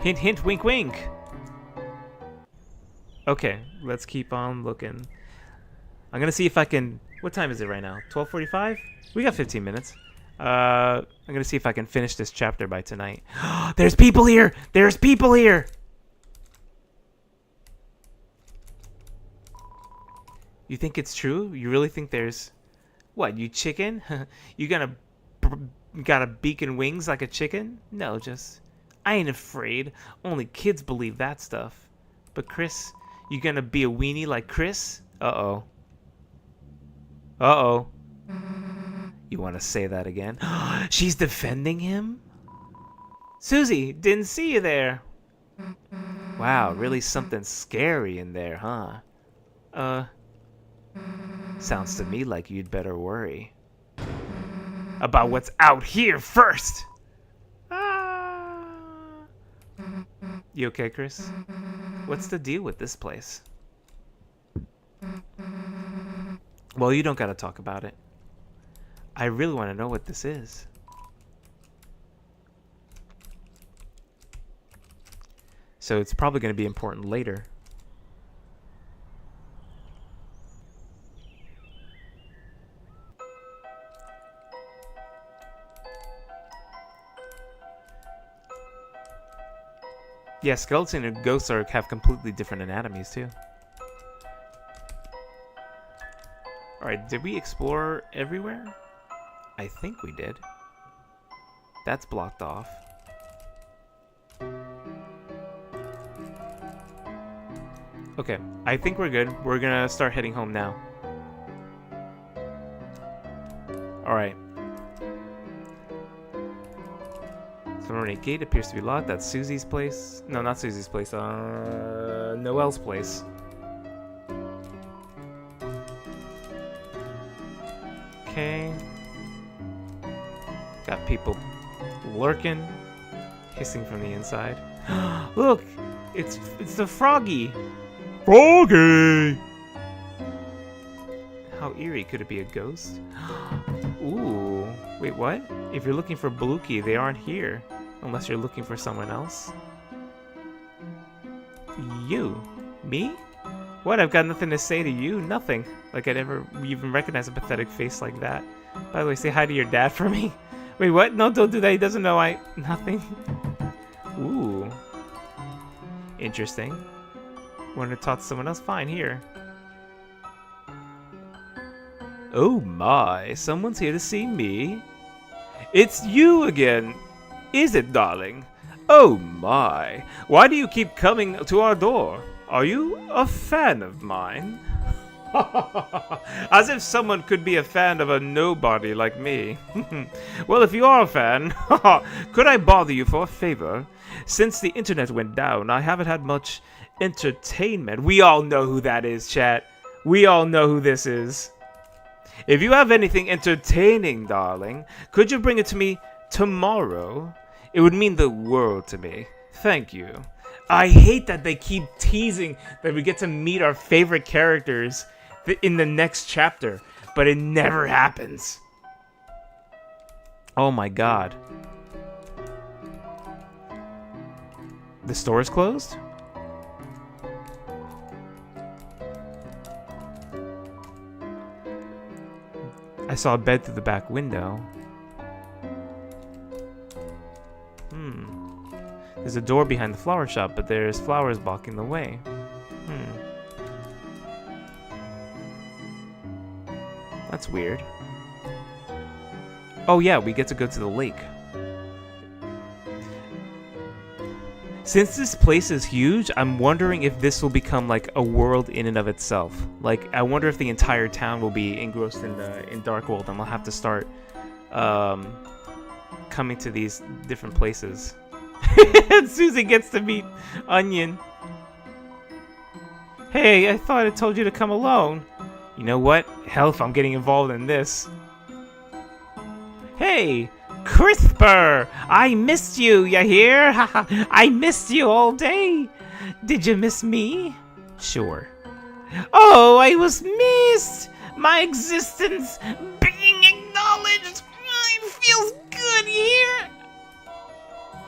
Hint, hint, wink, wink! Okay, let's keep on looking. I'm gonna see if I can... What time is it right now? 12:45? We got 15 minutes. I'm gonna see if I can finish this chapter by tonight. There's people here! There's people here! You think it's true? You really think there's... What, you chicken? You got a beak and wings like a chicken? No, just... I ain't afraid. Only kids believe that stuff. But Chris, you gonna be a weenie like Chris? Uh-oh. Uh-oh. You want to say that again? She's defending him? Susie, didn't see you there. Wow, really something scary in there, huh? Sounds to me like you'd better worry about what's out here first. Ah. You okay, Chris? What's the deal with this place? Well, you don't gotta talk about it. I really want to know what this is. So it's probably going to be important later. Yeah, skeleton and ghosts have completely different anatomies too. Alright, did we explore everywhere? I think we did. That's blocked off. Okay, I think we're good. We're gonna start heading home now. Alright. Thorny Gate appears to be locked. That's Susie's place. No, not Susie's place. Noelle's place. Okay. Got people lurking, hissing from the inside. Look, it's the Froggy. Froggy. How eerie could it be? A ghost? Ooh. Wait, what? If you're looking for Blookie, they aren't here. Unless you're looking for someone else. You? Me? What? I've got nothing to say to you. Nothing. Like I'd ever even recognize a pathetic face like that. By the way, say hi to your dad for me. Wait, what? No, don't do that. He doesn't know I... Nothing. Ooh. Interesting. Want to talk to someone else? Fine, here. Oh my, someone's here to see me. It's you again. Is it, darling? Oh my, why do you keep coming to our door? Are you a fan of mine? As if someone could be a fan of a nobody like me. Well, if you are a fan, could I bother you for a favor? Since the internet went down, I haven't had much entertainment. We all know who that is, chat. We all know who this is. If you have anything entertaining, darling, could you bring it to me tomorrow? It would mean the world to me. Thank you. I hate that they keep teasing that we get to meet our favorite characters in the next chapter, but it never happens. Oh my god. The store is closed? I saw a bed through the back window. There's a door behind the flower shop, but there's flowers blocking the way. That's weird. Oh yeah, we get to go to the lake. Since this place is huge, I'm wondering if this will become like a world in and of itself. Like, I wonder if the entire town will be engrossed in Dark World, and we'll have to start coming to these different places. And Susie gets to meet Onion. Hey, I thought I told you to come alone. You know what? Hell if I'm getting involved in this. Hey, Crisper! I missed you, you hear? I missed you all day. Did you miss me? Sure. Oh, I was missed! My existence being acknowledged! It feels good, you hear?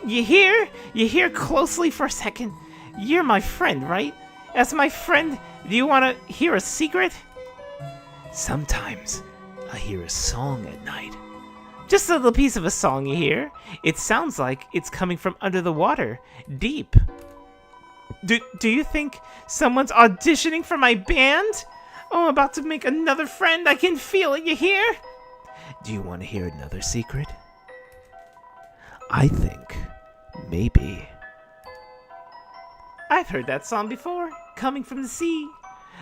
You hear? You hear closely for a second. You're my friend, right? As my friend, do you want to hear a secret? Sometimes I hear a song at night. Just a little piece of a song, you hear? It sounds like it's coming from under the water, deep. Do you think someone's auditioning for my band? Oh, I'm about to make another friend. I can feel it, you hear? Do you want to hear another secret? I think maybe. I've heard that song before, coming from the sea.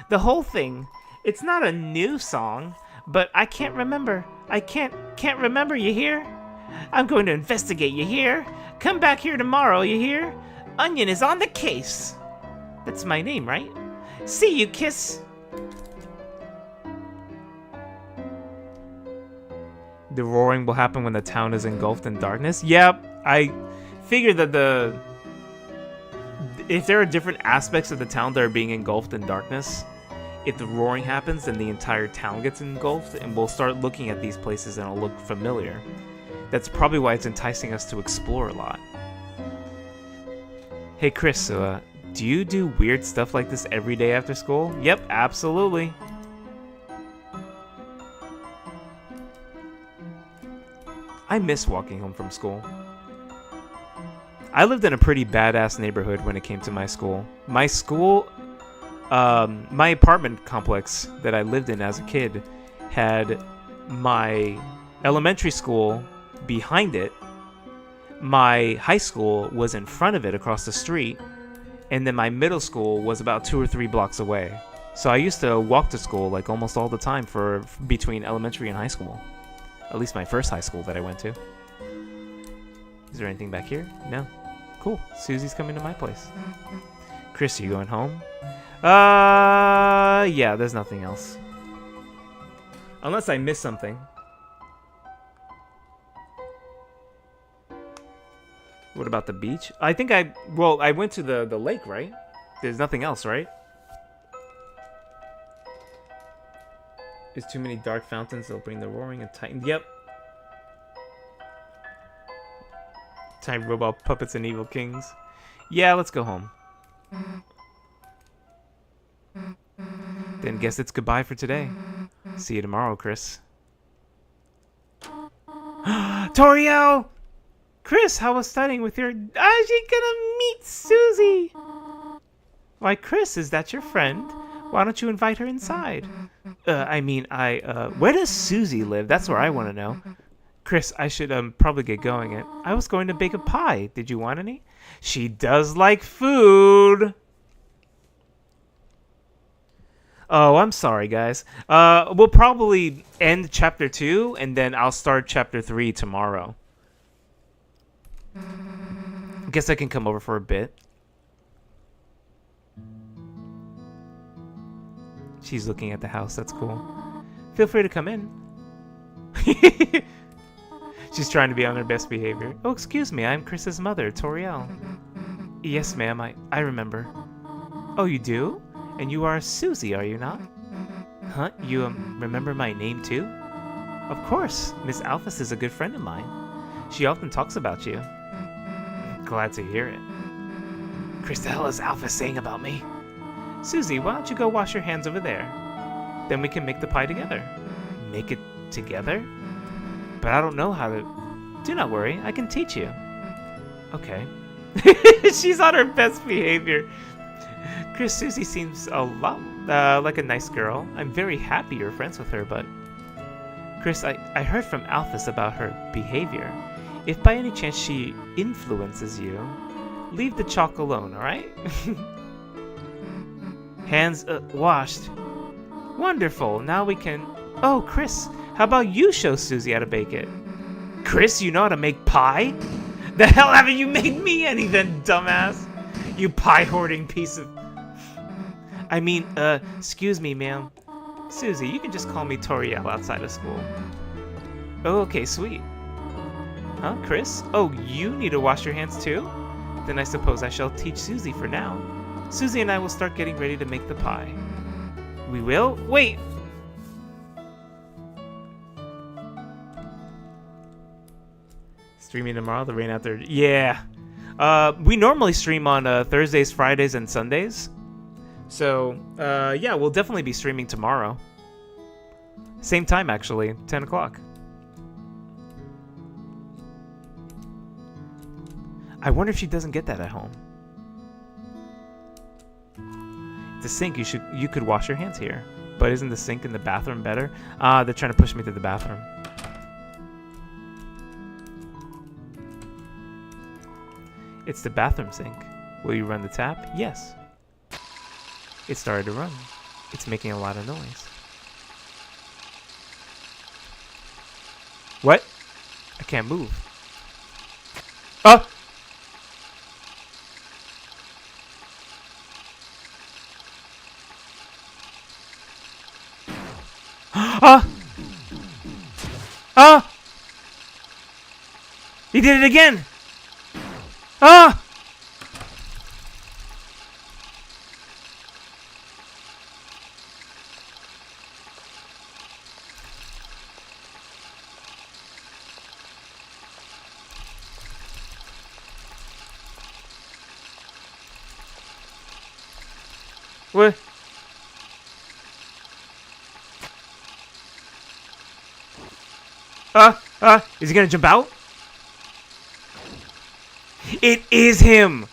The whole thing. It's not a new song, but I can't remember. I can't remember, you hear? I'm going to investigate, you hear? Come back here tomorrow, you hear? Onion is on the case. That's my name, right? See you, Kiss. The roaring will happen when the town is engulfed in darkness? Yep, I figured that if there are different aspects of the town that are being engulfed in darkness, if the roaring happens, then the entire town gets engulfed, and we'll start looking at these places and it'll look familiar. That's probably why it's enticing us to explore a lot. Hey Chris, do you do weird stuff like this every day after school? Yep, absolutely. I miss walking home from school. I lived in a pretty badass neighborhood when it came to my school. My apartment complex that I lived in as a kid had my elementary school behind it. My high school was in front of it across the street. And then my middle school was about 2 or 3 blocks away. So I used to walk to school like almost all the time for between elementary and high school. At least my first high school that I went to. Is there anything back here? No. Cool. Susie's coming to my place. Chris, you going home? Yeah, there's nothing else. Unless I missed something. What about the beach? I think I went to the lake, right? There's nothing else, right? There's too many dark fountains. They'll bring the roaring and titan. Yep. Tiny robot puppets and evil kings. Yeah, let's go home. Then guess it's goodbye for today. See you tomorrow, Chris. Toriel! Chris, how was studying with your... Are you gonna meet Susie? Why, Chris, is that your friend? Why don't you invite her inside? Where does Susie live? That's where I want to know. Chris, I should probably get going. I was going to bake a pie. Did you want any? She does like food. Oh, I'm sorry, guys. We'll probably end chapter 2, and then I'll start chapter 3 tomorrow. Guess I can come over for a bit. She's looking at the house. That's cool. Feel free to come in. She's trying to be on her best behavior. Oh, excuse me. I'm Chris's mother, Toriel. Yes, ma'am. I remember. Oh, you do? And you are Susie, are you not? Huh? You remember my name too? Of course. Miss Alphys is a good friend of mine. She often talks about you. Glad to hear it. Chris, the hell is Alphys saying about me? Susie, why don't you go wash your hands over there? Then we can make the pie together. Make it together? But I don't know how to... Do not worry, I can teach you. Okay. She's on her best behavior. Chris, Susie seems a lot like a nice girl. I'm very happy you're friends with her, but... Chris, I heard from Alphys about her behavior. If by any chance she influences you, leave the chalk alone, alright? Hands washed. Wonderful, now we can... Oh, Chris, how about you show Susie how to bake it? Chris, you know how to make pie? The hell haven't you made me any then, dumbass? You pie-hoarding piece of... excuse me, ma'am. Susie, you can just call me Toriel outside of school. Oh, okay, sweet. Huh, Chris? Oh, you need to wash your hands too? Then I suppose I shall teach Susie for now. Susie and I will start getting ready to make the pie. We will? Wait! Streaming tomorrow, the rain out there. Yeah. We normally stream on Thursdays, Fridays, and Sundays. So, yeah, we'll definitely be streaming tomorrow. Same time, actually, 10 o'clock. I wonder if she doesn't get that at home. The sink, you could wash your hands here. But isn't the sink in the bathroom better? They're trying to push me to the bathroom. It's the bathroom sink. Will you run the tap? Yes. It started to run. It's making a lot of noise. What? I can't move. Oh! Ah! Ah! He did it again! Ah! What? Is he gonna jump out? It is him!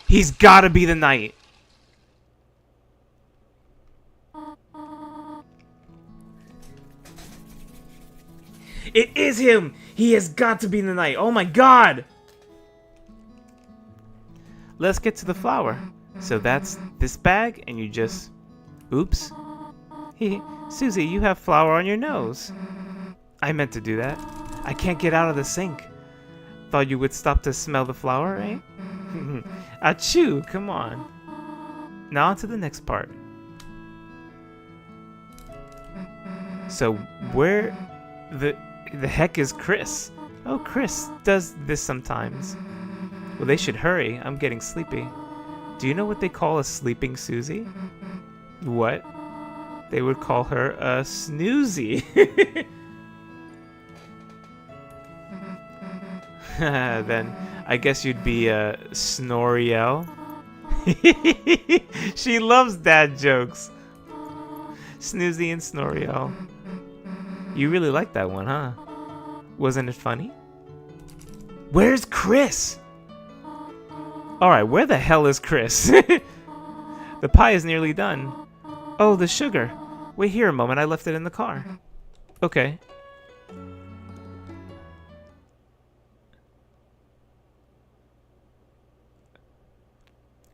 He's gotta be the knight. It is him! He has got to be in the night. Oh my god! Let's get to the flower. So that's this bag, and you just... Oops. Susie, you have flour on your nose. I meant to do that. I can't get out of the sink. Thought you would stop to smell the flour, eh? Achoo, come on. Now on to the next part. So where the heck is Chris? Oh, Chris does this sometimes. Well, they should hurry. I'm getting sleepy. Do you know what they call a sleeping Susie? What? They would call her a snoozy. Then I guess you'd be a Snoriel. She loves dad jokes. Snoozy and Snoriel. You really liked that one, huh? Wasn't it funny? Where's Chris? Alright, where the hell is Chris? The pie is nearly done. Oh, the sugar. Wait here a moment, I left it in the car. Okay.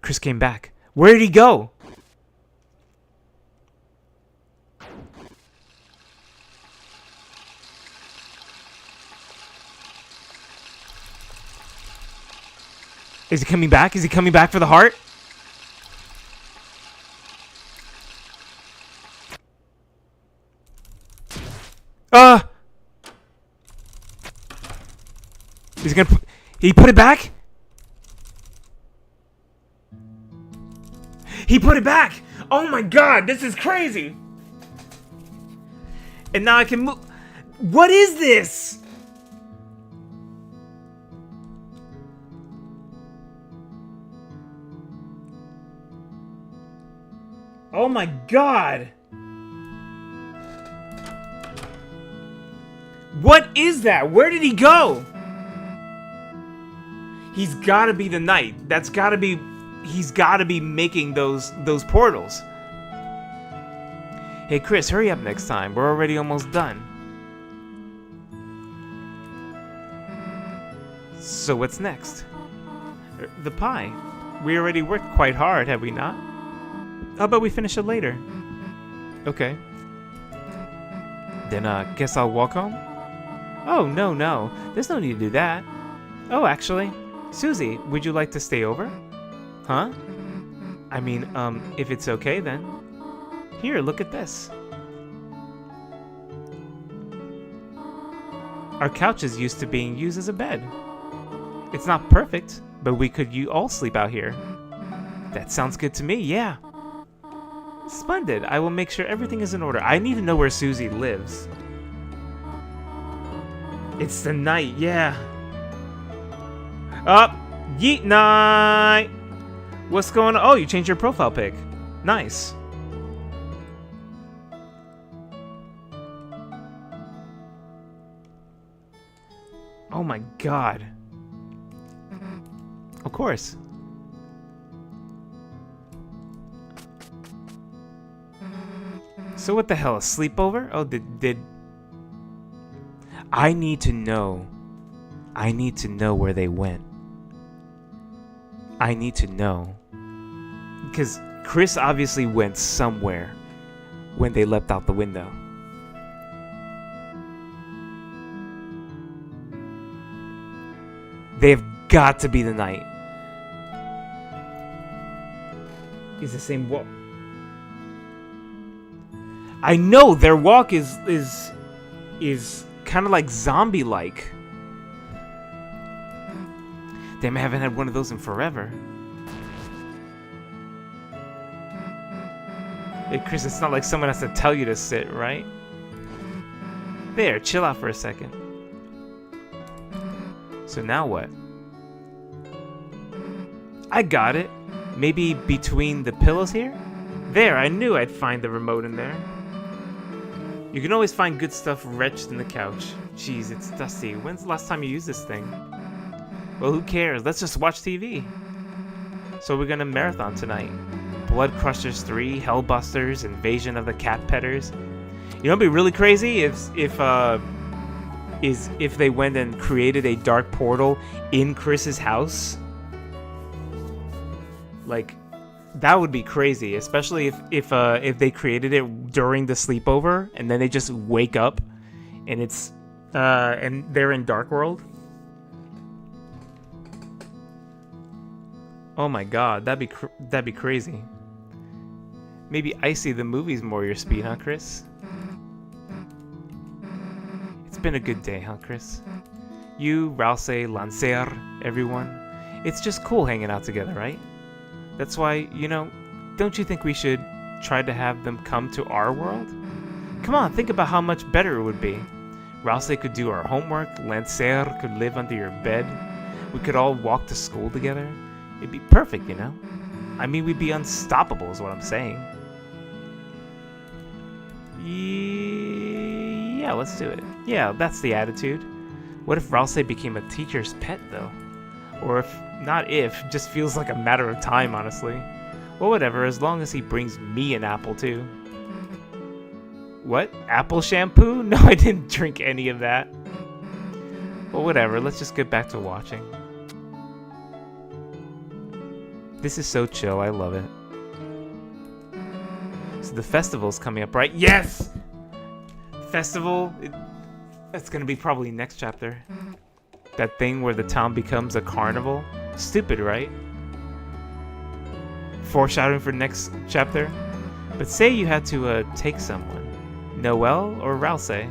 Chris came back. Where did he go? Is he coming back? Is he coming back for the heart? He's gonna he put it back? He put it back! Oh my god, this is crazy! And now I can move. What is this? Oh my god! What is that? Where did he go? He's gotta be the knight. That's gotta be... He's gotta be making those portals. Hey Chris, hurry up next time. We're already almost done. So what's next? The pie. We already worked quite hard, have we not? How about we finish it later? Okay. Then, guess I'll walk home? Oh, no. There's no need to do that. Oh, actually, Susie, would you like to stay over? Huh? I mean, if it's okay, then. Here, look at this. Our couch is used to being used as a bed. It's not perfect, but we could all sleep out here. That sounds good to me, yeah. Splendid. I will make sure everything is in order. I need to know where Susie lives. It's the night, yeah. Up, yeet night. What's going on? Oh, you changed your profile pic. Nice. Oh my god. Of course. So what the hell, a sleepover? Oh, did... I need to know. I need to know where they went. I need to know. Because Chris obviously went somewhere when they leapt out the window. They've got to be the night. Is the same walk. I know their walk is kind of like zombie-like. Damn, I haven't had one of those in forever. Hey, Chris, it's not like someone has to tell you to sit, right? There, chill out for a second. So now what? I got it. Maybe between the pillows here? There, I knew I'd find the remote in there. You can always find good stuff wretched in the couch. Jeez, it's dusty. When's the last time you used this thing? Well, who cares? Let's just watch TV. So we're gonna marathon tonight. Blood Crushers 3, Hellbusters, Invasion of the Cat Petters. You know what'd be really crazy if is if they went and created a dark portal in Chris's house. Like, that would be crazy, especially if they created it during the sleepover and then they just wake up and it's and they're in Dark World. Oh my god, that'd be crazy. Maybe Icy the movie's more your speed, huh, Chris? It's been a good day, huh, Chris? You, Ralse, Lancer, everyone. It's just cool hanging out together, right? That's why, you know, don't you think we should try to have them come to our world? Come on, think about how much better it would be. Ralse could do our homework, Lancer could live under your bed, we could all walk to school together. It'd be perfect, you know? I mean, we'd be unstoppable is what I'm saying. Yeah, let's do it. Yeah, that's the attitude. What if Ralse became a teacher's pet, though? Or if, not if, just feels like a matter of time, honestly. Well, whatever, as long as he brings me an apple, too. What? Apple shampoo? No, I didn't drink any of that. Well, whatever, let's just get back to watching. This is so chill, I love it. So the festival's coming up, right? Yes! Festival, that's gonna be probably next chapter. That thing where the town becomes a carnival. Stupid, right? Foreshadowing for next chapter. But say you had to take someone. Noelle or Ralse?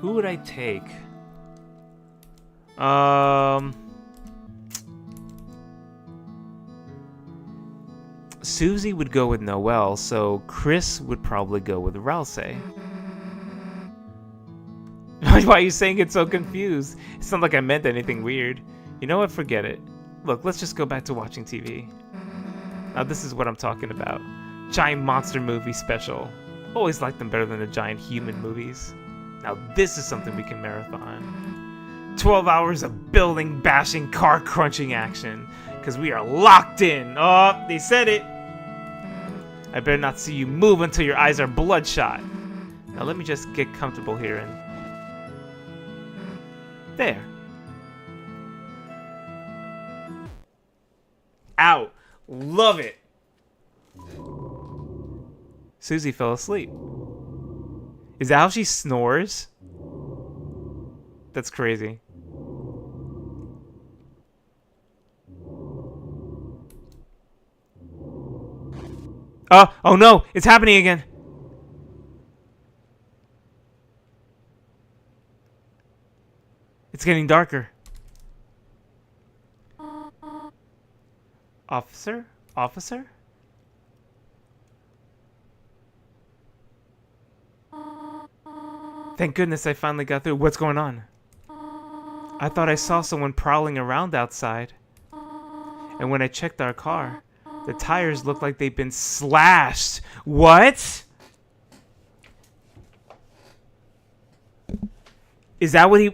Who would I take? Susie would go with Noelle, so Chris would probably go with Ralse. Why are you saying it so confused? It's not like I meant anything weird. You know what? Forget it. Look, let's just go back to watching TV. Now this is what I'm talking about. Giant monster movie special. Always liked them better than the giant human movies. Now this is something we can marathon. 12 hours of building, bashing, car crunching action. Because we are locked in. Oh, they said it. I better not see you move until your eyes are bloodshot. Now let me just get comfortable here and... There. Ow. Love it. Susie fell asleep. Is that how she snores? That's crazy. Oh no, it's happening again. It's getting darker. Officer? Officer? Thank goodness I finally got through. What's going on? I thought I saw someone prowling around outside. And when I checked our car, the tires looked like they'd been slashed. What? Is that what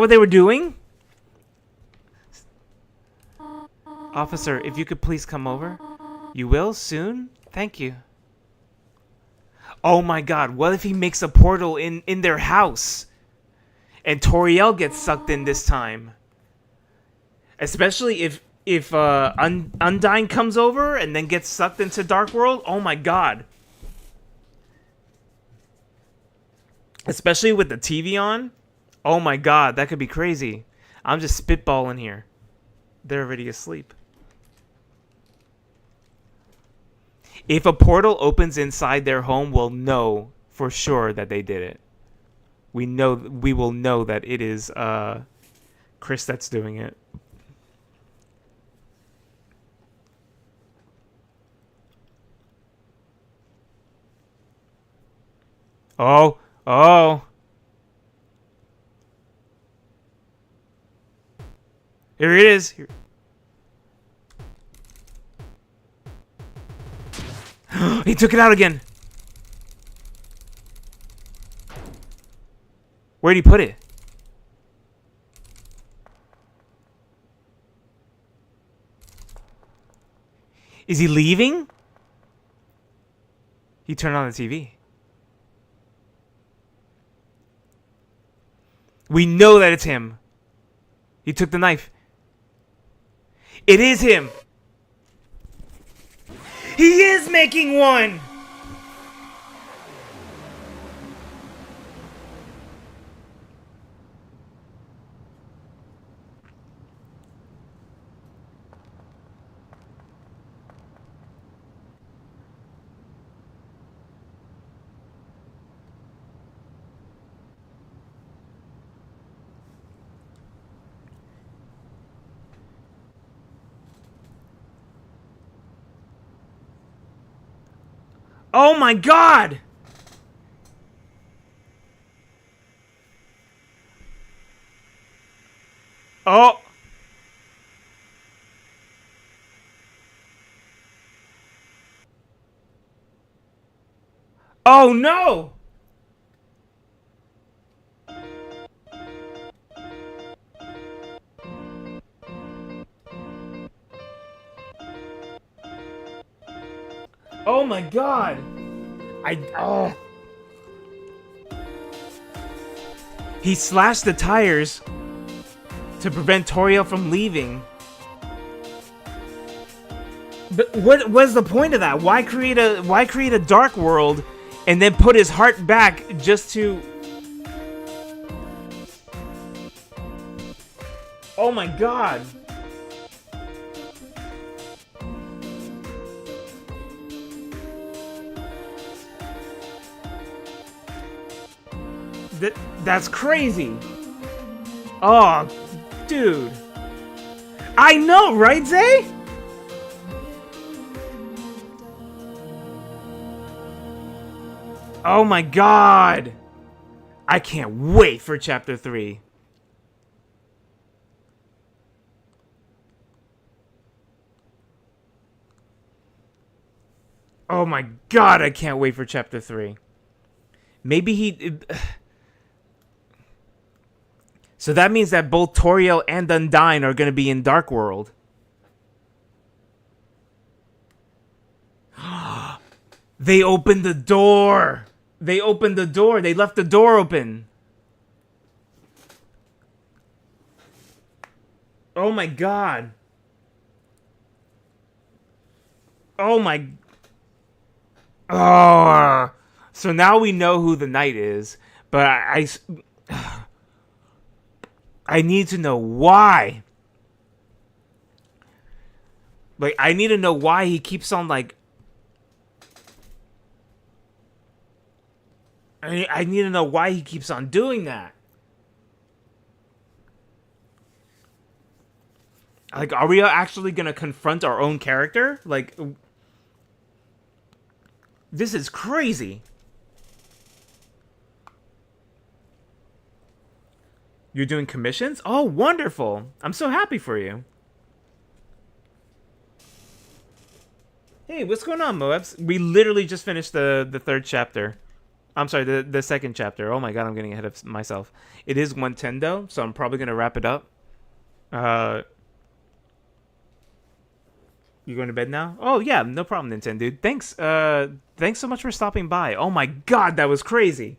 they were doing? Officer, if you could please come over. You will soon? Thank you. Oh my god, what if he makes a portal in their house? And Toriel gets sucked in this time. Especially if Undyne comes over and then gets sucked into Dark World. Oh my god. Especially with the TV on. Oh my god, that could be crazy. I'm just spitballing here. They're already asleep. If a portal opens inside their home, we'll know for sure that they did it. We will know that it is Chris that's doing it. Oh. Here it is. Here. He took it out again. Where'd he put it? Is he leaving? He turned on the TV. We know that it's him. He took the knife. It is him. He is making one. Oh my god! Oh! Oh no! Oh my god! Oh. He slashed the tires to prevent Toriel from leaving. But what was the point of that? Why create a dark world and then put his heart back just to... Oh my god. That's crazy. Oh, dude. I know, right, Zay? Oh my god. I can't wait for chapter 3. Oh my god, I can't wait for chapter 3. Maybe he... So that means that both Toriel and Undyne are going to be in Dark World. They opened the door. They opened the door. They left the door open. Oh my god. Oh my... Oh. So now we know who the knight is, but I need to know why. Like, I need to know why he keeps on, like... I need to know why he keeps on doing that. Like, are we actually gonna confront our own character? Like... This is crazy. You're doing commissions? Oh, wonderful. I'm so happy for you. Hey, what's going on, Moabs? We literally just finished the third chapter. I'm sorry, the second chapter. Oh my god, I'm getting ahead of myself. It is 1:10 though, so I'm probably going to wrap it up. You going to bed now? Oh yeah, no problem, Nintendo dude. Thanks. Thanks so much for stopping by. Oh my god, that was crazy.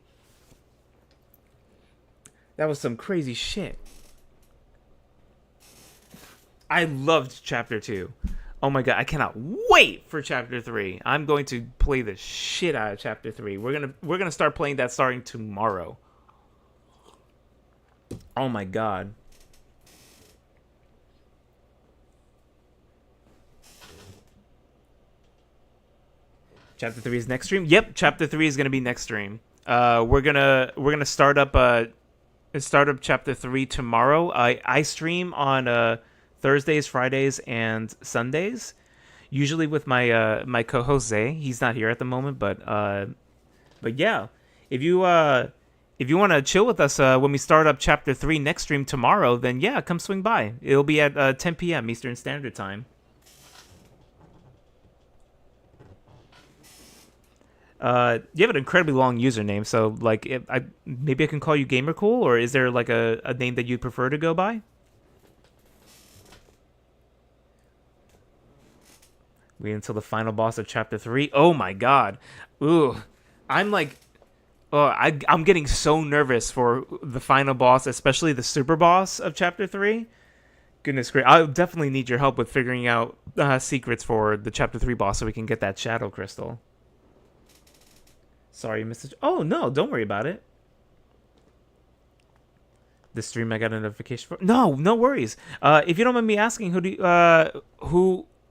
That was some crazy shit. I loved chapter 2. Oh my god, I cannot wait for chapter 3. I'm going to play the shit out of chapter 3. We're gonna start playing that starting tomorrow. Oh my god. Chapter 3 is next stream? Yep, chapter 3 is gonna be next stream. We're gonna start up chapter 3 tomorrow. I stream on Thursdays, Fridays, and Sundays. Usually with my my co-host Zay. He's not here at the moment, but yeah, if you want to chill with us when we start up chapter 3 next stream tomorrow, then yeah, come swing by. It'll be at 10 p.m. Eastern Standard Time. You have an incredibly long username, so like, maybe I can call you Gamercool, or is there like a name that you'd prefer to go by? Wait until the final boss of chapter 3. Oh my god. Ooh. I'm like, oh, I'm getting so nervous for the final boss, especially the super boss of chapter 3. Goodness gracious. I'll definitely need your help with figuring out secrets for the chapter 3 boss so we can get that shadow crystal. Sorry, Mr. Oh, no, don't worry about it. This stream I got a notification for. No, no worries. If you don't mind me asking, who do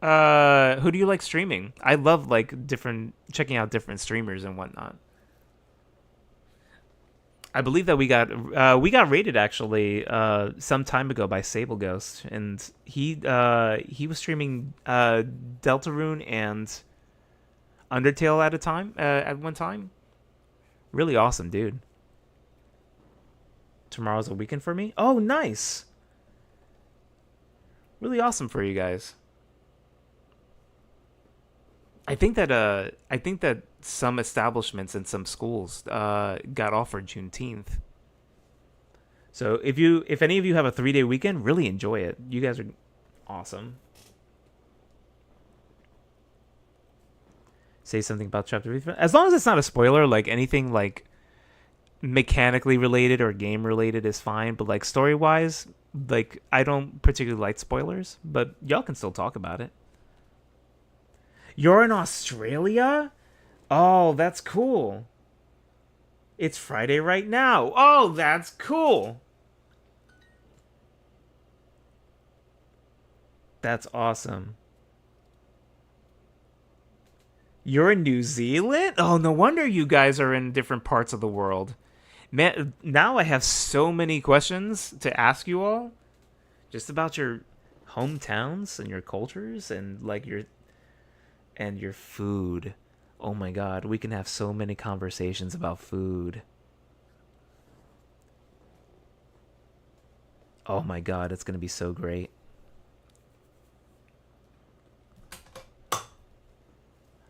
you like streaming? I love like checking out different streamers and whatnot. I believe that we got rated actually some time ago by Sable Ghost, and he was streaming Deltarune and Undertale at one time. Really awesome, dude. Tomorrow's a weekend for me. Oh, nice. Really awesome for you guys. I think that some establishments and some schools got offered Juneteenth. So if any of you have a 3-day weekend, really enjoy it. You guys are awesome. Say something about chapter 3. As long as it's not a spoiler, like anything like mechanically related or game related is fine. But like story wise, like I don't particularly like spoilers, but y'all can still talk about it. You're in Australia? Oh, that's cool. It's Friday right now. Oh, that's cool. That's awesome. You're in New Zealand? Oh, no wonder you guys are in different parts of the world. Man, now I have so many questions to ask you all. Just about your hometowns and your cultures and like your food. Oh my god, we can have so many conversations about food. Oh my god, it's going to be so great.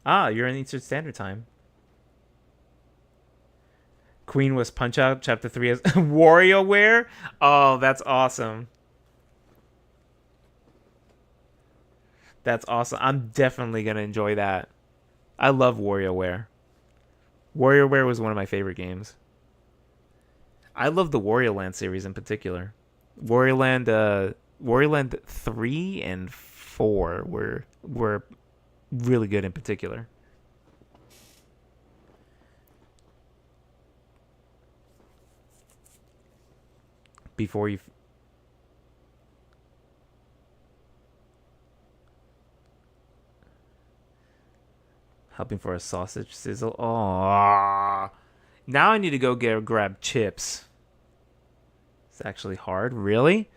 Ah, you're in Eastern Standard Time. Queen was Punch Out, Chapter 3 as WarioWare? Oh, that's awesome. That's awesome. I'm definitely going to enjoy that. I love WarioWare. WarioWare was one of my favorite games. I love the Wario Land series in particular. Wario Land 3 and 4 were really good in particular. Before you helping for a sausage sizzle. Oh, now I need to go grab chips. It's actually hard. Really?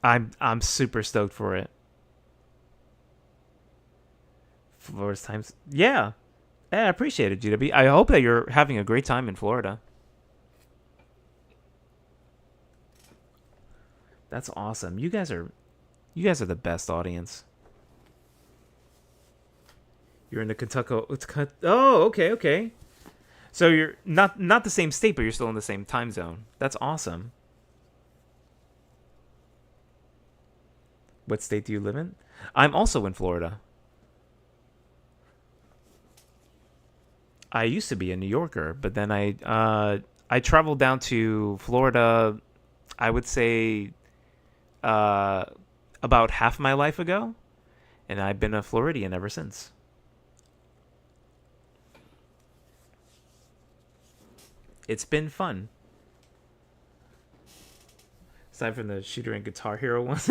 I'm super stoked for it. Florida's times. Yeah. I appreciate it, GW. I hope that you're having a great time in Florida. That's awesome. You guys are the best audience. You're in the Kentucky. Oh, okay. So you're not the same state, but you're still in the same time zone. That's awesome. What state do you live in? I'm also in Florida. I used to be a New Yorker, but then I traveled down to Florida, I would say about half my life ago, and I've been a Floridian ever since. It's been fun. Aside from the Shooter and Guitar Hero ones.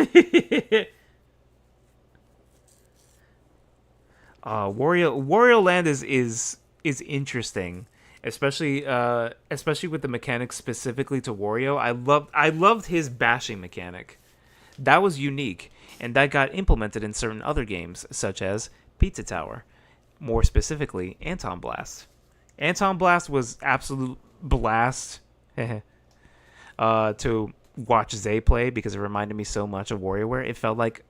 Wario Land is interesting, especially with the mechanics specifically to Wario. I loved his bashing mechanic. That was unique, and that got implemented in certain other games, such as Pizza Tower, more specifically Anton Blast. Anton Blast was absolute blast to watch Zay play because it reminded me so much of WarioWare. It felt like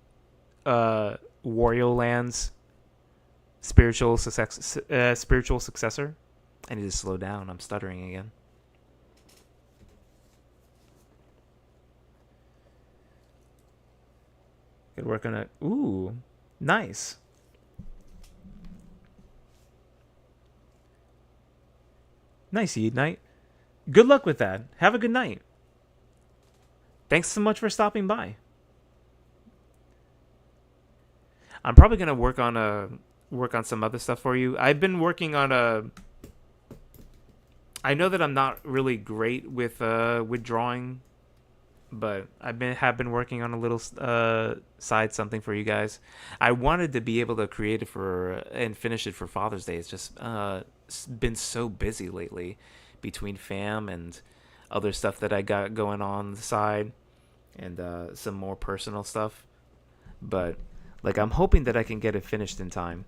Wario Land's spiritual successor. I need to slow down. I'm stuttering again. Could work on it. Ooh, nice. Nice, Yeet Knight. Good luck with that. Have a good night. Thanks so much for stopping by. I'm probably gonna work on some other stuff for you. I've been working on a. I know that I'm not really great with drawing, but have been working on a little side something for you guys. I wanted to be able to create it for and finish it for Father's Day. It's just been so busy lately between fam and other stuff that I got going on the side, and some more personal stuff. But like, I'm hoping that I can get it finished in time,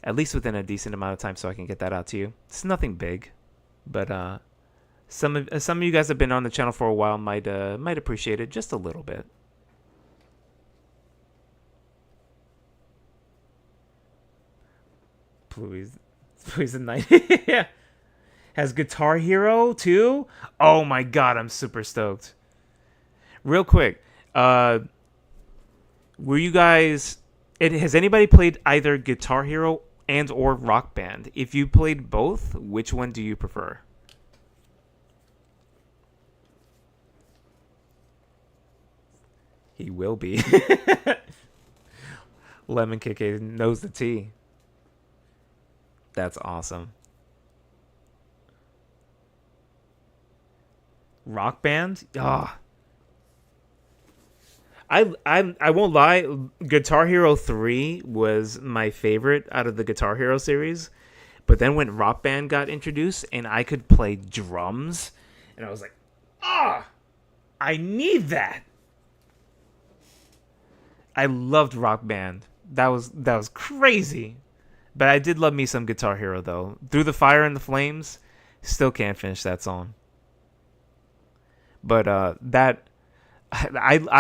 at least within a decent amount of time, so I can get that out to you. It's nothing big, but some of you guys have been on the channel for a while might appreciate it just a little bit. Please a night. Yeah. Has Guitar Hero too? Oh my god, I'm super stoked. Real quick, were you guys? Has anybody played either Guitar Hero and or Rock Band? If you played both, which one do you prefer? He will be. Lemon Kike knows the tea. That's awesome. Rock Band? Ah. I won't lie, Guitar Hero 3 was my favorite out of the Guitar Hero series. But then when Rock Band got introduced and I could play drums, and I was like, I need that. I loved Rock Band. That was crazy. But I did love me some Guitar Hero though. Through the Fire and the Flames, still can't finish that song. But I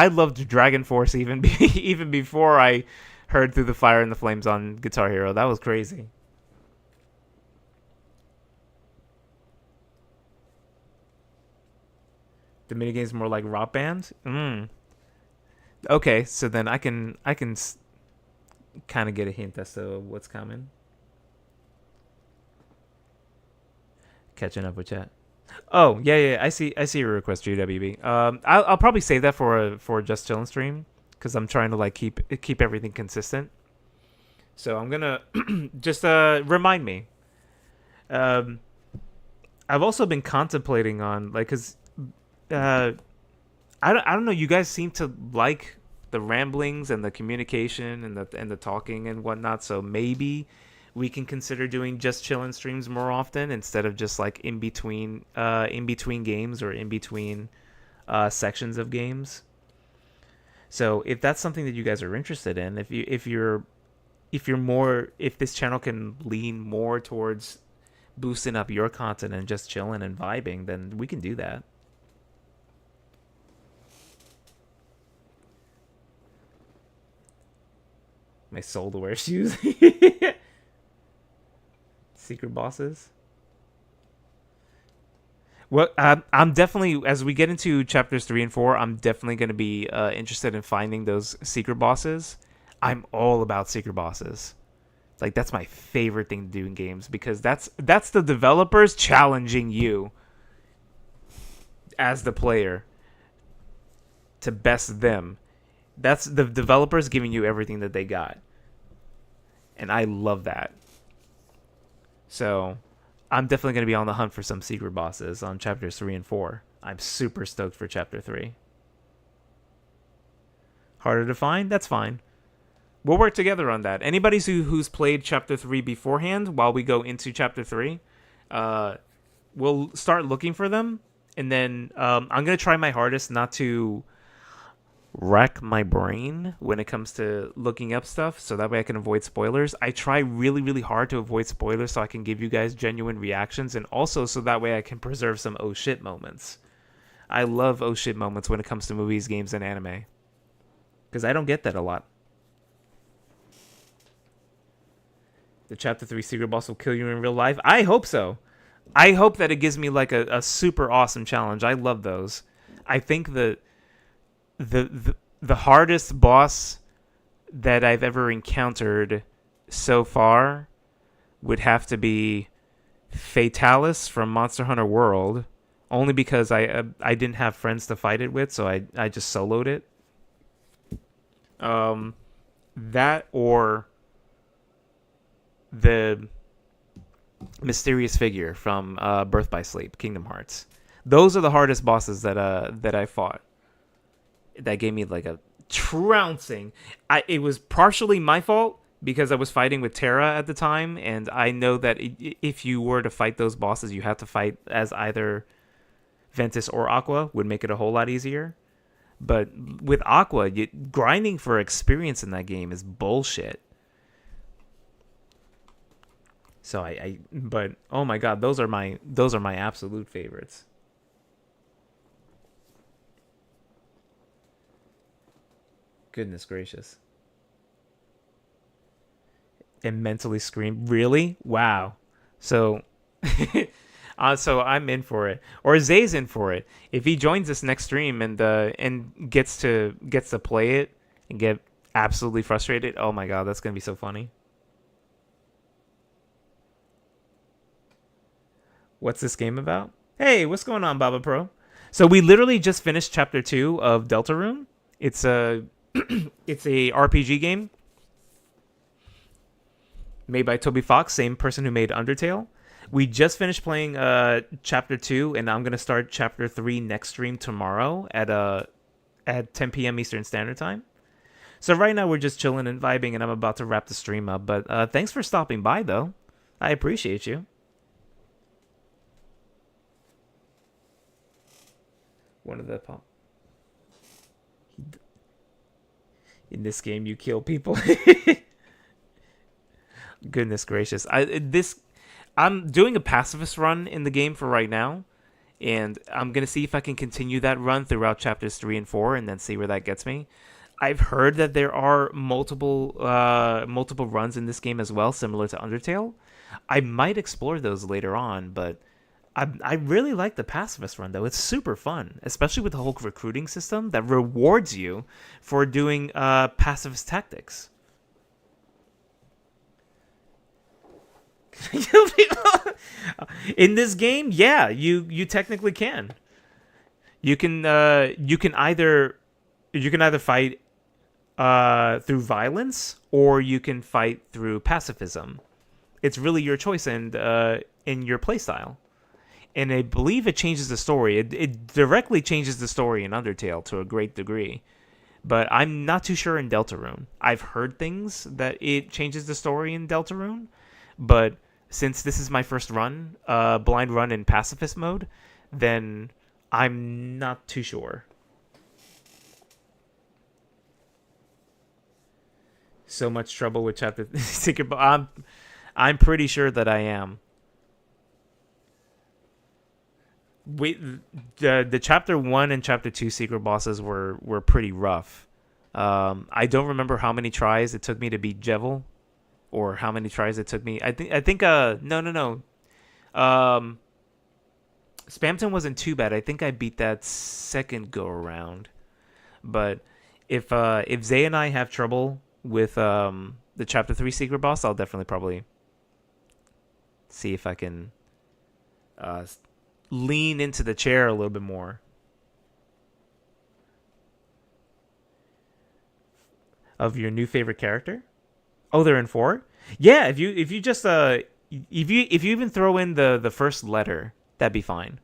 loved Dragon Force even even before I heard Through the Fire and the Flames on Guitar Hero. That was crazy. The minigame's more like Rock Band? Okay, so then I can kind of get a hint as to what's coming. Catching up with chat. Oh yeah, I see your request, GWB. I'll probably save that for a Just Chillin' stream because I'm trying to like keep everything consistent. So I'm gonna just remind me. I've also been contemplating on like, cause I don't know. You guys seem to like the ramblings and the communication and the talking and whatnot. So maybe we can consider doing Just Chillin' streams more often instead of just like in between games or in between sections of games. So if that's something that you guys are interested in, if this channel can lean more towards boosting up your content and just chilling and vibing, then we can do that. My soul to wear shoes. Secret bosses. Well, I'm definitely, as we get into chapters 3 and 4, I'm definitely going to be interested in finding those secret bosses. I'm all about secret bosses. Like, that's my favorite thing to do in games because that's the developers challenging you as the player to best them. That's the developers giving you everything that they got. And I love that. So I'm definitely going to be on the hunt for some secret bosses on chapters 3 and 4. I'm super stoked for chapter 3. Harder to find? That's fine. We'll work together on that. Anybody who's played chapter 3 beforehand while we go into chapter 3, we'll start looking for them. And then I'm going to try my hardest not to rack my brain when it comes to looking up stuff so that way I can avoid spoilers. I try really, really hard to avoid spoilers so I can give you guys genuine reactions, and also so that way I can preserve some oh shit moments. I love oh shit moments when it comes to movies, games, and anime because I don't get that a lot. The chapter 3 secret boss will kill you in real life? I hope so. I hope that it gives me like a super awesome challenge. I love those. I think the hardest boss that I've ever encountered so far would have to be Fatalis from Monster Hunter World, only because I didn't have friends to fight it with, so I just soloed it. That or the mysterious figure from Birth by Sleep, Kingdom Hearts. Those are the hardest bosses that I fought. That gave me like a trouncing. It was partially my fault because I was fighting with Terra at the time, and I know that if you were to fight those bosses, you have to fight as either Ventus or Aqua, would make it a whole lot easier. But with Aqua, grinding for experience in that game is bullshit. So but oh my god, those are my absolute favorites. Goodness gracious. And mentally scream, really? Wow. So so I'm in for it, or Zay's in for it. If he joins this next stream and gets to play it and get absolutely frustrated, oh my god, that's gonna be so funny. What's this game about? Hey, what's going on, Baba Pro? So we literally just finished chapter 2 of Deltarune. It's a it's a RPG game made by Toby Fox, same person who made Undertale. We just finished playing chapter 2, and I'm gonna start chapter 3 next stream tomorrow at 10 p.m. Eastern Standard Time. So right now we're just chilling and vibing, and I'm about to wrap the stream up. But thanks for stopping by, though. I appreciate you. One of the in this game, you kill people. Goodness gracious! I'm doing a pacifist run in the game for right now, and I'm gonna see if I can continue that run throughout chapters 3 and 4, and then see where that gets me. I've heard that there are multiple runs in this game as well, similar to Undertale. I might explore those later on, but I really like the pacifist run, though. It's super fun, especially with the whole recruiting system that rewards you for doing pacifist tactics. In this game, yeah, you technically can. You can either fight through violence, or you can fight through pacifism. It's really your choice and in your playstyle. And I believe it changes the story. It directly changes the story in Undertale to a great degree. But I'm not too sure in Deltarune. I've heard things that it changes the story in Deltarune. But since this is my first run, blind run in pacifist mode, then I'm not too sure. So much trouble with chapter secret. I'm pretty sure that I am. The chapter 1 and chapter 2 secret bosses were pretty rough. I don't remember how many tries it took me to beat Jevil, or how many tries it took me. I think no. Spamton wasn't too bad. I think I beat that second go around. But if Zay and I have trouble with the chapter 3 secret boss, I'll definitely probably see if I can lean into the chair a little bit more. Of your new favorite character? Oh, they're in 4? Yeah, if you just if you even throw in the first letter, that'd be fine.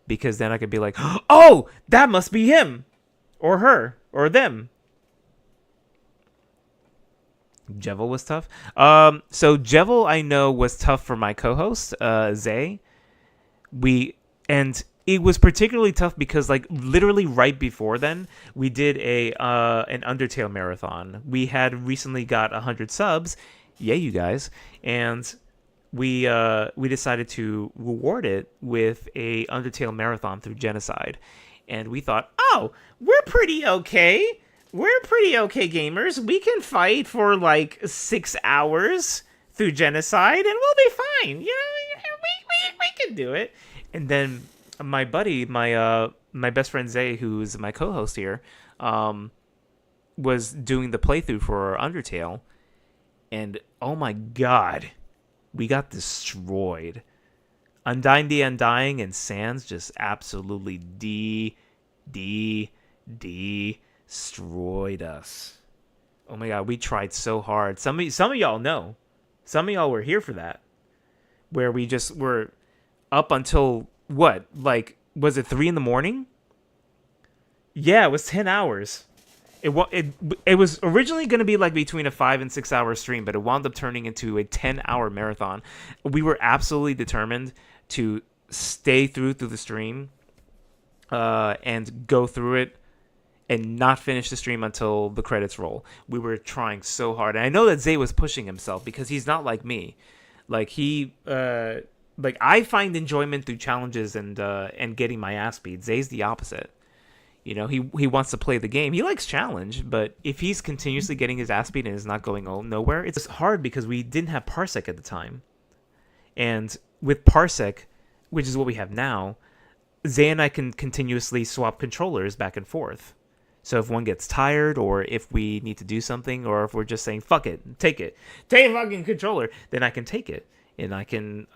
Because then I could be like, "Oh, that must be him or her or them." Jevil was tough. So Jevil I know was tough for my co-host, Zay. And it was particularly tough because, like, literally right before then, we did an Undertale marathon. We had recently got 100 subs, yay, you guys, and we decided to reward it with a Undertale marathon through Genocide, and we thought, oh, we're pretty okay. We're pretty okay gamers. We can fight for like 6 hours through Genocide, and we'll be fine. You know, we can do it. And then my buddy, my best friend Zay, who's my co-host here, was doing the playthrough for Undertale, and oh my god, we got destroyed. Undying the Undying and Sans just absolutely destroyed us. Oh my god, we tried so hard. Some of y'all know. Some of y'all were here for that. Where we just were up until what? Like, was it 3 a.m? Yeah, it was 10 hours. It was originally going to be like between a 5 and 6 hour stream, but it wound up turning into a 10-hour marathon. We were absolutely determined to stay through the stream and go through it and not finish the stream until the credits roll. We were trying so hard. And I know that Zay was pushing himself because he's not like me. Like I find enjoyment through challenges and getting my ass beat. Zay's the opposite. You know, he wants to play the game. He likes challenge, but if he's continuously getting his ass beat and is not going nowhere, it's hard because we didn't have Parsec at the time. And with Parsec, which is what we have now, Zay and I can continuously swap controllers back and forth. So if one gets tired, or if we need to do something, or if we're just saying, fuck it, take a fucking controller, then I can take it. And I can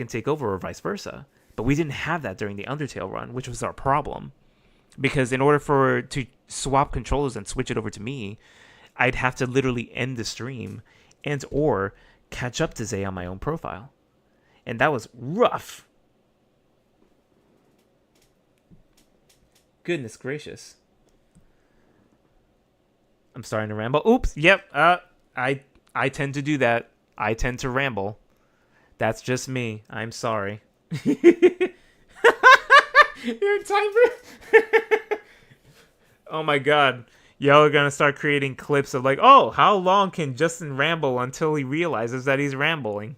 take over, or vice versa. But we didn't have that during the Undertale run, which was our problem. Because in order to swap controllers and switch it over to me, I'd have to literally end the stream and or catch up to Zay on my own profile. And that was rough. Goodness gracious. I'm starting to ramble. Oops. Yep. I tend to do that. I tend to ramble. That's just me. I'm sorry. Your timer. Oh my god. Y'all are gonna start creating clips of like, oh, how long can Justin ramble until he realizes that he's rambling?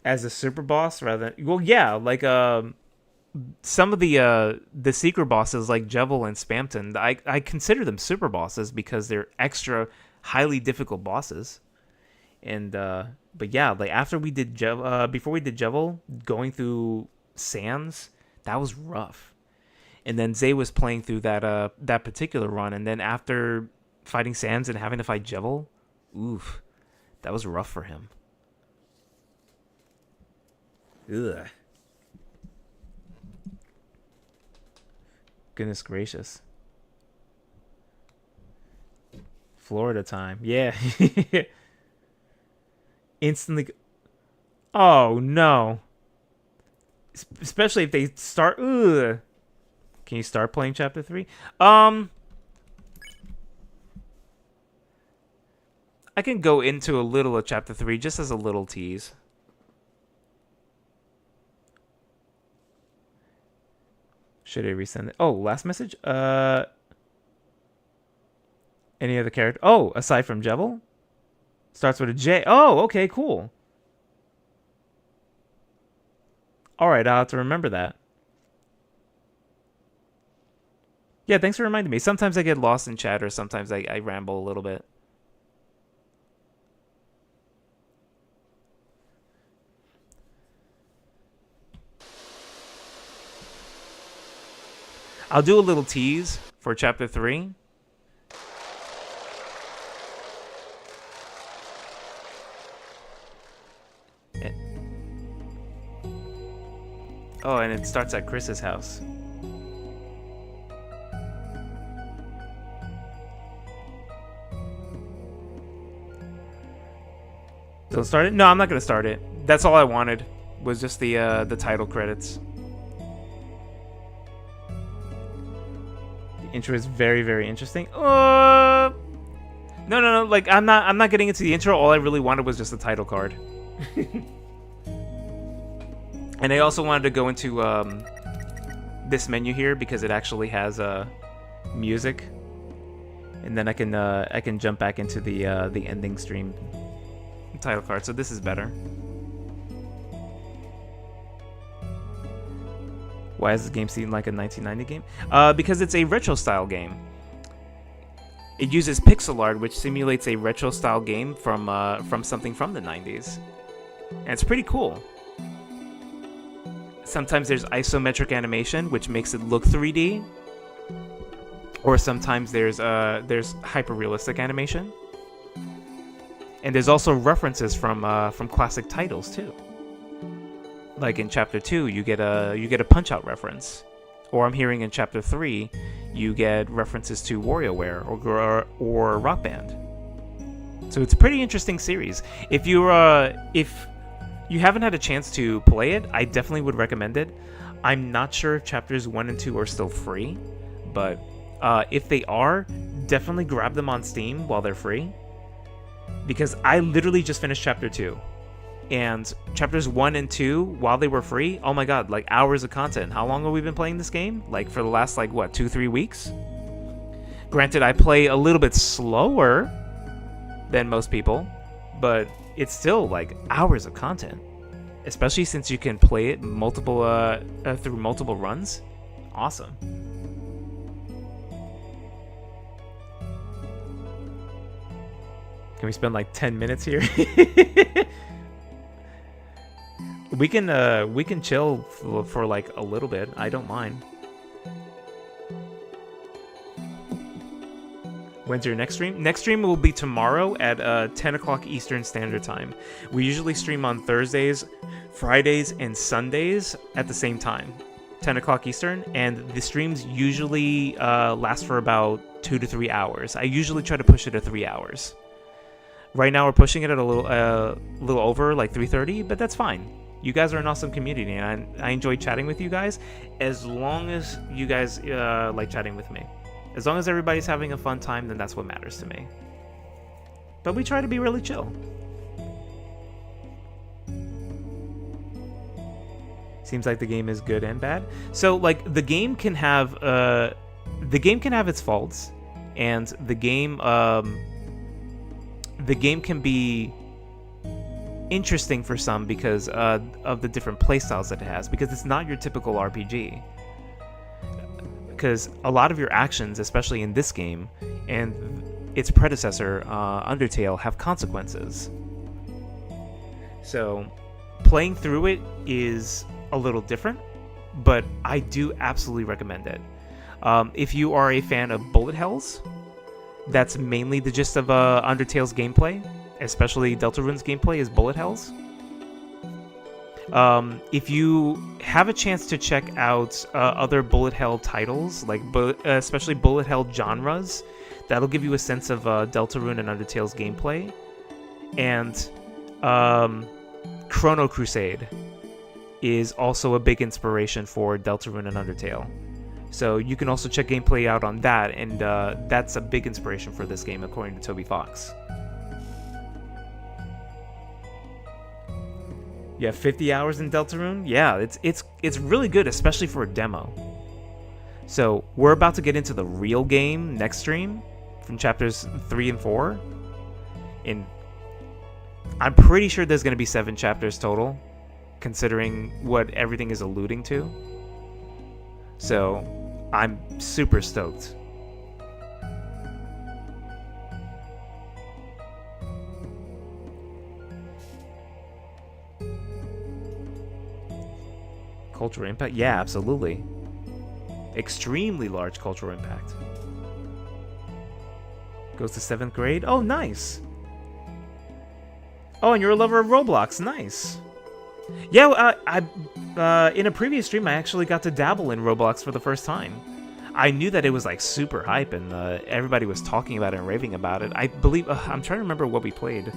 As a super boss rather than, well, yeah, like some of the secret bosses like Jevil and Spamton, I consider them super bosses because they're extra highly difficult bosses. And but yeah, like after we did before we did Jevil, going through Sans, that was rough. And then Zay was playing through that particular run, and then after fighting Sans and having to fight Jevil, oof, that was rough for him. Ugh. Goodness gracious. Florida time. Yeah. Instantly. Oh, no. Especially if they start. Ugh. Can you start playing Chapter 3? I can go into a little of Chapter 3 just as a little tease. Should I resend it? Oh, last message? Any other character? Oh, aside from Jevil? Starts with a J. Oh, okay, cool. Alright, I'll have to remember that. Yeah, thanks for reminding me. Sometimes I get lost in chat, or sometimes I ramble a little bit. I'll do a little tease for Chapter 3. Oh, and it starts at Chris's house. So start it? No, I'm not gonna start it. That's all I wanted, was just the title credits. The intro is very, very interesting. No. Like I'm not getting into the intro. All I really wanted was just the title card. And I also wanted to go into this menu here because it actually has music, and then I can jump back into the ending stream title card. So this is better. Why does this game seem like a 1990 game? Because it's a retro style game. It uses pixel art, which simulates a retro style game from something from the 90s, and it's pretty cool. Sometimes there's isometric animation, which makes it look 3D, or sometimes there's hyper realistic animation. And there's also references from classic titles too. Like in Chapter 2, you get a Punch-Out reference. Or I'm hearing in Chapter 3, you get references to WarioWare or Rock Band. So it's a pretty interesting series. If you haven't had a chance to play it, I definitely would recommend it. I'm not sure if Chapters 1 and 2 are still free, but if they are, definitely grab them on Steam while they're free. Because I literally just finished Chapter 2. And Chapters 1 and 2, while they were free, oh my god, like hours of content. How long have we been playing this game? Like for the last, 2-3 weeks? Granted, I play a little bit slower than most people, but it's still hours of content. Especially since you can play it through multiple runs. Awesome. Can we spend 10 minutes here? We can chill for a little bit. I don't mind. When's your next stream? Next stream will be tomorrow at 10 o'clock Eastern Standard Time. We usually stream on Thursdays, Fridays, and Sundays at the same time, 10 o'clock Eastern, and the streams usually last for about 2 to 3 hours. I usually try to push it to 3 hours. Right now we're pushing it at a little over 3:30, but that's fine. You guys are an awesome community, and I enjoy chatting with you guys as long as you guys like chatting with me. As long as everybody's having a fun time, then that's what matters to me. But we try to be really chill. Seems like the game is good and bad. So the game can have its faults, and the game can be interesting for some because of the different playstyles that it has, because it's not your typical RPG. Because a lot of your actions, especially in this game and its predecessor, Undertale, have consequences. So playing through it is a little different, but I do absolutely recommend it. If you are a fan of bullet hells, that's mainly the gist of Undertale's gameplay, especially Deltarune's gameplay is bullet hells. If you have a chance to check out other bullet hell titles, especially bullet hell genres, that'll give you a sense of Deltarune and Undertale's gameplay. And Chrono Crusade is also a big inspiration for Deltarune and Undertale. So you can also check gameplay out on that, and that's a big inspiration for this game, according to Toby Fox. Yeah, 50 hours in Deltarune? Yeah, it's really good, especially for a demo. So we're about to get into the real game next stream from chapters 3 and 4. And I'm pretty sure there's going to be 7 chapters total, considering what everything is alluding to. So I'm super stoked. Cultural impact? Yeah, absolutely. Extremely large cultural impact. Goes to 7th grade? Oh, nice! Oh, and you're a lover of Roblox. Nice. Yeah, in a previous stream, I actually got to dabble in Roblox for the first time. I knew that it was super hype, and everybody was talking about it and raving about it. I believe I'm trying to remember what we played.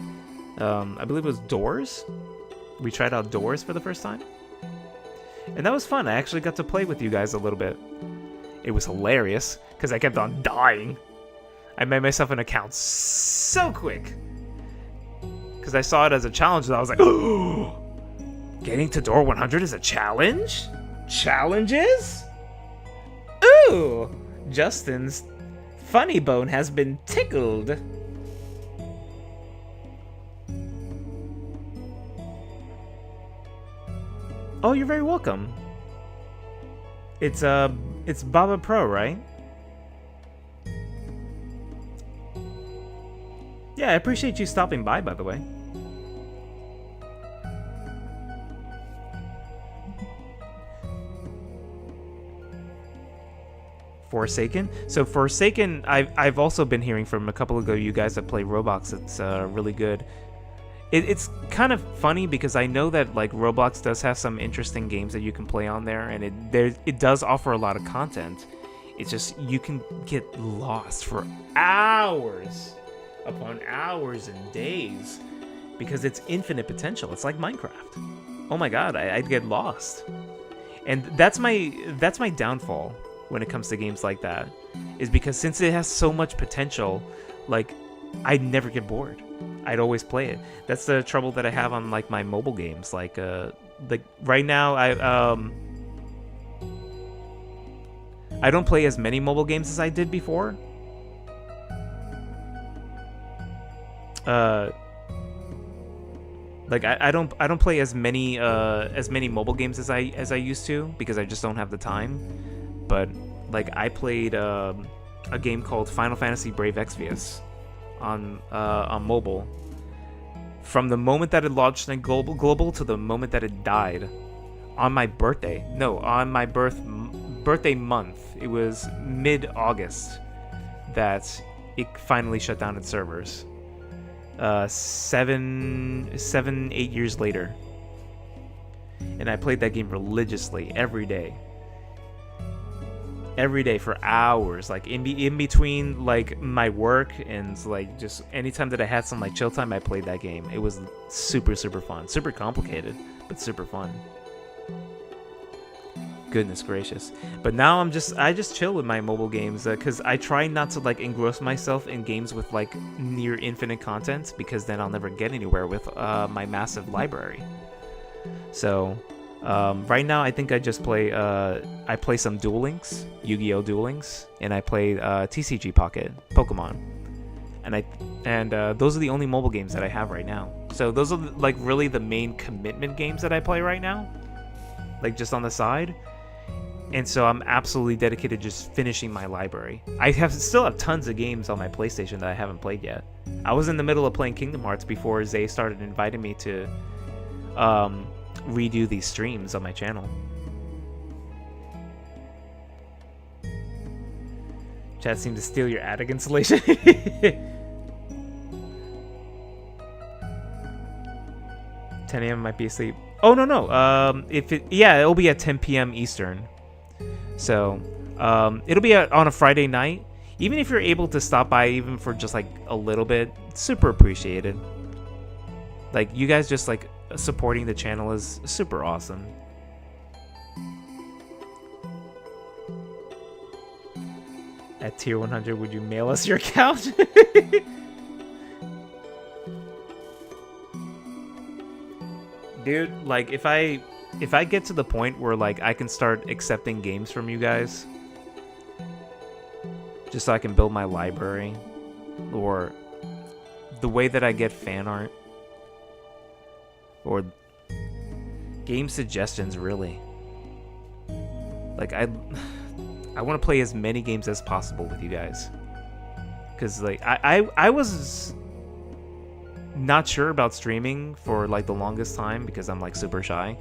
I believe it was Doors. We tried out Doors for the first time. And that was fun. I actually got to play with you guys a little bit. It was hilarious, because I kept on dying. I made myself an account so quick. Because I saw it as a challenge, and I was like, oh! Getting to door 100 is a challenge? Challenges? Ooh! Justin's funny bone has been tickled. Oh, you're very welcome. It's Baba Pro, right? Yeah, I appreciate you stopping by the way. Forsaken. So Forsaken, I've also been hearing from a couple of you guys that play Roblox. It's really good. It's kind of funny because I know that like Roblox does have some interesting games that you can play on there, and it does offer a lot of content. It's just you can get lost for hours upon hours and days because it's infinite potential. It's like Minecraft. Oh my god, I'd get lost. And that's my downfall when it comes to games like that, is because since it has so much potential, like I'd never get bored. I'd always play it. That's the trouble that I have on like my mobile games. Like right now I don't play as many mobile games as I did before. Like I don't play as many mobile games as I used to because I just don't have the time. But like I played a game called Final Fantasy Brave Exvius on mobile from the moment that it launched in global to the moment that it died on my birthday. No, on my birthday month. It was mid-August that it finally shut down its servers. 8 years later, and I played that game religiously every day for hours, like in between like my work and like just anytime that I had some like chill time, I played that game. It was super fun, super complicated, but super fun. Goodness gracious. But now I just chill with my mobile games because I try not to like engross myself in games with like near infinite content, because then I'll never get anywhere with my massive library. So right now I think I just play I play some Duel Links, Yu-Gi-Oh! Duel Links, and I play TCG Pocket, Pokemon. And those are the only mobile games that I have right now. So those are like really the main commitment games that I play right now, like just on the side. And so I'm absolutely dedicated to just finishing my library. I still have tons of games on my PlayStation that I haven't played yet. I was in the middle of playing Kingdom Hearts before Zay started inviting me to redo these streams on my channel. Chat seemed to steal your attic installation. 10 a.m. might be asleep. Oh no. It'll be at 10 p.m. Eastern. So it'll be on a Friday night. Even if you're able to stop by even for just like a little bit, super appreciated. Like you guys just like supporting the channel is super awesome. At tier 100, would you mail us your account? Dude, like if I get to the point where like I can start accepting games from you guys, just so I can build my library, or the way that I get fan art, or game suggestions, really. Like I want to play as many games as possible with you guys, because like I was not sure about streaming for like the longest time because I'm like super shy.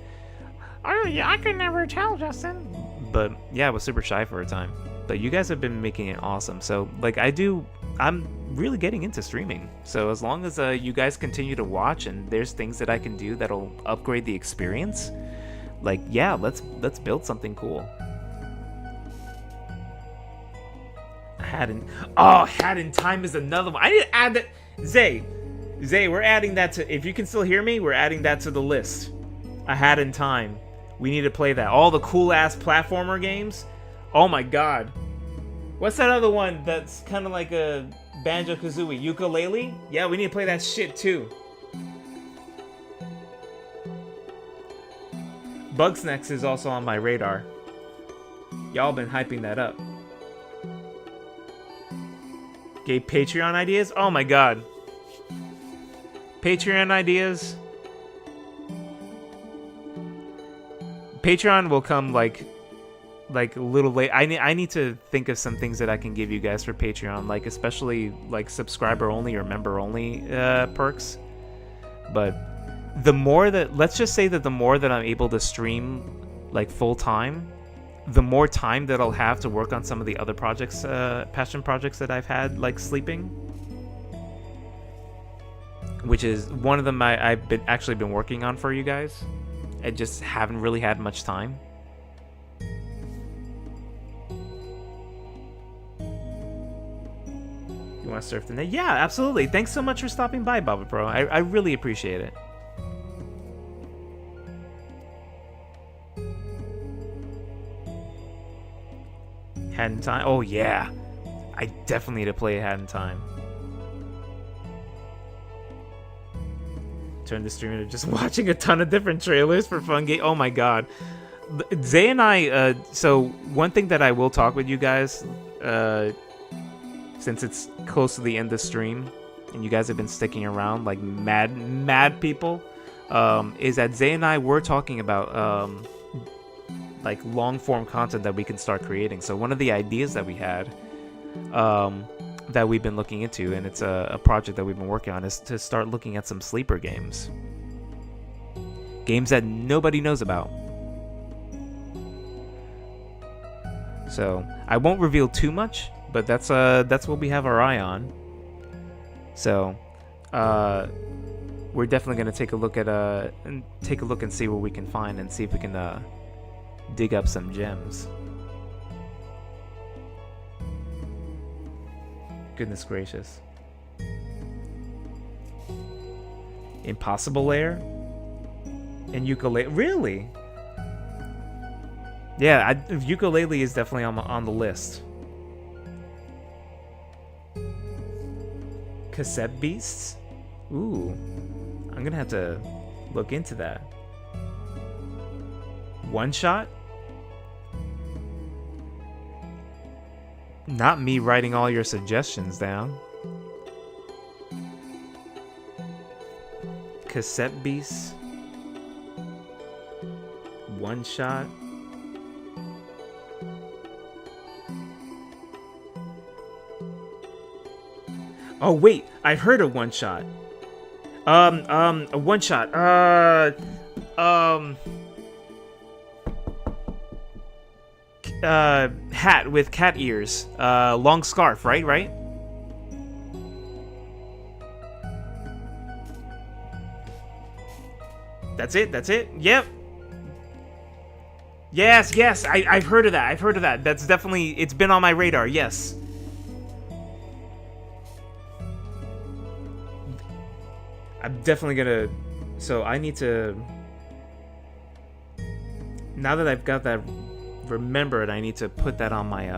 Oh yeah, I could never tell, Justin. But yeah, I was super shy for a time. But you guys have been making it awesome. So like I'm really getting into streaming. So as long as you guys continue to watch and there's things that I can do that'll upgrade the experience, like yeah, let's build something cool. Hat in Time is another one. I need to add that. Zay, we're adding that to, if you can still hear me, we're adding that to the list. A Hat in Time. We need to play that. All the cool ass platformer games. Oh my god. What's that other one that's kind of like a Banjo-Kazooie? Ukulele? Yeah, we need to play that shit too. Bugsnax is also on my radar. Y'all been hyping that up. Gave Patreon ideas? Oh my god. Patreon ideas. Patreon will come like a little late. I need to think of some things that I can give you guys for Patreon, like especially like subscriber only or member only perks. But the more that, let's just say that the more that I'm able to stream like full time, the more time that I'll have to work on some of the other projects, passion projects that I've had, like sleeping, which is one of them I've actually been working on for you guys. I just haven't really had much time. You want to surf the net? Yeah, absolutely. Thanks so much for stopping by, Baba Pro. I really appreciate it. Hat in Time? Oh, yeah. I definitely need to play Hat in Time. Turn the stream into just watching a ton of different trailers for fun game. Oh my god. Zay and I, so one thing that I will talk with you guys, since it's close to the end of the stream, and you guys have been sticking around like mad people, is that Zay and I were talking about, like long form content that we can start creating. So one of the ideas that we had, that we've been looking into, and it's a project that we've been working on, is to start looking at some sleeper games. Games that nobody knows about. So I won't reveal too much, but that's what we have our eye on. So we're definitely gonna take a look at and see what we can find, and see if we can dig up some gems. Goodness gracious. Impossible Lair? And Ukulele? Really? Yeah, Ukulele is definitely on the list. Cassette Beasts? Ooh. I'm gonna have to look into that. One Shot? Not me writing all your suggestions down. Cassette Beasts. One Shot. Oh wait, I heard a One Shot. A One Shot. Hat with cat ears. Long scarf, right? That's it? Yep. Yes, I've heard of that. That's definitely, it's been on my radar, yes. I'm definitely gonna, so I need to, now that I've got that remembered, I need to put that on my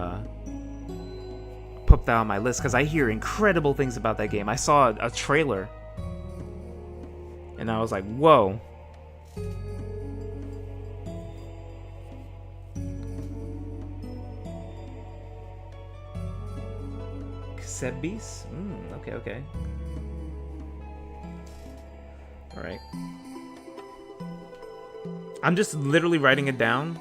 list, because I hear incredible things about that game. I saw a trailer and I was like, whoa. Cassette Beasts? Okay. Alright. I'm just literally writing it down.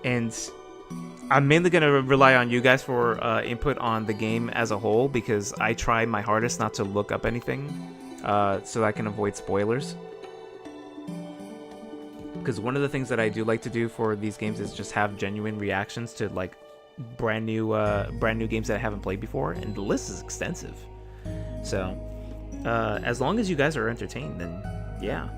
And I'm mainly going to rely on you guys for input on the game as a whole, because I try my hardest not to look up anything so I can avoid spoilers. Because one of the things that I do like to do for these games is just have genuine reactions to like brand new games that I haven't played before, and the list is extensive. So as long as you guys are entertained, then yeah.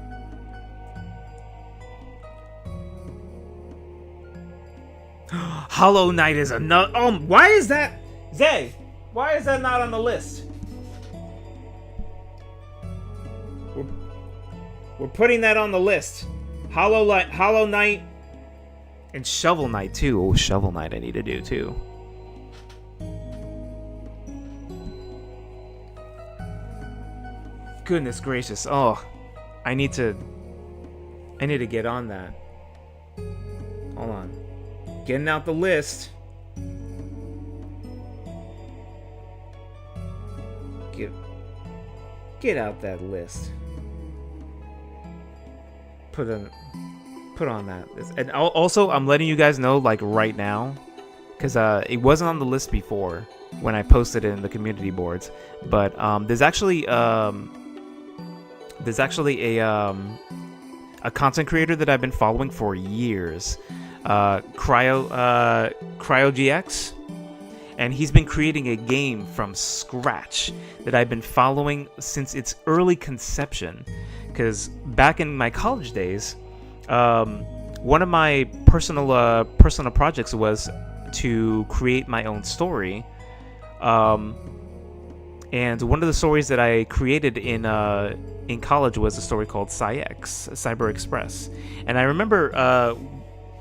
Hollow Knight is another. Why is that, Zay? Why is that not on the list? We're putting that on the list. Hollow Knight, and Shovel Knight too. Oh, Shovel Knight I need to do too. Goodness gracious. Oh, I need to get on that. Hold on. Getting out the list. Get out that list. Put on that. And also, I'm letting you guys know, like, right now, because it wasn't on the list before when I posted it in the community boards, but there's actually a a content creator that I've been following for years, CryoGX, and he's been creating a game from scratch that I've been following since its early conception. Because back in my college days, one of my personal projects was to create my own story. And one of the stories that I created in college was a story called Cyber Express. And I remember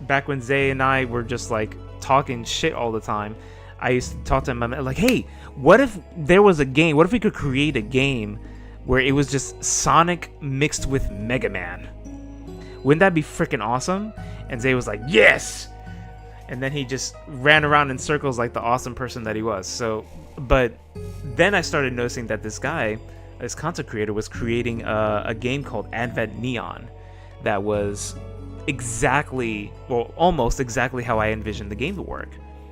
back when Zay and I were just like talking shit all the time, I used to talk to him like, hey, what if there was a game? What if we could create a game where it was just Sonic mixed with Mega Man? Wouldn't that be freaking awesome? And Zay was like, yes! And then he just ran around in circles like the awesome person that he was. So, but then I started noticing that this guy, this content creator, was creating a game called Advent Neon that was exactly, well, almost exactly how I envisioned the game to work,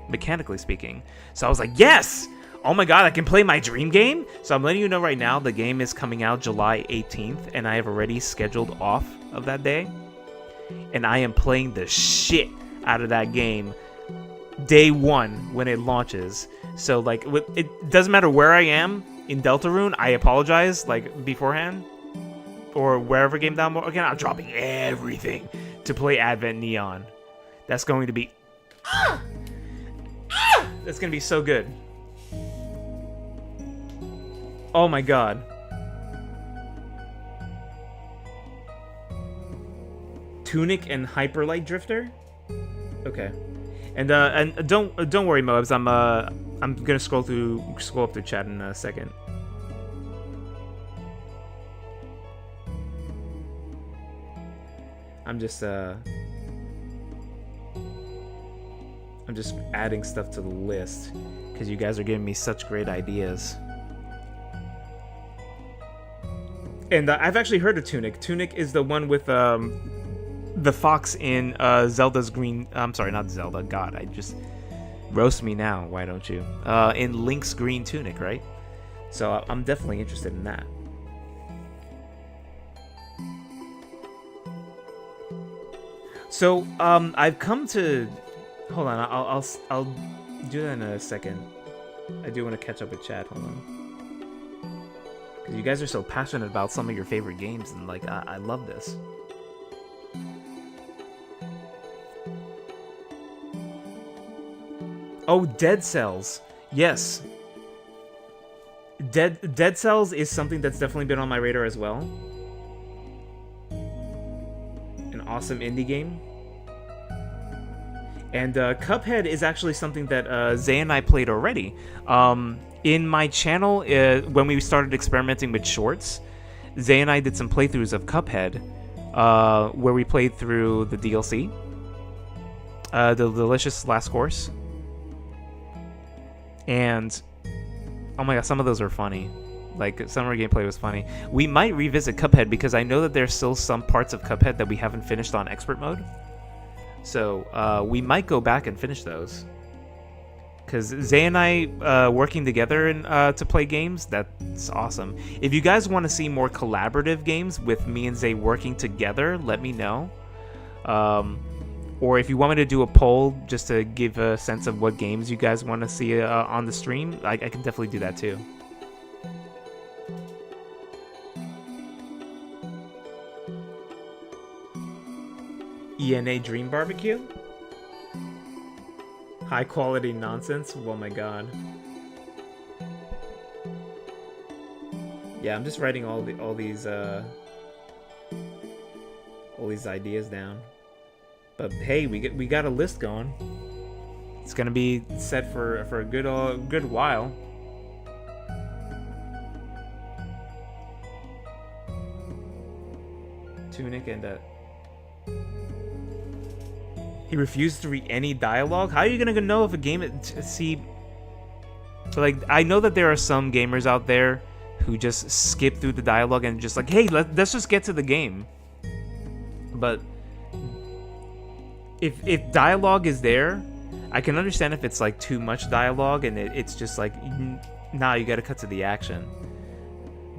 mechanically speaking. So I was like, yes! Oh my god, I can play my dream game? So I'm letting you know right now, the game is coming out July 18th, and I have already scheduled off of that day. And I am playing the shit out of that game day one when it launches. So like, it doesn't matter where I am in Deltarune, I apologize like beforehand, or wherever game download. Again, I'm dropping everything to play Advent Neon. That's going to be that's gonna be so good. Oh my god. Tunic and Hyperlight Drifter? Okay. And don't worry, Moabs. I'm gonna scroll up through chat in a second. I'm just adding stuff to the list because you guys are giving me such great ideas. And I've actually heard of Tunic. Tunic is the one with the fox in Zelda's green. I'm sorry, not Zelda. God, I just roast me now. Why don't you? In Link's green tunic, right? So I'm definitely interested in that. So I've come to. Hold on, I'll do that in a second. I do want to catch up with chat. Hold on. Because you guys are so passionate about some of your favorite games, and like I love this. Oh, Dead Cells. Yes. Dead Cells is something that's definitely been on my radar as well. An awesome indie game. And Cuphead is actually something that Zay and I played already. In my channel, when we started experimenting with shorts, Zay and I did some playthroughs of Cuphead, where we played through the DLC, the Delicious Last Course. And oh my god, some of those are funny. Like, some of our gameplay was funny. We might revisit Cuphead because I know that there's still some parts of Cuphead that we haven't finished on expert mode. So we might go back and finish those. Because Zay and I working together to play games, that's awesome. If you guys want to see more collaborative games with me and Zay working together, let me know. Or if you want me to do a poll just to give a sense of what games you guys want to see on the stream, I can definitely do that too. ENA Dream Barbecue? High quality nonsense? Oh my god. Yeah, I'm just writing all these ideas down. But hey, we got a list going. It's gonna be set for a good while. Tunic and he refused to read any dialogue. How are you gonna know if a game see? Like, I know that there are some gamers out there who just skip through the dialogue and just like, hey, let's just get to the game. But if dialogue is there, I can understand if it's like too much dialogue and it's just like, nah, you gotta cut to the action.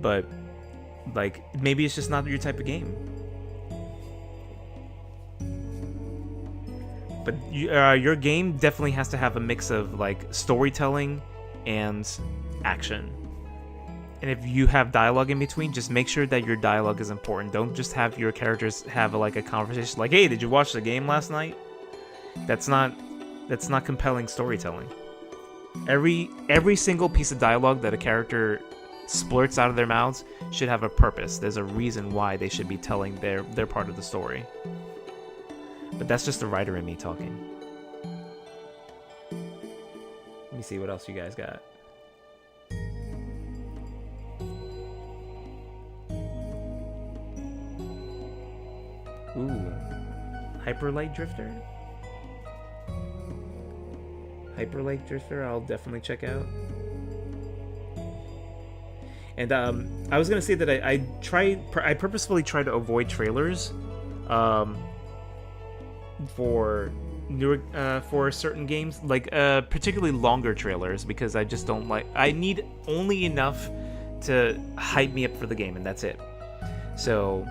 But like, maybe it's just not your type of game. But your game definitely has to have a mix of like storytelling and action. And if you have dialogue in between, just make sure that your dialogue is important. Don't just have your characters have like a conversation like, "Hey, did you watch the game last night?" That's not compelling storytelling. Every single piece of dialogue that a character splurts out of their mouths should have a purpose. There's a reason why they should be telling their part of the story. But that's just the writer in me talking. Let me see what else you guys got. Ooh. Hyper Light Drifter? Hyper Light Drifter, I'll definitely check out. And I was gonna say that I purposefully try to avoid trailers for newer for certain games, like particularly longer trailers, because I just don't like. I need only enough to hype me up for the game, and that's it. So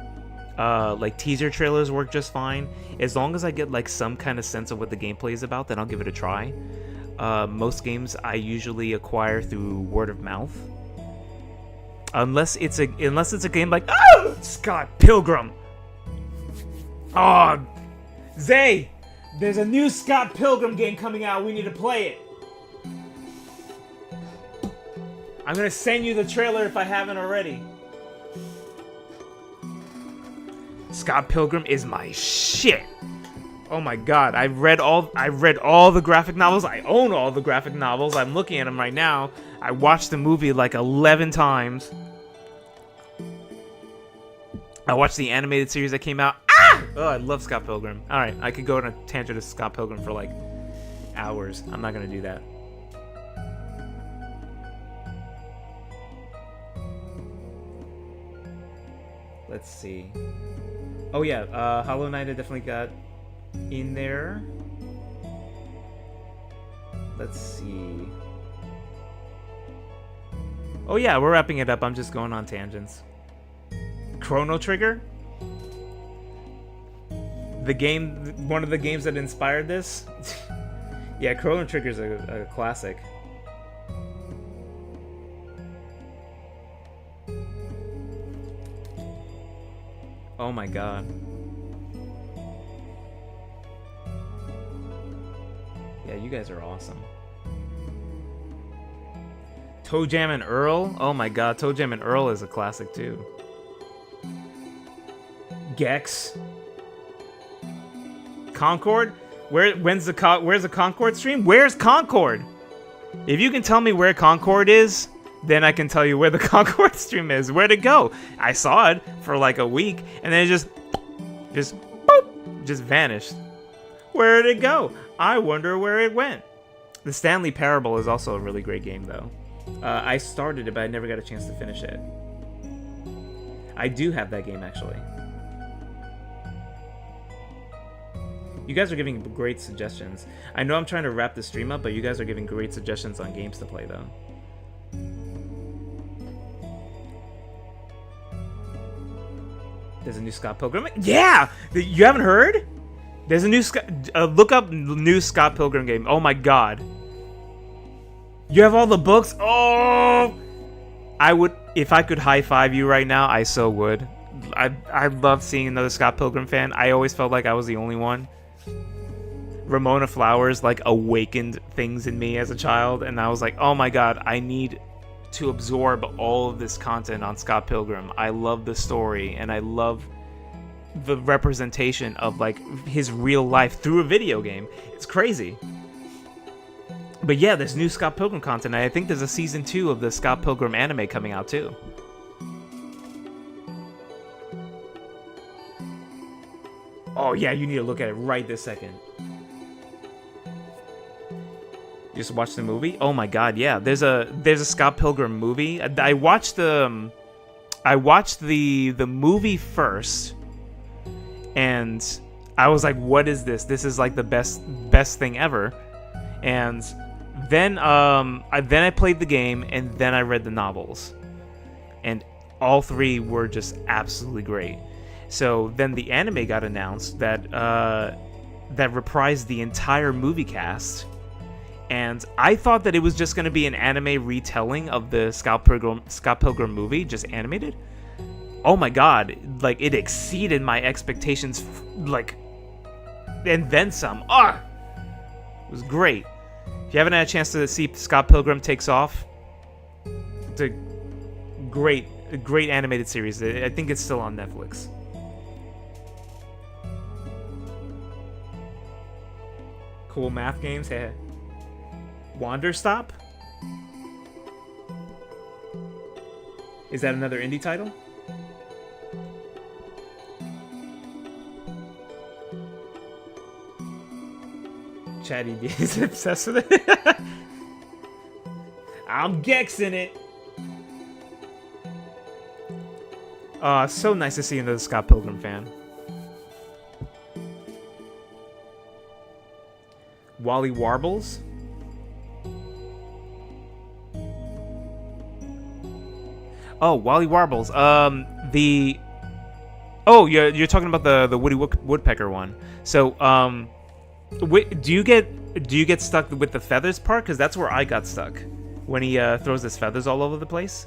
like teaser trailers work just fine as long as I get like some kind of sense of what the gameplay is about. Then I'll give it a try. Most games I usually acquire through word of mouth, unless it's a game like Scott Pilgrim. Oh, Zay, there's a new Scott Pilgrim game coming out. We need to play it. I'm gonna send you the trailer if I haven't already. Scott Pilgrim is my shit. Oh my god, I've read all the graphic novels. I own all the graphic novels. I'm looking at them right now. I watched the movie like 11 times. I watched the animated series that came out. Oh, I love Scott Pilgrim. Alright, I could go on a tangent of Scott Pilgrim for like hours. I'm not gonna do that. Let's see. Oh yeah, Hollow Knight I definitely got in there. Let's see. Oh yeah, we're wrapping it up. I'm just going on tangents. Chrono Trigger? The game, one of the games that inspired this? Yeah, Chrono Trigger's a classic. Oh my god. Yeah, you guys are awesome. Toe Jam and Earl? Oh my god, Toe Jam and Earl is a classic too. Gex. Concord? Where's the Concord stream? Where's Concord? If you can tell me where Concord is, then I can tell you where the Concord stream is. Where'd it go? I saw it for like a week, and then it just boop, just vanished. Where'd it go? I wonder where it went. The Stanley Parable is also a really great game, though. I started it, but I never got a chance to finish it. I do have that game, actually. You guys are giving great suggestions. I know I'm trying to wrap the stream up, but you guys are giving great suggestions on games to play, though. There's a new Scott Pilgrim. Yeah! You haven't heard? There's a new look up new Scott Pilgrim game. Oh my god. You have all the books? Oh! I would, if I could high five you right now, I so would. I love seeing another Scott Pilgrim fan. I always felt like I was the only one. Ramona Flowers like awakened things in me as a child, and I was like, oh my god, I need to absorb all of this content on Scott Pilgrim. I love the story, and I love the representation of like his real life through a video game. It's crazy. But yeah, there's new Scott Pilgrim content. I think there's a season 2 of the Scott Pilgrim anime coming out too. Oh yeah, you need to look at it right this second. You just watched the movie? Oh my god, yeah. There's a Scott Pilgrim movie. I watched the movie first, and I was like, what is this? This is like the best thing ever. And then I played the game, and then I read the novels, and all three were just absolutely great. So then the anime got announced that that reprised the entire movie cast. And I thought that it was just going to be an anime retelling of the Scott Pilgrim movie, just animated. Oh my god, like, it exceeded my expectations, like, and then some. Ah! It was great. If you haven't had a chance to see Scott Pilgrim Takes Off, it's a great animated series. I think it's still on Netflix. Cool math games. Hey. Wander Stop? Is that another indie title? Chatty D is obsessed with it. I'm Gexing it. So nice to see another Scott Pilgrim fan. Wally Warbles. Oh, Wally Warbles. You're talking about the Woody Woodpecker one. So, do you get stuck with the feathers part? Because that's where I got stuck when he throws his feathers all over the place.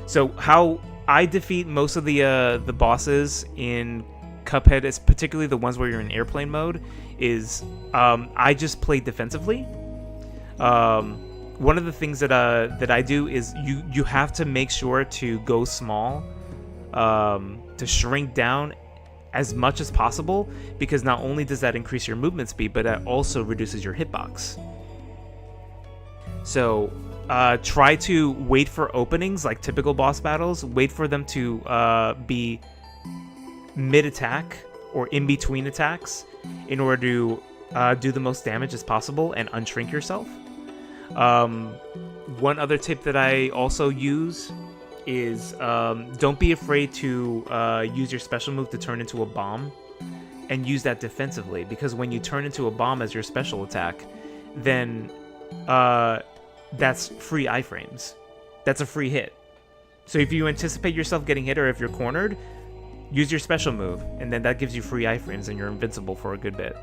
So how I defeat most of the bosses in Cuphead, is particularly the ones where you're in airplane mode, is I just play defensively. One of the things that I do is you have to make sure to go small, to shrink down as much as possible, because not only does that increase your movement speed, but that also reduces your hitbox. So try to wait for openings, like typical boss battles. Wait for them to be mid-attack or in between attacks in order to do the most damage as possible and unshrink yourself. One other tip that I also use is don't be afraid to use your special move to turn into a bomb, and use that defensively, because when you turn into a bomb as your special attack, then that's free iframes. That's a free hit. So if you anticipate yourself getting hit, or if you're cornered, use your special move, and then that gives you free iframes and you're invincible for a good bit.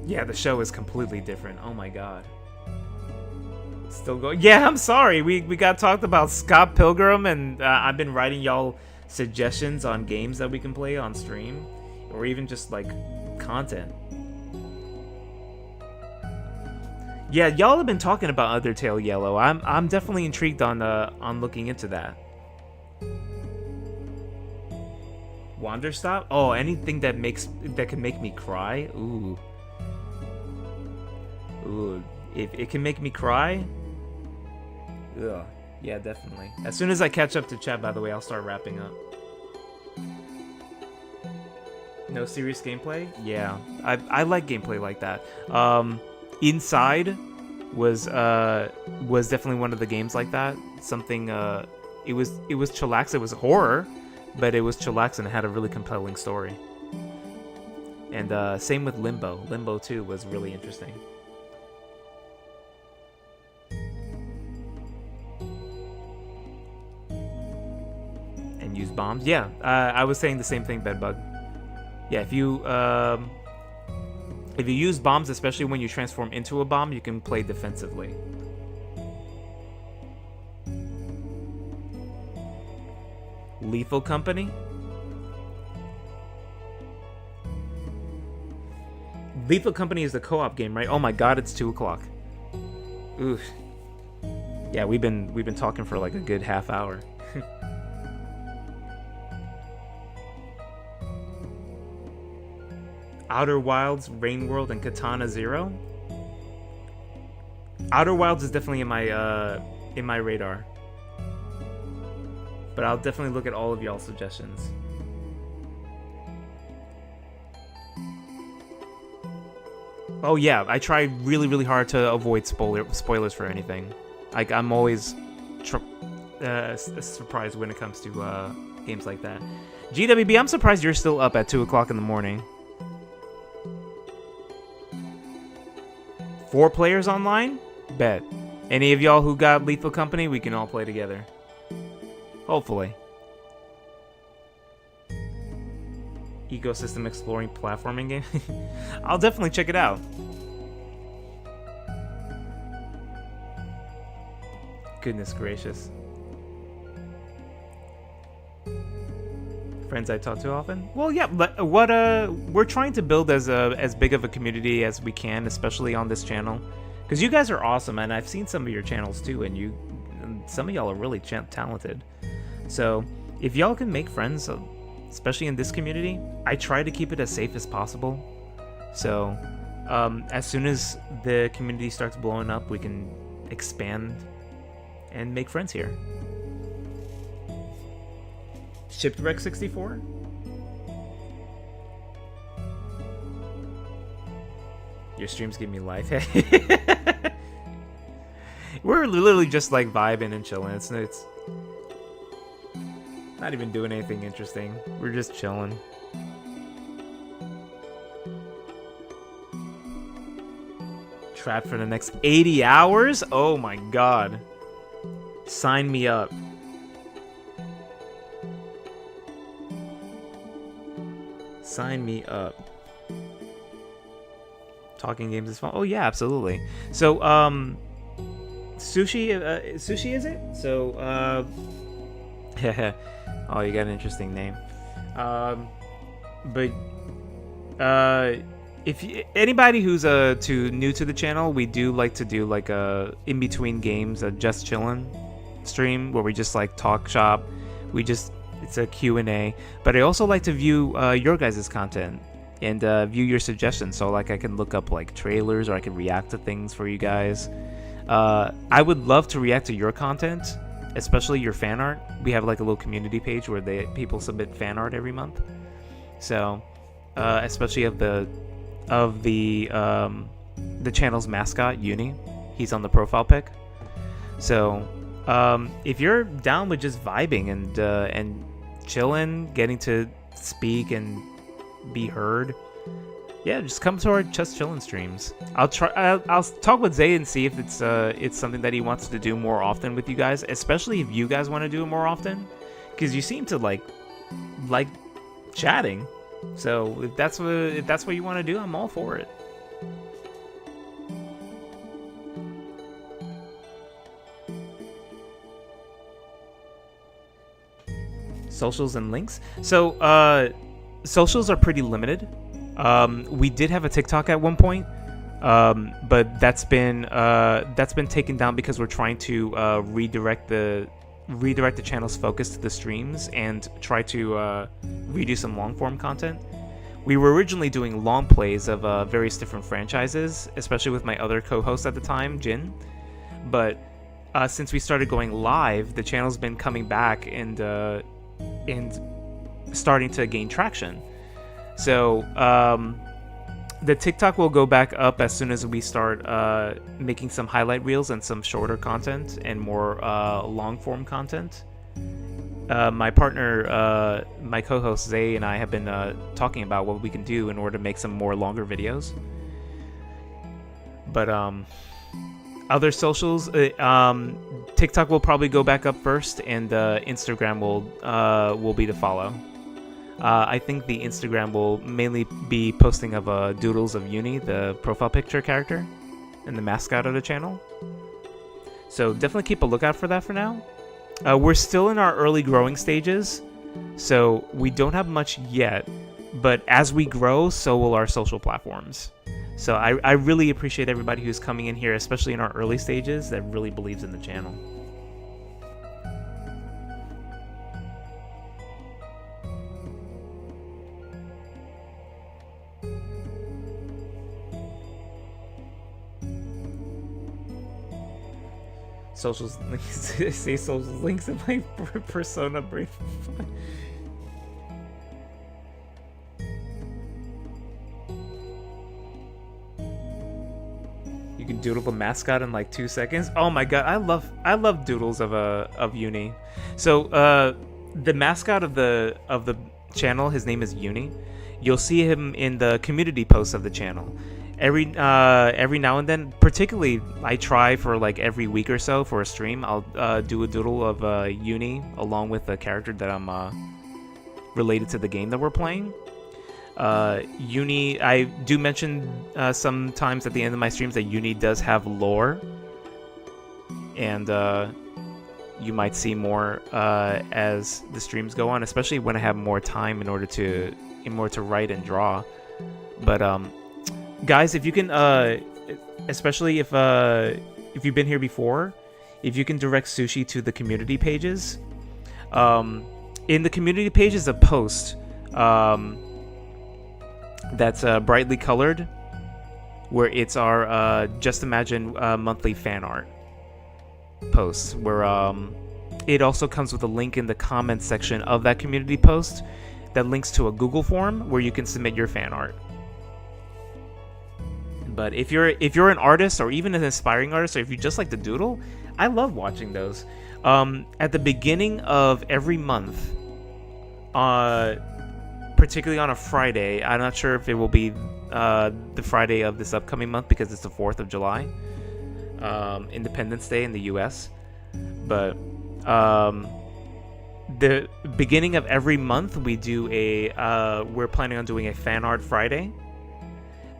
Yeah, the show is completely different. Oh my god. Still going. Yeah, I'm sorry. We got talked about Scott Pilgrim, and I've been writing y'all suggestions on games that we can play on stream, or even just like content. Yeah, y'all have been talking about Undertale Yellow. I'm definitely intrigued on looking into that. Wander Stop? Oh, anything that can make me cry? Ooh. Ooh, it can make me cry? Ugh. Yeah, definitely. As soon as I catch up to chat, by the way, I'll start wrapping up. No serious gameplay? Yeah, I like gameplay like that. Inside was definitely one of the games like that. Something it was chillax. It was horror, but it was chillax and it had a really compelling story. And same with Limbo. Limbo 2 was really interesting. And use bombs. Yeah, I was saying the same thing, Bedbug. Yeah, if you use bombs, especially when you transform into a bomb, you can play defensively. Lethal Company? Lethal Company is the co-op game, right? Oh my god, it's 2 o'clock. Oof. Yeah, we've been talking for like a good half hour. Outer Wilds, Rain World, and Katana Zero. Outer Wilds is definitely in my radar, but I'll definitely look at all of y'all's suggestions. Oh yeah, I try really, really hard to avoid spoilers for anything. Like, I'm always surprised when it comes to games like that. GWB, I'm surprised you're still up at 2 o'clock in the morning. 4 players online? Bet. Any of y'all who got Lethal Company, we can all play together. Hopefully. Ecosystem exploring platforming game. I'll definitely check it out. Goodness gracious. Friends I talk to often? Well, yeah, but what we're trying to build as big of a community as we can, especially on this channel, because you guys are awesome, and I've seen some of your channels too, and some of y'all are really talented. So if y'all can make friends, especially in this community, I try to keep it as safe as possible. So as soon as the community starts blowing up, we can expand and make friends here. Shipwreck 64? Your streams give me life. We're literally just like vibing and chilling. It's not even doing anything interesting. We're just chilling. Trapped for the next 80 hours? Oh my god. Sign me up. Sign me up. Talking games is fun. Oh yeah, absolutely. So sushi sushi is it? So oh, you got an interesting name. But if anybody who's new to the channel, we do like to do like a in between games, a just chillin' stream where we just like talk shop. It's a Q&A, but I also like to view your guys' content and view your suggestions, so like I can look up like trailers or I can react to things for you guys. I would love to react to your content, especially your fan art. We have like a little community page where people submit fan art every month. So especially of the channel's mascot, Uni. He's on the profile pic. So if you're down with just vibing and chilling, getting to speak and be heard, yeah, just come to our Just Chillin' streams. I'll talk with Zay and see if it's something that he wants to do more often with you guys, especially if you guys want to do it more often, because you seem to like chatting. So if that's what you want to do, I'm all for it. Socials and links. So socials are pretty limited. We did have a TikTok at one point, but that's been taken down because we're trying to redirect the channel's focus to the streams and try to redo some long form content. We were originally doing long plays of various different franchises, especially with my other co-host at the time, Jin. But since we started going live, the channel's been coming back and starting to gain traction. So the TikTok will go back up as soon as we start making some highlight reels and some shorter content and more long form content. My partner, my co-host Zay, and I have been talking about what we can do in order to make some more longer videos. But other socials, TikTok will probably go back up first, and Instagram will be the follow. I think the Instagram will mainly be posting of doodles of Uni, the profile picture character, and the mascot of the channel. So definitely keep a lookout for that for now. We're still in our early growing stages, so we don't have much yet, but as we grow, so will our social platforms. So I really appreciate everybody who's coming in here, especially in our early stages, that really believes in the channel. Socials links. Say socials links in my persona brief. You can doodle the mascot in like 2 seconds. Oh my god, I love doodles of Uni. So the mascot of the channel, his name is Uni. You'll see him in the community posts of the channel. every now and then, particularly I try for like every week or so for a stream, I'll do a doodle of Uni along with the character that I'm related to the game that we're playing. Uni, I do mention sometimes at the end of my streams that Uni does have lore, and you might see more as the streams go on, especially when I have more time in order to write and draw. But guys, if you can, especially if you've been here before, if you can direct Sushi to the community pages. In the community page is a post that's brightly colored, where it's our Just Imagine monthly fan art posts, where it also comes with a link in the comments section of that community post that links to a Google form where you can submit your fan art. But if you're an artist or even an aspiring artist, or if you just like to doodle, I love watching those. At the beginning of every month, particularly on a Friday, I'm not sure if it will be the Friday of this upcoming month because it's the 4th of July, Independence Day in the US. But the beginning of every month, we do we're planning on doing a fan art Friday,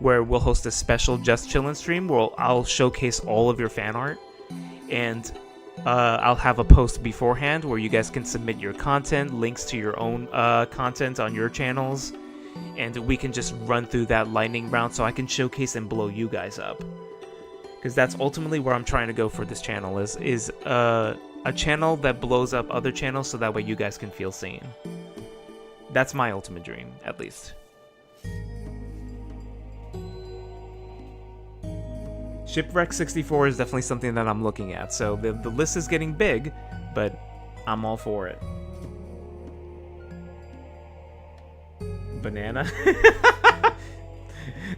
where we'll host a special Just Chillin' stream where I'll showcase all of your fan art, and I'll have a post beforehand where you guys can submit your content, links to your own content on your channels, and we can just run through that lightning round so I can showcase and blow you guys up. Because that's ultimately where I'm trying to go for this channel, is a channel that blows up other channels so that way you guys can feel seen. That's my ultimate dream, at least. Shipwreck 64 is definitely something that I'm looking at, so the list is getting big, but I'm all for it. Banana?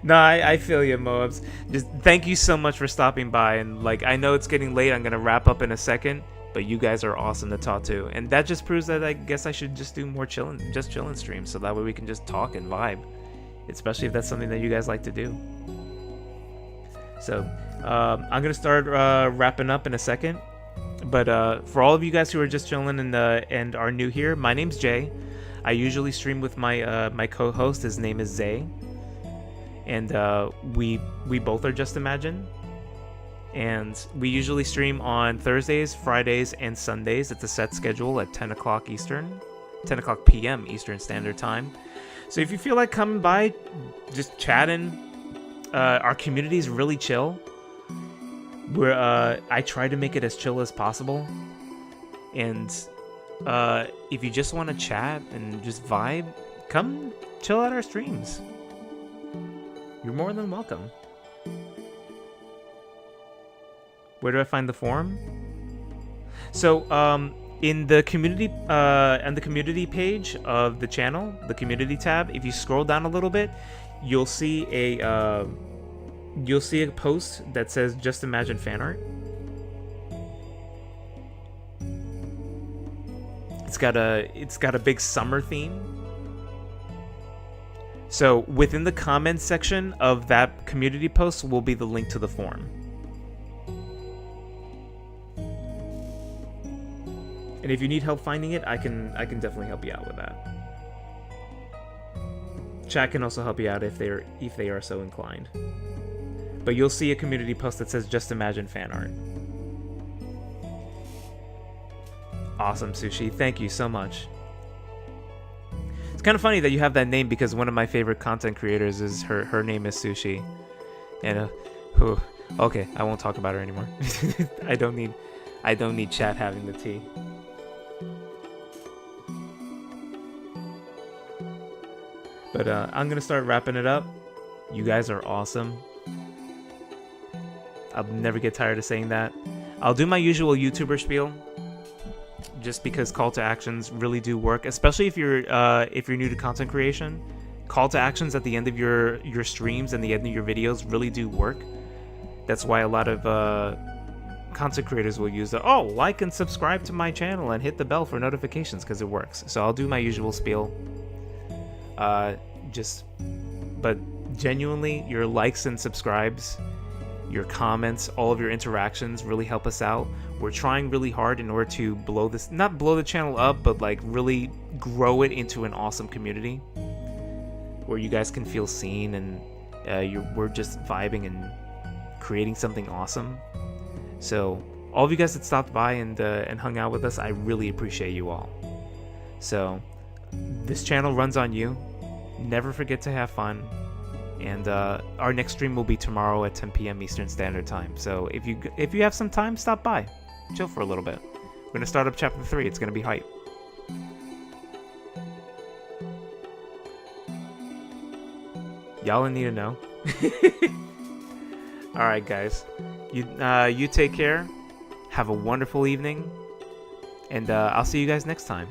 No, I feel you, Moabs. Just thank you so much for stopping by, and like, I know it's getting late, I'm gonna wrap up in a second, but you guys are awesome to talk to, and that just proves that I guess I should just do more just chillin' streams, so that way we can just talk and vibe, especially if that's something that you guys like to do. So, I'm going to start wrapping up in a second. But for all of you guys who are just chilling and are new here, my name's Jay. I usually stream with my co-host. His name is Zay. And we both are Just Imagine. And we usually stream on Thursdays, Fridays, and Sundays. It's a set schedule at 10 o'clock Eastern. 10 o'clock p.m. Eastern Standard Time. So if you feel like coming by, just chatting... our community is really chill. I try to make it as chill as possible. And if you just want to chat and just vibe, come chill at our streams. You're more than welcome. Where do I find the forum? So, in the community and the community page of the channel, the community tab, if you scroll down a little bit, you'll see a post that says Just Imagine fan art. It's got a big summer theme. So within the comments section of that community post will be the link to the forum. And if you need help finding it, I can definitely help you out with that. Chat can also help you out if they are so inclined. But you'll see a community post that says Just Imagine fan art. Awesome, Sushi. Thank you so much. It's kind of funny that you have that name because one of my favorite content creators is her name is Sushi. And okay, I won't talk about her anymore. I don't need chat having the tea. But I'm gonna start wrapping it up. You guys are awesome. I'll never get tired of saying that. I'll do my usual YouTuber spiel, just because call to actions really do work, especially if you're new to content creation. Call to actions at the end of your streams and the end of your videos really do work. That's why a lot of content creators will use the like and subscribe to my channel and hit the bell for notifications, because it works. So I'll do my usual spiel. But Genuinely, your likes and subscribes, your comments, all of your interactions really help us out. We're trying really hard in order to not blow the channel up, but like really grow it into an awesome community where you guys can feel seen and we're just vibing and creating something awesome. So all of you guys that stopped by and hung out with us, I really appreciate you all. So this channel runs on you. Never forget to have fun. And our next stream will be tomorrow at 10 p.m. Eastern Standard Time. So if you have some time, stop by, chill for a little bit. We're gonna start up chapter 3. It's gonna be hype. Y'all need to know. All right, guys. You take care. Have a wonderful evening, and I'll see you guys next time.